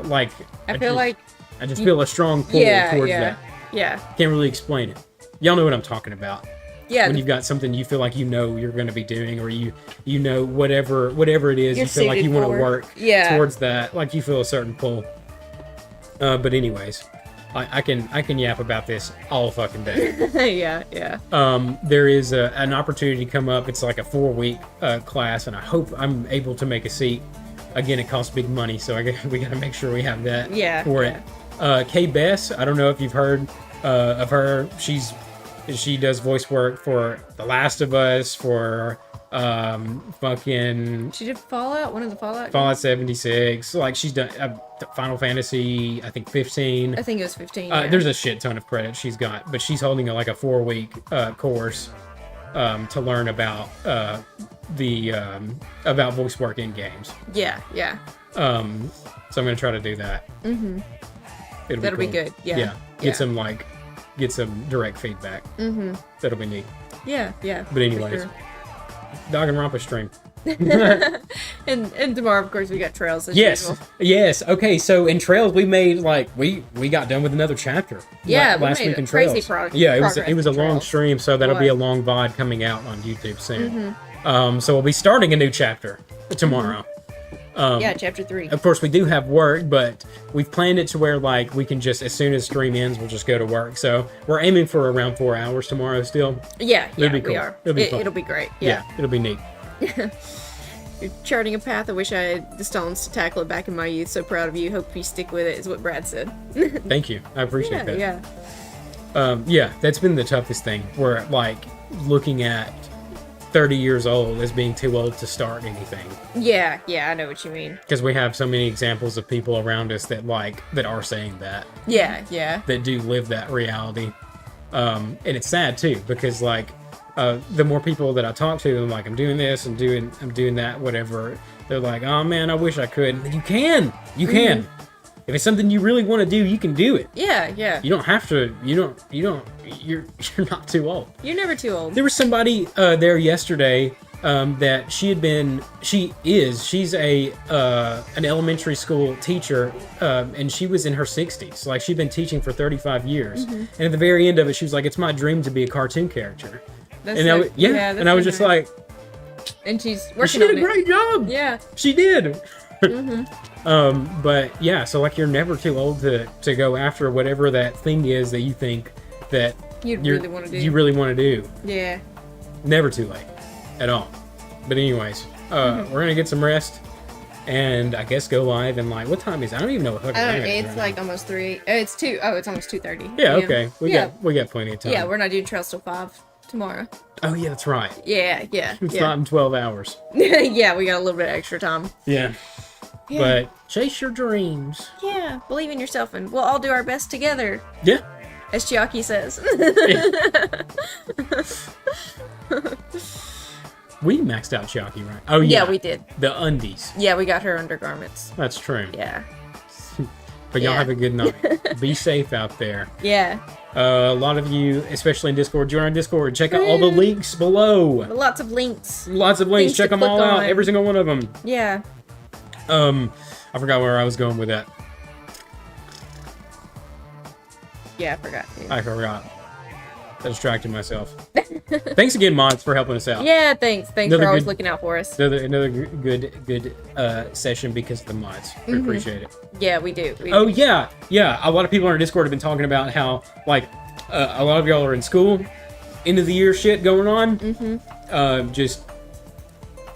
Like, I just feel a strong pull towards that. Yeah. Can't really explain it. Y'all know what I'm talking about. Yeah. When you've got something you feel like you know you're going to be doing, or you know whatever it is, You're you feel like you want to suited for. work Yeah. towards that. Like you feel a certain pull. But anyways, I can yap about this all fucking day. yeah. There is an opportunity to come up. It's like a 4-week class, and I hope I'm able to make a seat. Again, it costs big money, so we got to make sure we have that for it. Kay Bess, I don't know if you've heard of her. She does voice work for The Last of Us, for fucking She did Fallout, one of the Fallout. Fallout 76. Like she's done Final Fantasy, I think 15. I think it was 15. Yeah. There's a shit ton of credits she's got, but she's holding like a 4-week course to learn about about voice work in games. Yeah. So I'm gonna try to do that. Mm-hmm. That'll be good. Yeah. Get some direct feedback. Mm-hmm. That'll be neat. Yeah. But anyways, Danganronpa stream. and tomorrow, of course, we got Trails as Yes. usual. Okay, so in Trails we made we got done with another chapter. Yeah, last we made week in crazy Trails. Yeah, it was a long Trails. stream, so that'll be a What? long VOD coming out on YouTube soon. Mm-hmm. So we'll be starting a new chapter tomorrow. Yeah, chapter 3. Of course, we do have work, but we've planned it to where like we can just, as soon as stream ends, we'll just go to work. So we're aiming for around 4 hours tomorrow still. Yeah, It'll be cool. we are. It'll be fun. It'll be great. Yeah, it'll be neat. You're charting a path. I wish I had the stones to tackle it back in my youth. So proud of you. Hope you stick with it, is what Brad said. Thank you. I appreciate that. Yeah. Yeah, that's been the toughest thing. Where like looking at 30 years old as being too old to start anything. Yeah, I know what you mean. Because we have so many examples of people around us that are saying that. Yeah. That do live that reality. And it's sad too, because like the more people that I talk to, I'm like, I'm doing this, I'm doing that, whatever. They're like, oh man, I wish I could. And you can. If it's something you really want to do, you can do it. Yeah. You don't have to. You're not too old. You're never too old. There was somebody there yesterday that she's an elementary school teacher, and she was in her 60s. Like she'd been teaching for 35 years, and at the very end of it, she was like, "It's my dream to be a cartoon character." And I was just like, and she's working. She did on a great job. Yeah, she did. But yeah, so like you're never too old to go after whatever that thing is that you think that you really want to do. You really want to do. Yeah. Never too late, at all. But anyways, we're gonna get some rest, and I guess go live. And like, what time is it? I don't even know what fucking time it is. It's right like now. almost 3. It's 2. Oh, it's almost 2:30. Yeah. Okay. We got plenty of time. Yeah, we're not doing Trails till 5 tomorrow. Oh yeah, that's right. Yeah. It's not in 12 hours. Yeah, we got a little bit of extra time. Yeah. But chase your dreams. Yeah, believe in yourself, and we'll all do our best together. Yeah. As Chiaki says. We maxed out Chiaki, right? Oh yeah. Yeah, we did. The undies. Yeah, we got her undergarments. That's true. Yeah. But y'all have a good night. Be safe out there. Yeah. A lot of you, especially in Discord, join our Discord. Check out all the links below. Lots of links. Things check them all out. Every single one of them. Yeah. I forgot where I was going with that. Yeah, I forgot. I distracted myself. Thanks again, mods, for helping us out. Yeah, thanks for always looking out for us. Another good session because of the mods. We appreciate it. Yeah, we do. Yeah. A lot of people on our Discord have been talking about how like a lot of y'all are in school, end of the year shit going on. Just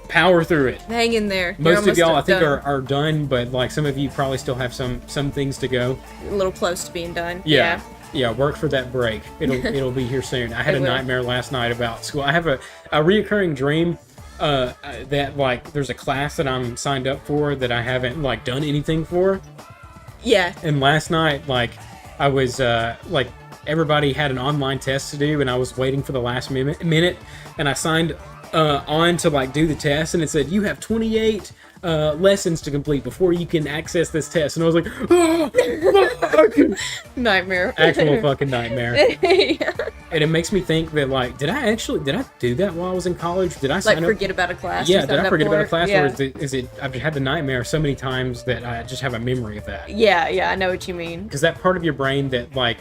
power through it. Hang in there. Most of y'all, I think, are done, but like some of you probably still have some things to go. A little close to being done. Yeah, work for that break. It'll be here soon. I had a nightmare last night about school. I have a reoccurring dream that like there's a class that I'm signed up for that I haven't like done anything for. Yeah. And last night, like I was like everybody had an online test to do, and I was waiting for the last minute, and I signed on to like do the test, and it said you have 28 lessons to complete before you can access this test, and I was like, oh, nightmare. Actual fucking nightmare. Yeah. And it makes me think that like, did I do that while I was in college? Did I sign like forget about a class? Yeah, did I forget about a class, yeah. or is it I've had the nightmare so many times that I just have a memory of that? Yeah, I know what you mean. Because that part of your brain that like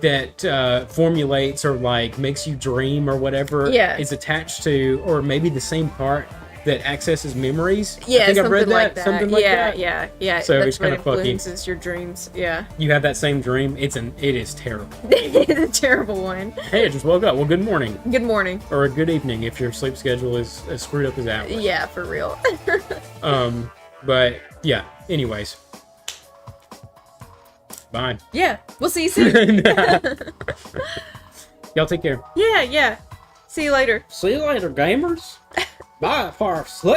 that formulates or like makes you dream or whatever is attached to, or maybe the same part that accesses memories. Yeah, I think I've read that. like that. Something like that. Yeah. So that's it's kind what of fucking. influences your dreams. Yeah. You have that same dream. It is terrible. It's a terrible one. Hey, I just woke up. Well, good morning. Good morning. Or a good evening if your sleep schedule is as screwed up as ours. Yeah, for real. But yeah. Anyways. Bye. Yeah. We'll see you soon. Y'all take care. Yeah. See you later. See you later, gamers. Bye, parsley.